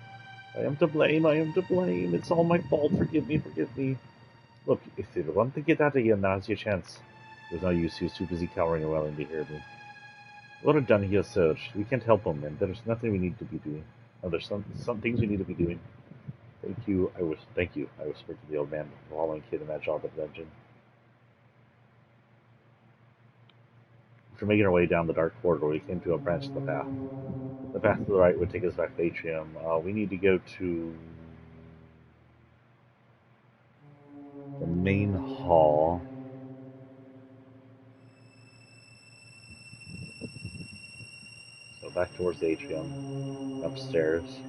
I am to blame, I am to blame. It's all my fault. Forgive me, forgive me. Look, if you want to get out of here, now's your chance. There's no use. He was too busy cowering and wailing to hear me. What have done here, Serge? We can't help him, and there's nothing we need to be doing. Oh, there's some things we need to be doing. Thank you, I whispered to the old man, following Kid in that job at the dungeon. After making our way down the dark corridor, we came to a branch of the path. The path to the right would take us back to the atrium. We need to go to the main hall. So back towards the atrium, upstairs,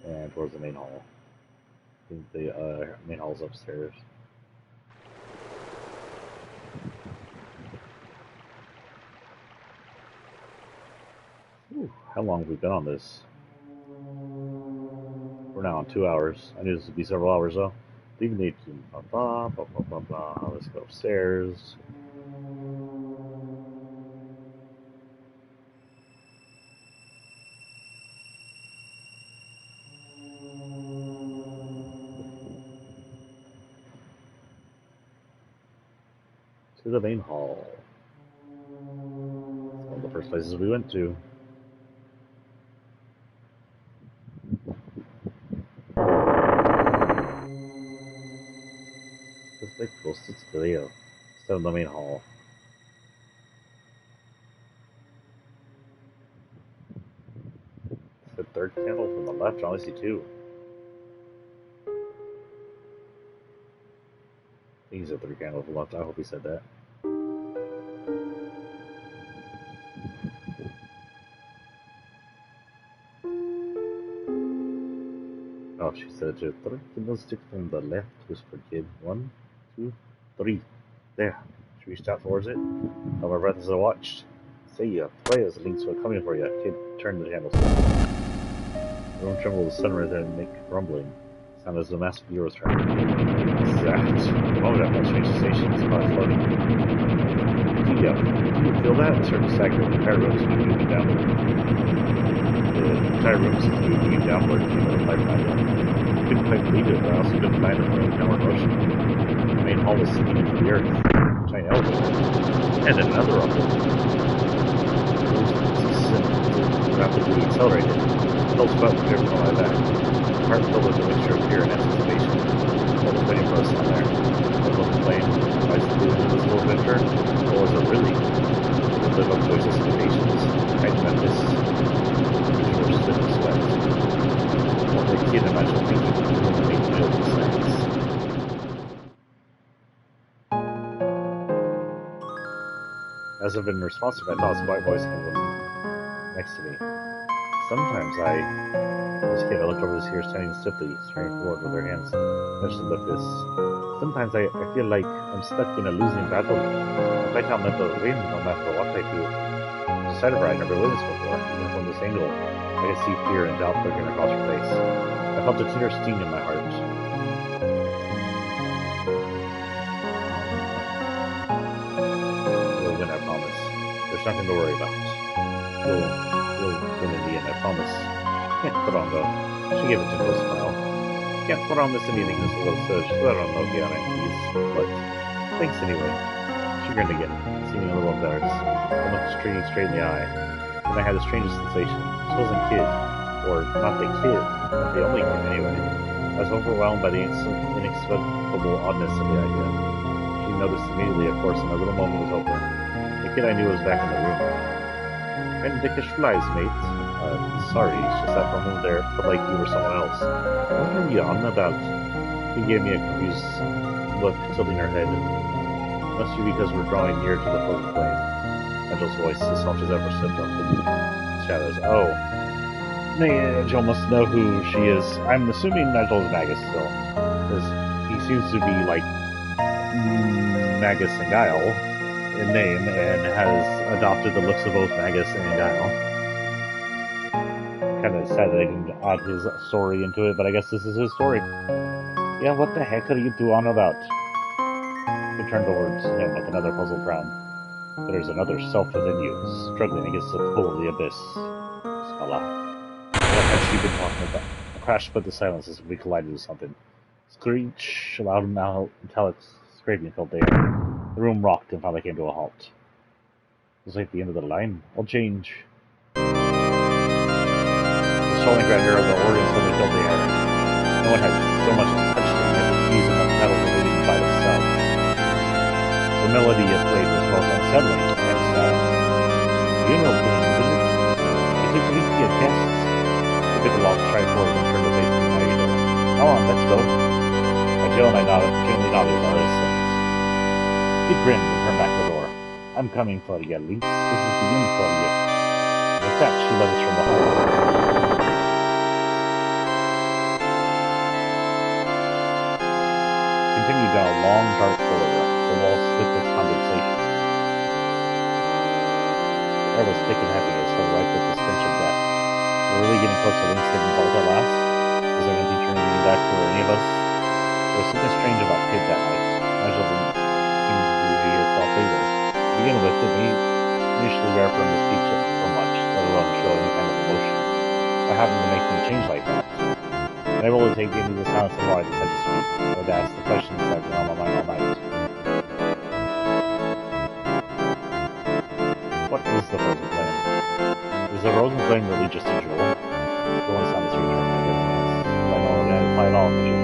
and towards the main hall. I think the main hall is upstairs. Ooh, how long have we been on this? We're now on 2 hours. I knew this would be several hours though. Leaving the atrium. Blah, blah, blah, blah, blah. Let's go upstairs. To the main hall. It's one of the first places we went to. Just like posted to Leo. Instead of the main hall. The third candle from the left, I only see two. I think he said third candle from the left. I hope he said that. Oh, she said it too. Third candlestick from the left, whispered Kid. 1, 2, 3. There. She reached out towards it. Held her breath as I watched. Say ya, players, the links were coming for you. Kid turned the candlestick. The room trembled with sunrise and make rumbling. Sounded as the massive gear was turning. Exact. The moment after that strange sensation, the spot floating. Do you feel that? It started to stagger. The entire room seemed to be moving downward. The entire room seemed to be moving downward. She never quite found it. I couldn't quite believe it, but I also couldn't find it from downward motion. The main hall was sinking into the earth. Giant elevator. And then another rumble. Rapidly accelerated. Felt felt driven on my back. My heart filled with a mixture of fear and anticipation. I was waiting for us down there. I was looking flame. I was doing this little adventure. Or was it really? Did it live up to its expectations? I met this. Which were stiff and sweat. What the kid imagined thinking would make no sense. As I've been responsive, I thought a quiet voice came from next to me. Sometimes this kid, I looked over his ear, standing stiffly, staring forward with her hands clenched in the fists. Sometimes I feel like I'm stuck in a losing battle. I fight out never win, no matter what I do. It's a side of her I never witnessed before, even from this angle. I could see fear and doubt flickering across her face. I felt a tender sting in my heart. nothing to worry about. We'll win in the end, I promise. Chrono. She gave a gentle smile. Can't promise anything this little search, so I don't know guarantees. But thanks anyway. She grinned again, seeming a little embarrassed. I looked straight in the eye, and I had the strangest sensation. She wasn't kid, or not the kid, not the only kid anyway. I was overwhelmed by the inexplicable oddness of the idea. She noticed immediately, of course, and a little moment was over. The kid I knew was back in the room. And dickish flies, mate. Sorry, it's just that for a moment there, it felt like you were someone else. What were you on about? She gave me a confused look, tilting her head. It must be because we're drawing near to the frozen flame. Angel's voice, as soft as ever, slipped up in the shadows. Oh. Nigel must know who she is. I'm assuming Nigel's Magus still, because he seems to be like Magus and Guile in name, and has adopted the looks of both Magus and Guile. Kind of sad that I didn't add his story into it, but I guess this is his story. Yeah, what the heck are you two on about? He turned towards him with another puzzled frown. There's another self within you, struggling against the pull of the abyss. Scala. What has she been talking about? A crash split the silence as if we collided with something. Screech, a loud metallic scraping filled the air. The room rocked and finally came to a halt. It was like the end of the line. I'll change. The swelling grandeur of the organ suddenly filled the air. No one had so much as touched it, and the keys and the pedals were moving by themselves. The melody it played was both unsettling and sad. Funeral theme, isn't it? You took to meet your guests. He took a long stride forward and turned to face me and I go, come on, let's go. Jill and I gently nodded our assent. He grinned and turned back the door. I'm coming for you, Link. This is the inn for you. With that, she led us from the hall. Continued down a long, dark corridor. The walls thick with condensation. The air was thick and heavy, as though ripe with the stench of death. We're really getting close to Link's hidden vault at last. Was there anything turning back for any of us? There was something strange about Kid that night. Nigel didn't seem to be his thought either. To begin with, it made initially rare for him to speak so much, let alone show any kind of emotion. What happened to make him change like that? Unable to take into the silence of why I decided to speak. I would ask the questions that had been on my mind all night. What is the frozen flame? Is the frozen flame really just a jewel? The one sounded to return my goodness. I don't identify at all in the jewel.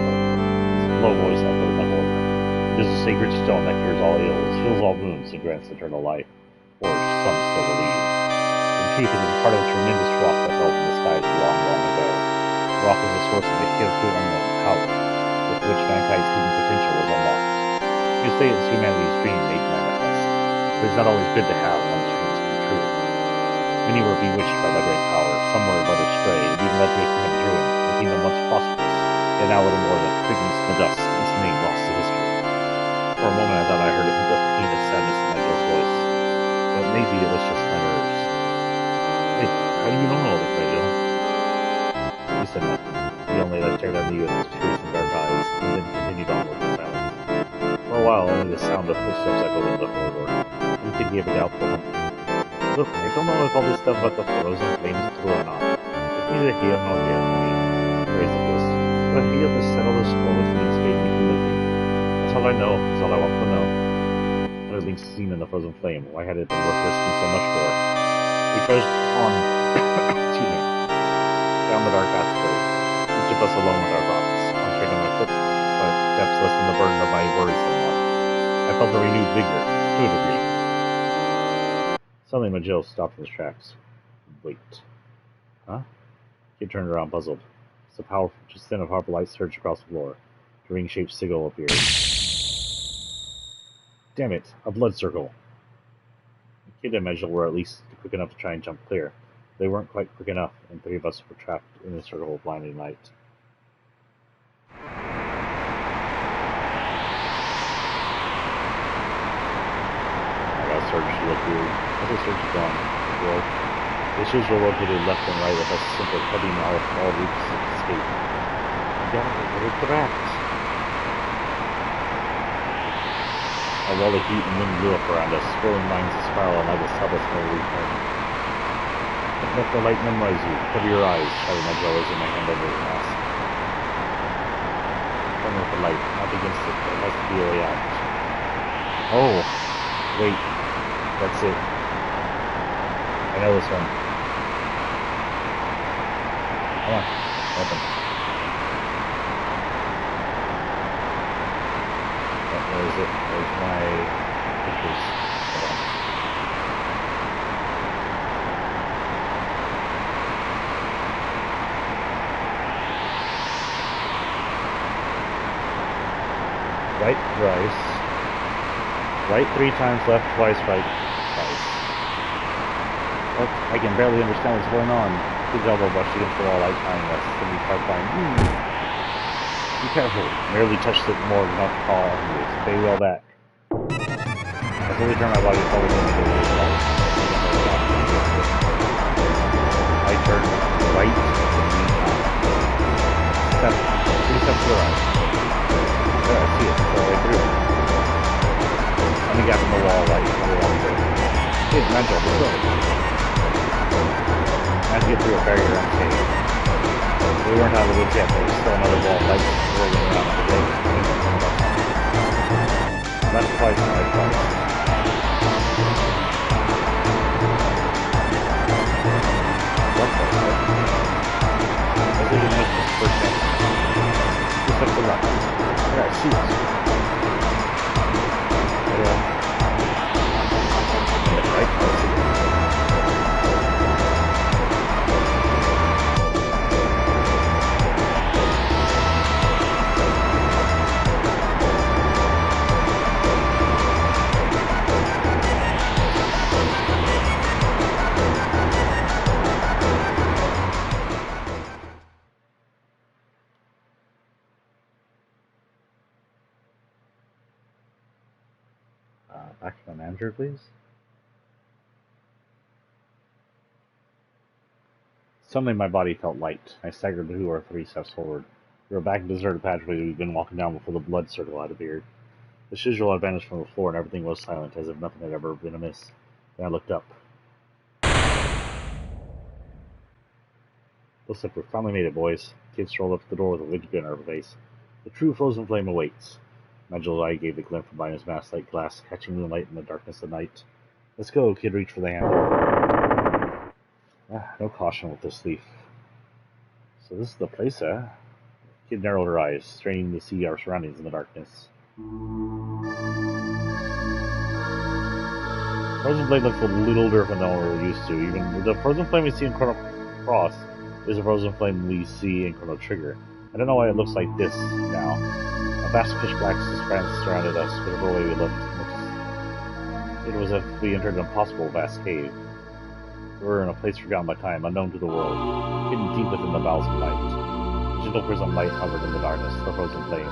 Low voice echoed in the corridor. It is a sacred stone that cures all ills, heals all wounds, and grants eternal life. Or some still believe. In truth, it is a part of a tremendous rock that fell from the skies long, long ago. The rock is the source of the hitherto unknown power, with which mankind's hidden potential was unlocked. You say it's humanity's dream made manifest, but it's not always good to have one's dreams come true. Many were bewitched by that great power, some were led astray, and even led to a kingdom's ruin, a kingdom once prosperous, and now little more than fragments in the dust, its name lost to history. For a moment I thought I heard a hint of pain and sadness in Nigel's voice, but maybe it was just my nerves. Hey, how do you know all this, Nigel? He said nothing. He only stared at me with his piercing dark eyes, and then continued on with the silence. For a while, only the sound of footsteps echoed in the corridor. He could give a doubtful hum. Look, I don't know if all this stuff about the frozen flame is true or not. It's neither here nor there for me. Raise the fist. But here the settle the score with Link's fate between the thing. That's all I know. That's all I want to know. What had Link seen in the frozen flame? Why had it been worth risking so much for? We trudged on excuse me, down the dark passageway, each of us alone with our thoughts. Concentrating on my footsteps lessened the burden of my worries somewhat. I felt a renewed vigor, to a degree. Suddenly Majil stopped in his tracks. Wait. Huh? He turned around, puzzled. Just then a powerful light surged across the floor. A ring-shaped sigil appeared. Damn it! A blood circle! The kid and Majil were at least quick enough to try and jump clear. They weren't quite quick enough, and three of us were trapped in the circle of blinding light. I got surged to look weird. Other surge is gone. The issues were located left and right with us simply cutting off all routes of escape. God, we're trapped. I A wall of heat and wind blew up around us, swirling lines of spiral and light us help us never return. Let the light memorize you. Cover your eyes, shouted my jaw, raising my hand over his mask. Turn with the light, up against it. There must be a way out. Oh, wait. That's it. I know this one. Come on, open. Where is it? There's my pictures. Hold on. Right thrice. Right 3 times, left twice, right twice. What? I can barely understand what's going on. His elbow brushed against the wall, eye-tying us. Then we start flying. Be careful. Merely touched it more than enough to fall out of me. Stay well back. I slowly turned my body forward into the wall. I turned right 3 times. Step. 3 steps to the right. There, I see it. It's all the way through. Let me gap in the wall right along there. Hey, Nigel, let's go. I had to get through a barrier unscathed. We weren't out of the woods yet, but there was still another wall of light rolling around the day. Left twice and right twice. Left twice, right? I think it makes the first step. 2 steps to the left. Yeah, I see it. Right, I see it. Back to the manager, please. Suddenly my body felt light. I staggered 2 or 3 steps forward. We were back in the deserted passageway we'd been walking down before the blood circle had appeared. The schedule had vanished from the floor and everything was silent, as if nothing had ever been amiss. Then I looked up. Looks like we finally made it, boys. Kate strolled up to the door with a wicked grin on her face. The true frozen flame awaits. Nigel's eye gave a glint from behind his mask like glass, catching moonlight in the darkness of night. Let's go, Kid reached for the handle. No caution with this leaf. So this is the place, eh? Kid narrowed her eyes, straining to see our surroundings in the darkness. Frozen flame looks a little different than what we're used to. Even the frozen flame we see in Chrono Cross is a frozen flame we see in Chrono Trigger. I don't know why it looks like this now. A vast pitch black expanse surrounded us, whatever way we looked. It was as if we entered an impossible vast cave. We were in a place forgotten by time, unknown to the world, hidden deep within the bowels of night. Gentle prism light hovered in the darkness, the frozen flame.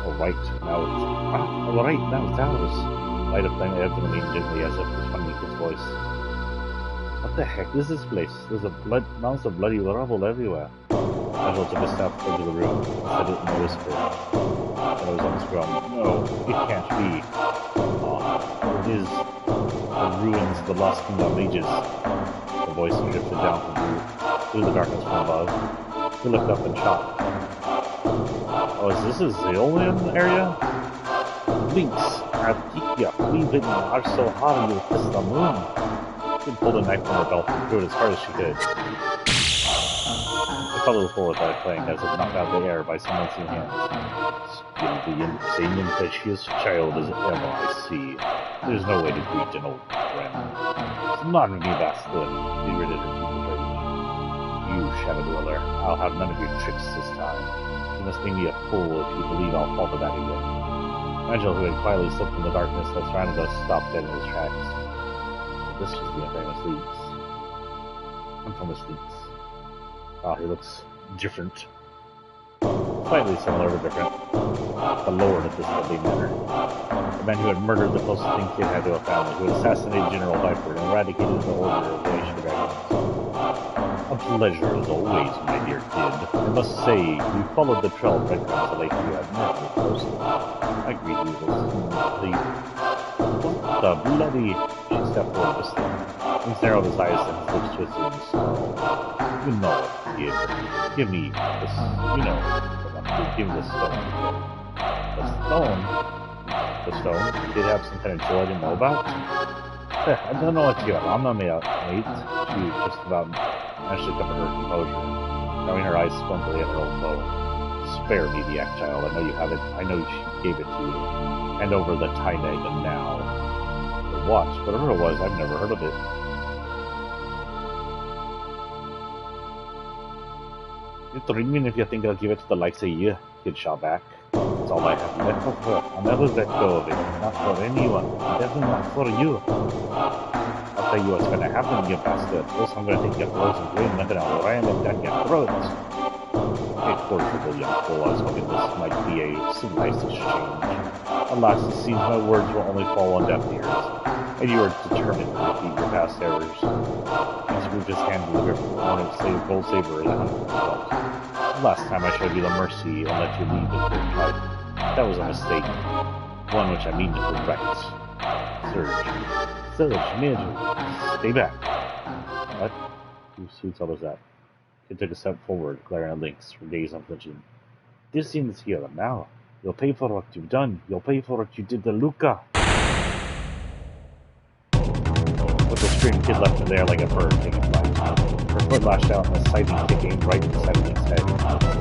Oh, right, now it's ours. Light of flame ebbed and leaned gently as if responding to his voice. What the heck is this place? There's mounds of bloody rubble everywhere. Nigel took a step into the room, said it in a whisper. And it was on his ground. No, it can't be. It is. The ruins, the lost kingdom of ages. The voice drifted down through the darkness from above. He looked up and shocked. Oh, is this the Zeolian area? Lynx, Artikia, we've been are so hard you'll kiss the moon. She pulled a knife from her belt and threw it as hard as she could. I fell to the floor with that playing as if knocked out of the air by some unseen hands. Still the same impetuous child as ever I see. There's no way to greet an old friend. Not me, bastard. He gritted her teeth with rage. You, Shadow Dweller, I'll have none of your tricks this time. You must think me a fool if you believe I'll fall for that again. Nigel, who had quietly slipped in the darkness that surrounded us, stopped dead in his tracks. But this was the infamous Leaks. Infamous Leaks. Ah, he looks different. Slightly similar but different. The Lord of this deadly manner. The man who had murdered the closest thing Kid had to a family, who had assassinated General Viper and eradicated the order of the Nation Dragons. A pleasure as always, my dear Kid. I must say, you followed the trail of breadcrumbs to Lake you had met me closely. I I agree with this. Please. What the bloody... She stepped forward just then. He narrowed his eyes and his lips twisted in a snarl. You know it, kid. Give me this... You know what I'm doing. Give me the stone. The stone? The stone? Did it have some kind of jewel I didn't know about? I don't know what you are. I'm not mate. She just about managed to cover her composure, knowing her eyes squintily at her own foe. Spare me the act, child. I know you have it. I know she gave it to you. Hand over the time egg and now. The what? Whatever it was, I've never heard of it. You're dreaming if you think I'll give it to the likes of you, kid shot back. It's all I have left of her. I'll never let go of it. Not for anyone. Definitely not for you. I'll tell you what's gonna happen, you bastard. First I'm gonna take your clothes and blame them and I'll ram it down your throat. A cordial young fool, I was hoping this might be a civilized exchange. Alas, it seems my words will only fall on deaf ears, and you are determined to repeat your past errors. He screwed his hand to the grip of the gold saber and hunted himself. Last time I showed you the mercy and let you leave with your life. That was a mistake. One which I mean to correct. Surge, Major, stay back. What? Whose sweet hell was that? He took a step forward, glaring at Lynx, her gaze unflinching. This ends here now. You'll pay for what you've done. You'll pay for what you did to Luca. With a scream, Kid left her there like a bird taking flight. Her foot lashed out and a sighting kick aimed right inside Lynx's head.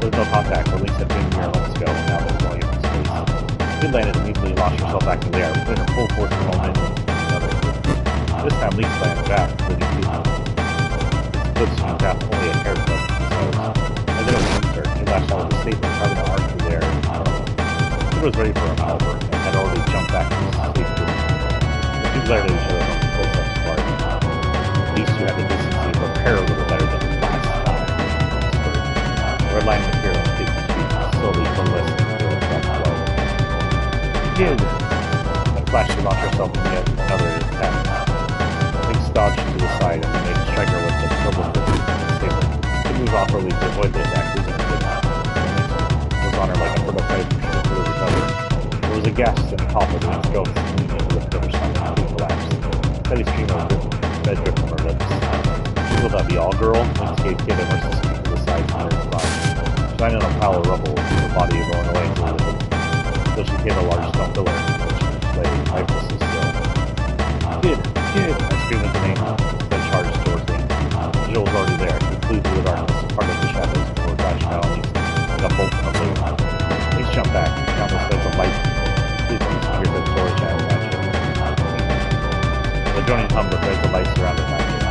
There was no contact, but Lynx had been here moments ago, and now they were going into space. Kid landed immediately and launched herself back in the air, putting her full force in one end and another. This time, Lynx landed back, including Kid. Footstone path only a hair above themselves. As it overtook her, he lashed out with a staple, carving an arc through there in front of him. He was ready for him, however, and had already jumped back to his safe room. The two glared at each other from close up apart. These two had the decency to prepare a little better than the last time. The red line appeared on Kid's cheek, slowly coalescing into a black glow. Kid! A flash to launch herself in yet another attack. Lynx dodged to the side and then made strike her with the purple foot stable. She moved awkwardly to avoid the attack, losing her foot. Lynx was on her like a bird of prey from she could recover. There was a gasp and a toppled Lynx ghost leaning into the pit of her stomach and collapsed. Steady stream of red dripped from her lips. Will that be all, girl? Lynx gave Kid a merciless kick to the side and her spine. She landed on a pile of rubble with her body rolling away into the distance. Until she hit a large stone pillar, which lay lifeless and still. Kid! I screamed at the name, then charged towards me. Jill was already there. He flew through the darkness, part of the shadows, before crashing out on Lynx, like a bolt from a blue. Lynx jumped back, countless threads of light flew from his fingertips toward channel magic. The droning hum of threads of light surrounded magic,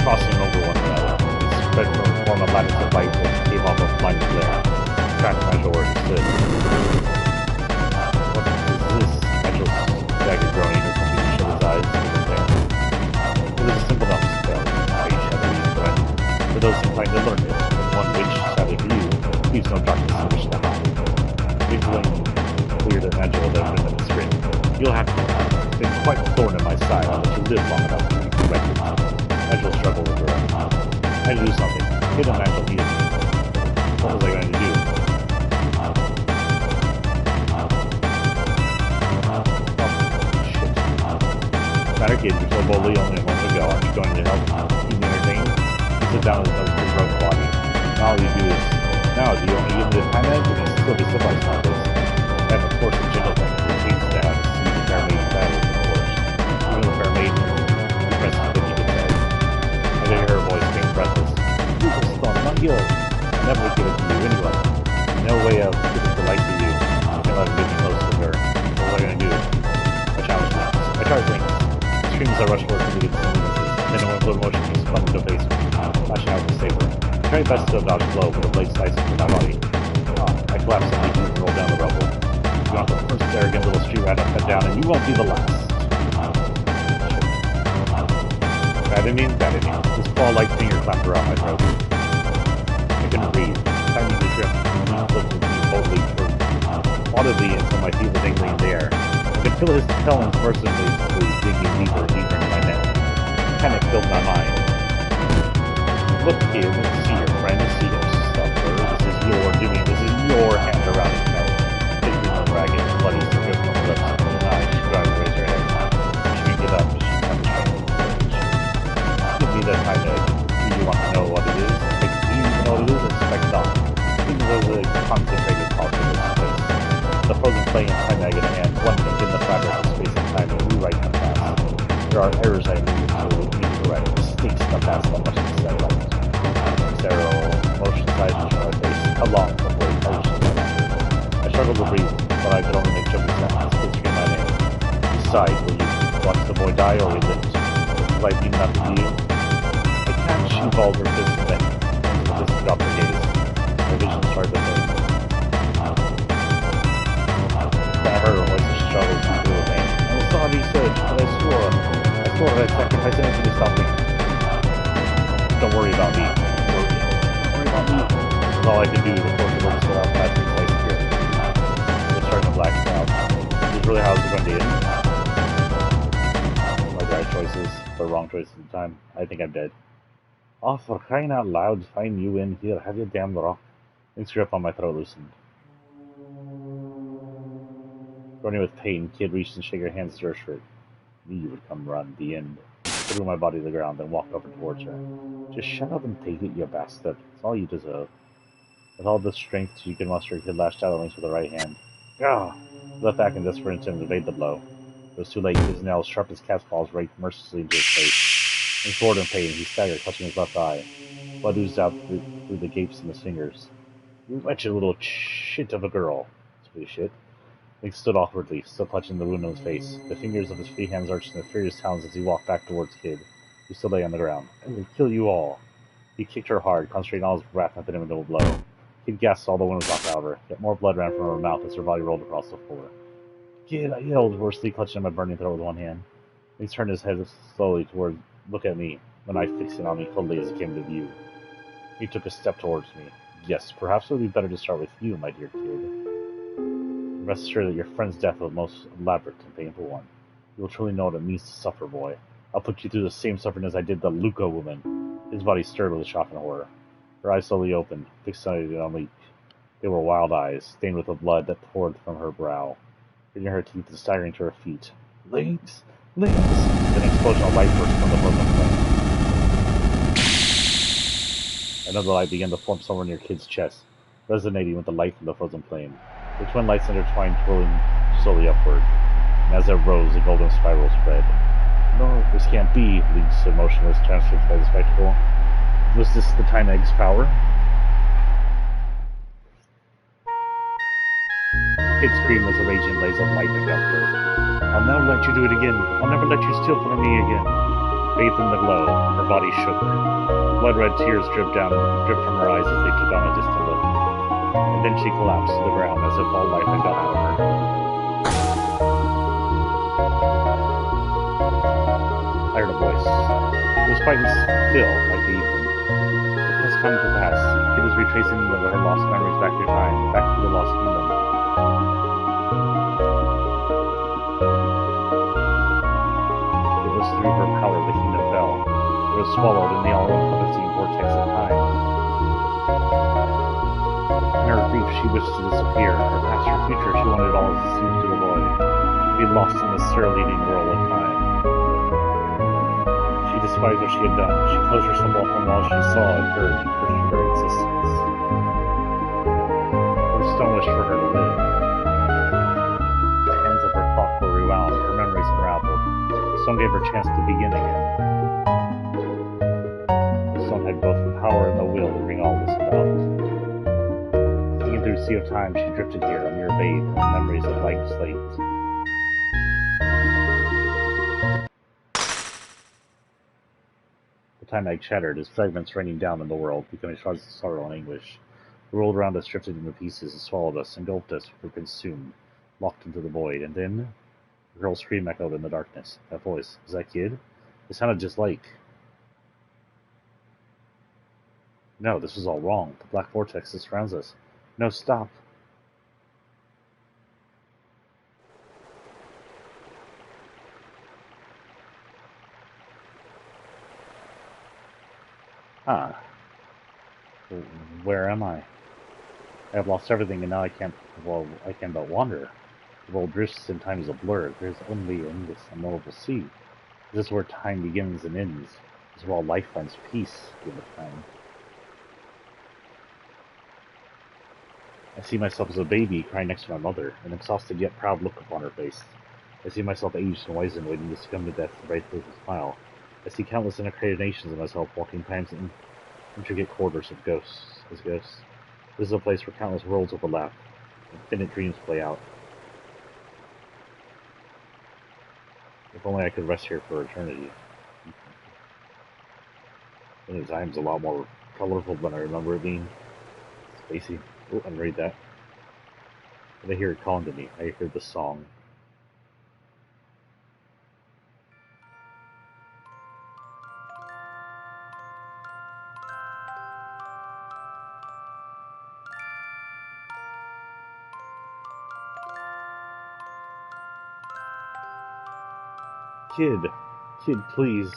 crossing over one another. It spread from a form of lattice of light that gave off a blinding glare, trapped Nigel where he stood. What is this? Nigel staggered, groaning, or something to shut his eyes. It was a simple enough spell, for those inclined to learn it, and one which, sadly for you, leaves no darkness in which to hide. Big Lane cleared at Nigel that had been a screen. You'll have been quite a thorn in my side on that you live long enough to be corrected. Nigel struggled with her. I had to do something. Kid and Nigel needed me. What was I going to do? Matter kid, you so boldly only a moment ago. Aren't you going to help keep me entertained? He sat down with his broken body. Now all you do is, do you only give me the time edge? You're going to still be civilized like this. I have, of course, a gentle thing. It hates to have to see the fair maiden battle, of course. Even the fair maiden, he pressed his pinky good head. I could hear her voice being breathless. You will stone, not yours. I never would give it to you anyway. No way of giving the light to you. I can let him get me close to her. What was I going to do? I challenged Lynx. I charged Lynx. Screams I rushed forward to the then in one fluid motion he spun into face, flashing out the saber. I tried best to dodge the blow, but the blade sliced through my body. I collapsed on my feet and rolled down the rubble. You want the first arrogant little street rat up and down, and you won't be the last. Bad Indian. His claw-like finger clamped around my throat. I couldn't breathe. Time to trip. He lifted me boldly audibly until my feet were dangling in the air. I could feel his talons mercilessly digging deeper and deeper into my neck. Panic filled my mind. Look, kid, see your friend, see your stuff, this is your doing, this is your hand around his neck. Taking the ragged, bloody the frozen plane and time I get a hand, one can in the fabric of space and time and rewrite them fast. There are errors I need to correct, mistakes in the past that must be set right. Zero, motion size and my face. How long before it publishes my answer? I struggled to breathe, but I could only make jumping sounds. Kids scream my name. Decide, will you watch the boy die or will it? Does life mean nothing to you? I can't. She balled her fist and then into the fist dropped her gaze. My vision started to fade. Then I heard her voice as she struggled through the pain. I'm sorry, he said, but I swore that I'd sacrifice anything to stop me. Don't worry about me. Don't worry about me. That's all I could do before the world still out past things like here. It was starting to black out. This is really how it was going to end. My right choices, but wrong choices at the time. I think I'm dead. Oh, for crying out loud, find you in here. Have you damn rock? Things grip on my throat loosened. Running with pain, Kid reached and shook her hands to her shirt. Knew you would come run. The end. I threw my body to the ground, then walked over towards her. Just shut up and take it, you bastard. It's all you deserve. With all the strength she could muster, Kid lashed out at Lynx with her right hand. Gah! Left back in desperate attempt to evade the blow. It was too late. His nails, sharp as cat's claws, raked mercilessly into his face. In forward in pain, he staggered, clutching his left eye. Blood oozed out through the gapes in his fingers. You wretched little shit of a girl. Sweet shit. Lynx stood awkwardly, still clutching the wound on his face. The fingers of his free hands arched in the furious talons as he walked back towards Kid, who still lay on the ground. I will kill you all. He kicked her hard, concentrating all his wrath on the inevitable blow. Kid gasped all the wind was knocked out of her, yet more blood ran from her mouth as her body rolled across the floor. Kid, I yelled, hoarsely, clutching my burning throat with one hand. Lynx turned his head slowly toward, look at me, the knife fixing on me coldly as it came to view. He took a step towards me. Yes, perhaps it would be better to start with you, my dear Kid. Rest assured that your friend's death was the most elaborate and painful one. You will truly know what it means to suffer, boy. I'll put you through the same suffering as I did the Luca woman. His body stirred with shock and horror. Her eyes slowly opened, fixated on Leek. They were wild eyes, stained with the blood that poured from her brow. Gritting her teeth and staggering to her feet. Lynx! Lynx! An explosion of light burst from the frozen flame. Another light began to form somewhere near Kid's chest, resonating with the light from the frozen flame. The twin lights intertwined, twirling slowly upward, and as it rose, a golden spiral spread. No, this can't be, Lynx stood motionless, transfixed by the spectacle. Was this the Time Egg's power? Kid screamed as a raging blaze of light engulfed her. I'll never let you do it again. I'll never let you steal from me again. Bathed in the glow, her body shook. Blood-red tears dripped from her eyes as they took on a distant look. And then she collapsed to the ground as if all life had gone out of her. I heard a voice. It was quite still, like the evening. It has come to pass. Kid is retracing her lost memories back through time, back to the lost kingdom. It was through her power the kingdom fell. It was swallowed in the all-encompassing vortex of time. In her grief, she wished to disappear. Her past, her future, she wanted all to seem to avoid. To be lost in the surly-leading whirl of time. She despised what she had done. She closed herself off from all she saw and heard and cursed her existence. The stone wished for her to live. The hands of her clock were rewound, her memories unraveled. The stone gave her a chance to begin again. The stone had both the power and the will to bring all this about. Singing through a sea of time, she drifted here, a mere babe, in memories of blank slates. The Time Egg shattered, its fragments raining down on the world, becoming shards of sorrow and anguish. The world around us drifted into pieces and swallowed us, engulfed us, were consumed, locked into the void, and then a girl's scream echoed in the darkness. That voice, was that Kid? It sounded just like... No, this was all wrong. The black vortex that surrounds us. No, stop. Ah. Where am I? I have lost everything and now I can but wander. The world drifts and time is a blur. There is only in this unknowable sea. This is where time begins and ends. This is where all life finds peace, given time. I see myself as a baby crying next to my mother, an exhausted yet proud look upon her face. I see myself aged and wizened, waiting to succumb to death, the bright face and smile. I see countless incarnations of myself walking times in intricate corridors of ghosts. This is a place where countless worlds overlap, infinite dreams play out. If only I could rest here for eternity. And the time's a lot more colorful than I remember it being. Spacey. Oh, I didn't read that. But I hear it calling to me. I hear the song. Kid, please.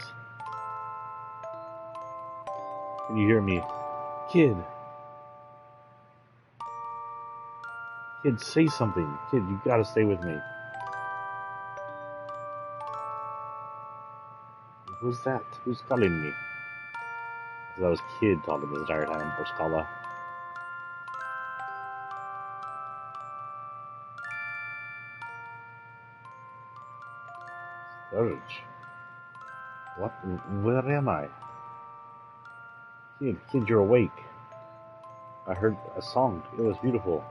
Can you hear me? Kid, say something. Kid, you gotta stay with me. Who's that? Who's calling me? That was Kid talking this entire time, or Scala. Sturge. What? Where am I? Kid, you're awake. I heard a song. It was beautiful.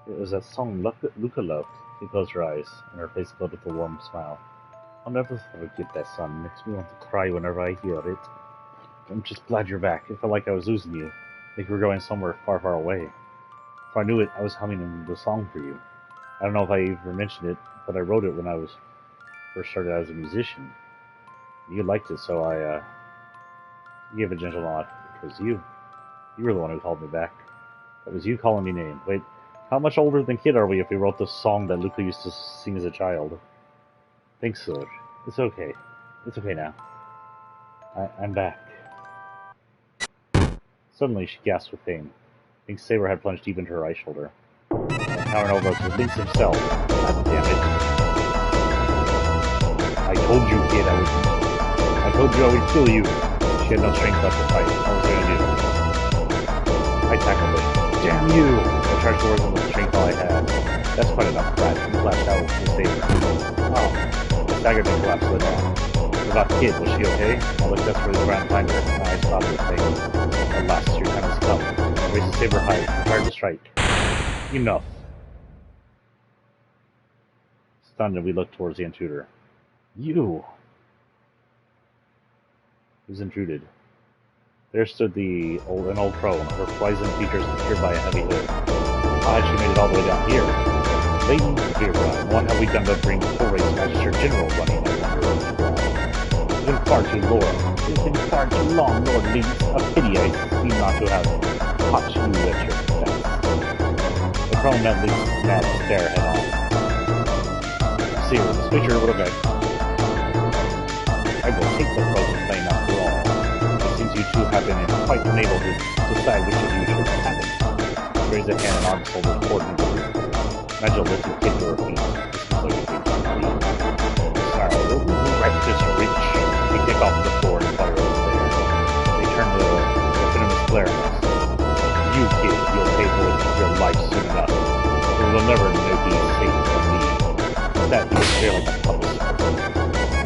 It was that song Luca loved. She closed her eyes, and her face glowed with a warm smile. I'll never forget that song. It makes me want to cry whenever I hear it. I'm just glad you're back. It felt like I was losing you. Like you were going somewhere far, far away. If I knew it, I was humming the song for you. I don't know if I even mentioned it, but I wrote it when I was first started out as a musician. You liked it, so I gave a gentle nod. It was you. You were the one who called me back. That was you calling me name. Wait, how much older than Kid are we if we wrote the song that Luca used to sing as a child? Thanks, sir. It's okay. It's okay now. I'm back. Suddenly, she gasped with pain. Link's saber had plunged deep into her right shoulder. Towering over us was Link himself. God damn it. I told you, Kid, I told you I would kill you. She had no strength left to fight. What was I gonna do? I tackled it. Damn you! I charged towards him with the strength all I had. That's quite enough, Brad. He flashed out with his saber. Oh. I staggered and collapsed to the ground. What about Kid? Was she okay? I looked desperately around to find her. My eyes stopped with pain. At last, your time has come. I raised the saber high, prepared to strike. Enough. Stunned, we looked towards the intruder. You! He was intruded. There stood an old crone, her wizened features obscured by a heavy hood. How had she made it all the way down here? Lady Vera, what have we done to bring Torres Magister General running? I wonder. It's been far too long. It's been far too long, Lord Lynx. A pity I seem not to have caught you at your best. The crone met Lynx's mad stare head on. See her, this picture would have I will take the frozen flame after all. It seems you two have been quite unable to decide which of you should have it. She raised a hand and arm shoulders toward me. Magil lifted Kid to her feet. This was like a big feet. Sorry, we'll right this reach. We kick off the floor and fire over there. They turn the venomous glare on us. You, Kid, you'll pay for it with your life soon enough. We will never know be safe from me. That he was fairly like a puppet.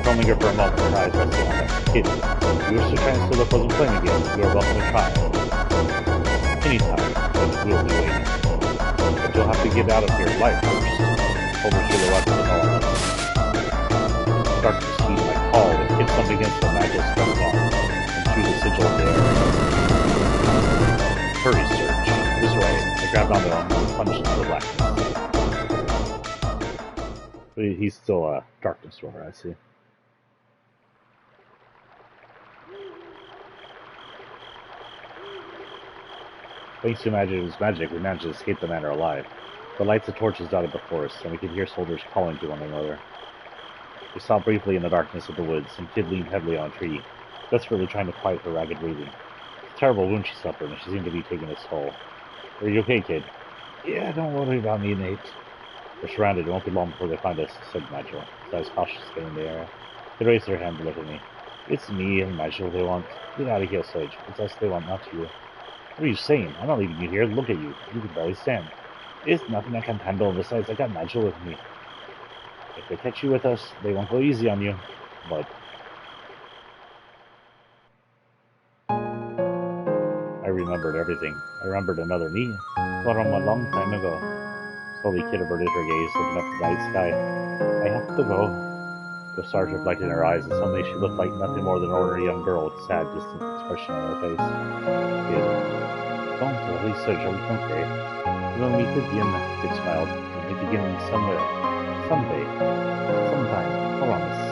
Only here for a moment, her eyes resting on us. Kid, if you wish to try and steal the frozen flame again, you are welcome to try. Anytime, but we'll be waiting. But you'll have to get out of here alive first. Overshoot the weapon with all of us. Darkness heaved my call and hit something against the magic spell's arm, and threw the sigil of the air. Hurry, Surge. This way. I grabbed onto him and plunged into the blackness. But he's still a darkness dweller, I see. Thanks to Magic's magic, we managed to escape the manor alive. The lights of torches dotted the forest, and we could hear soldiers calling to one another. We saw briefly in the darkness of the woods, and Kid leaned heavily on a tree, desperately trying to quiet her ragged breathing. It's a terrible wound she suffered, and she seemed to be taking its toll. Are you okay, Kid? Yeah, don't worry about me, Nate. We're surrounded. It won't be long before they find us, said Magil, his eyes cautious scanning the area. Kid raised her hand to look at me. It's me and Magil they want. Get out of here, Sage. It's us they want, not you. What are you saying? I'm not leaving you here. Look at you. You can barely stand. It's nothing I can handle. Besides, I got Nigel with me. If they catch you with us, they won't go easy on you. But I remembered everything. I remembered another me from a long time ago. Slowly, Kid averted her gaze, looking up at the night sky. I have to go. The stars reflected in her eyes, and suddenly she looked like nothing more than an ordinary young girl with a sad, distant expression on her face. Kid, don't worry, Serge, everything's okay. We'll meet again, Kid smiled. We'll meet again somewhere. Someday. Sometime. Promise.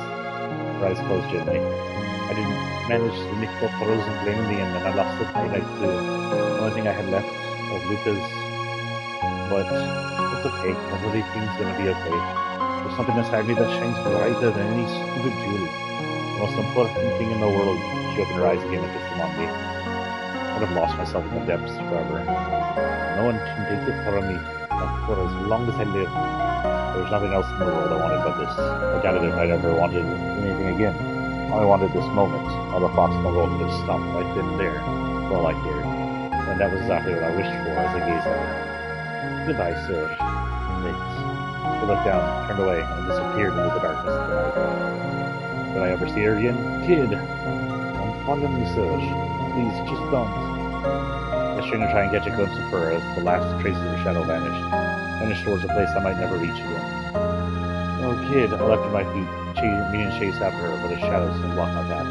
Her eyes closed gently. I didn't manage to make the frozen grain in the end, and I lost the twilight too. The only thing I had left was Luca's. But it's okay. Everything's gonna be okay. There's something inside me that shines brighter than any stupid jewel. The most important thing in the world. She opened her eyes again and kissed them on me. I'd have lost myself in the depths forever. No one can take it from me, not for as long as I live. There was nothing else in the world I wanted but this. I doubted if I'd ever wanted anything again. I wanted this moment. All the thoughts in the world could have stopped right then and there. Well, I cared. And that was exactly what I wished for as I gazed at her. Goodbye, Serge. Thanks. She looked down, turned away, and disappeared into the darkness of the night. Would I ever see her again? Kid! Don't follow me, Serge. Please, just don't. I strained to try and catch a glimpse of her as the last traces of her shadow vanished towards a place I might never reach again. Oh, Kid! I leapt to my feet, meaning to chase after her, but a shadow soon blocked my path.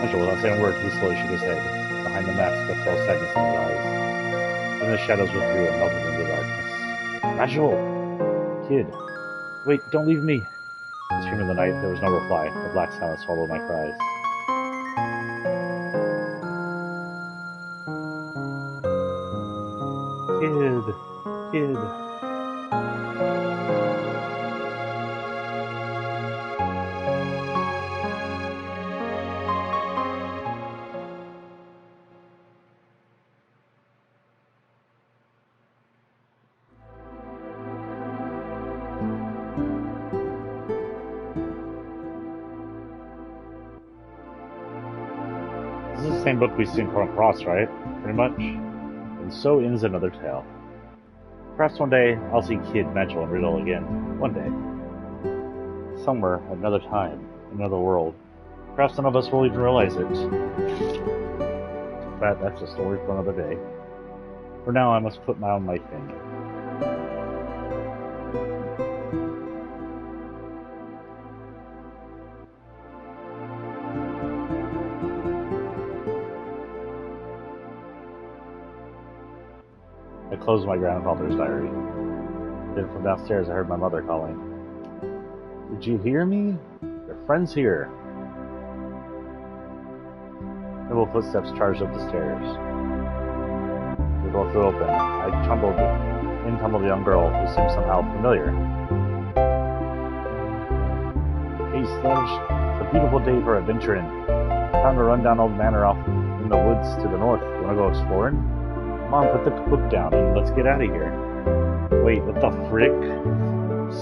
Nigel, without saying a word, he slowly shook his head. Behind the mask, I felt sadness in his eyes. Then the shadows withdrew and melted into the darkness. Nigel! Kid! Wait, don't leave me! I screamed in the night. There was no reply. The black silence swallowed my cries. Kid! This is the same book we've seen come across, right? Pretty much. And so ends another tale. Perhaps one day I'll see Kid, Nigel, and Riddle again. One day. Somewhere, at another time, in another world. Perhaps none of us will even realize it. But that's a story for another day. For now, I must put my own life in. I closed my grandfather's diary. Then from downstairs I heard my mother calling. Did you hear me? Your friend's here. Nimble footsteps charged up the stairs. The door flew open. In tumbled the young girl, who seemed somehow familiar. Hey, Sludge, it's a beautiful day for adventuring. Time to run down Old Manor off in the woods to the north. You wanna go exploring? Mom, put the book down and let's get out of here. Wait, what the frick?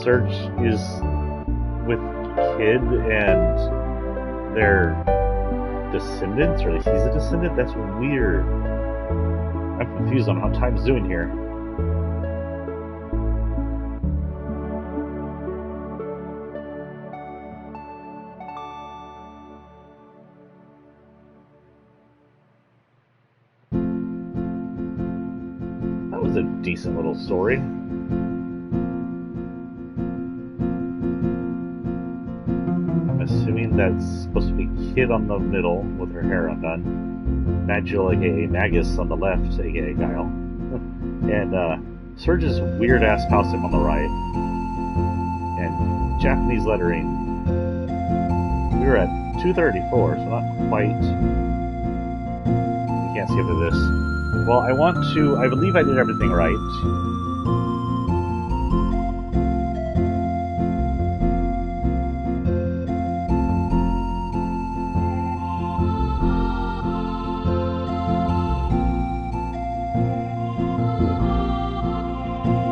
Serge is with Kid and their descendants? Or at least he's a descendant? That's weird. I'm confused on what time's doing here. That was a decent little story. I'm assuming that's supposed to be Kid on the middle with her hair undone. Nigel, aka Magus, on the left, aka Guile. And Serge's weird-ass costume on the right. And Japanese lettering. We were at 234, so not quite. You can't skip to this. Well, I believe I did everything right.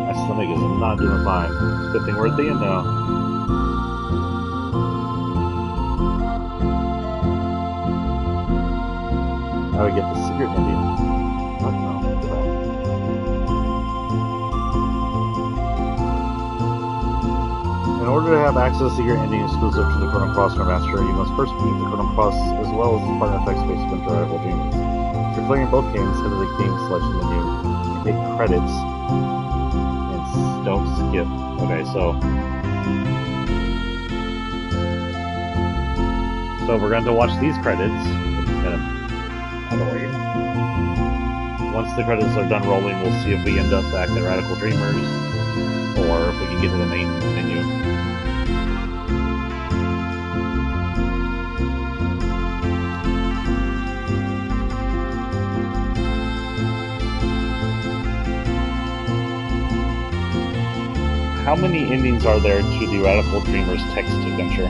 My stomach is not doing fine. It's a good thing we're at the end now. how to get the secret Indian. What? No, go back. In order to have access to secret Indian exclusive to the Chrono Cross Master, you must first beat the Chrono Cross as well as the partner text space of Interactive Demons. If you're playing both games, head to the game selection menu, hit credits, and don't skip. Okay, so we're going to watch these credits. We're just going to annoy. Once the credits are done rolling, we'll see if we end up back at Radical Dreamers, or if we can get to the main menu. How many endings are there to the Radical Dreamers text adventure?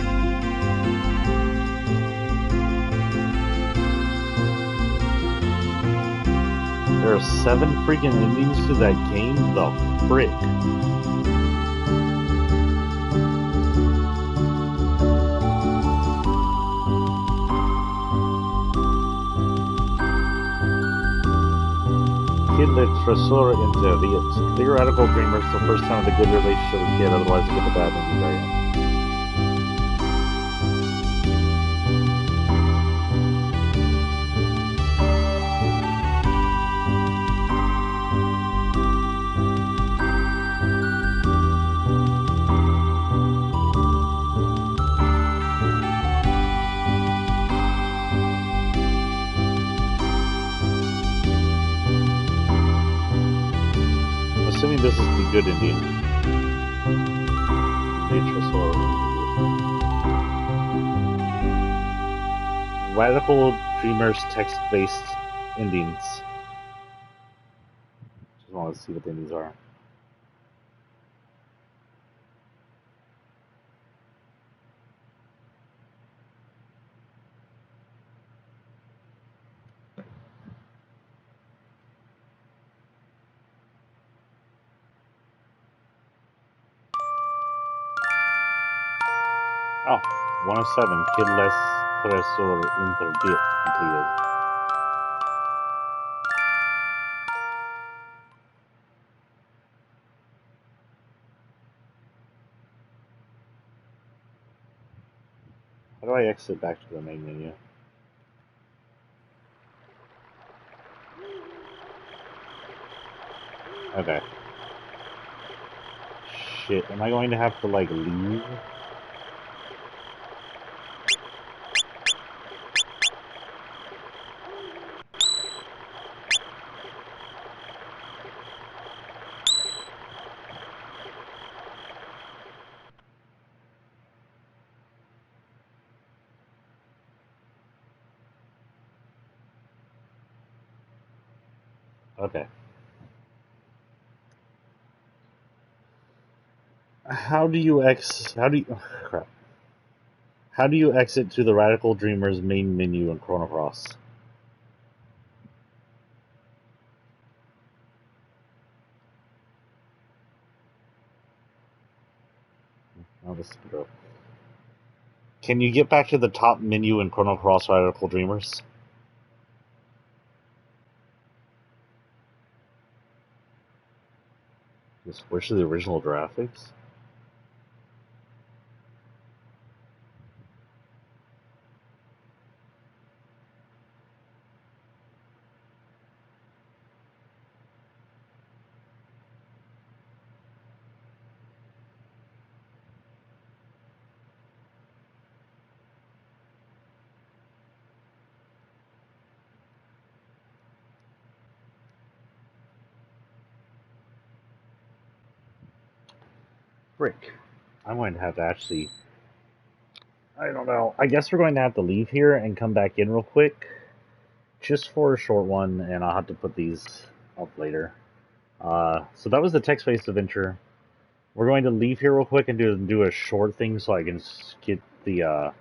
There are 7 freaking endings to that game? The frick? Kid le Tresor Interviet. Clear Radical Dreamers the first time with a good relationship with Kid, otherwise you get the bad ending variant. Assuming this is the good Indian. Radical Dreamers text-based endings. Just want to see what the endings are. Oh, 107. Kid less Tresor Interdict completed. How do I exit back to the main menu? Okay. Shit, am I going to have to, like, leave? Okay. How do you exit to the Radical Dreamers main menu in Chrono Cross? Oh, this is broke. Can you get back to the top menu in Chrono Cross Radical Dreamers? Just switch to the original graphics? Frick. I'm going to have to actually... I don't know. I guess we're going to have to leave here and come back in real quick. Just for a short one, and I'll have to put these up later. So that was the text-based adventure. We're going to leave here real quick and do a short thing so I can get the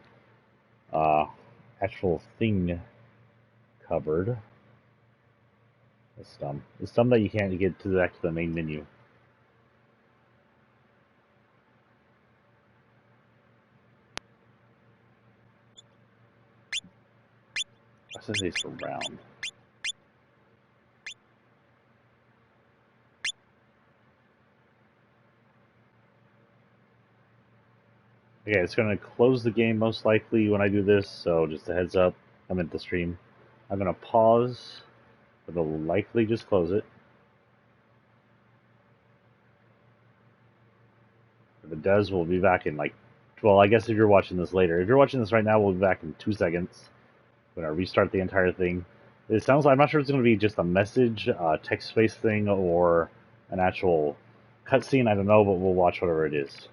actual thing covered. That's dumb. It's dumb that you can't get back to the main menu. I said they surround. Okay, it's going to close the game most likely when I do this, so just a heads up, I'm at the stream. I'm going to pause, it'll likely just close it. If it does, we'll be back in like, well, I guess if you're watching this later. If you're watching this right now, we'll be back in 2 seconds. I'm going to restart the entire thing. It sounds like, I'm not sure if it's going to be just a message, text-based thing, or an actual cutscene, I don't know, but we'll watch whatever it is.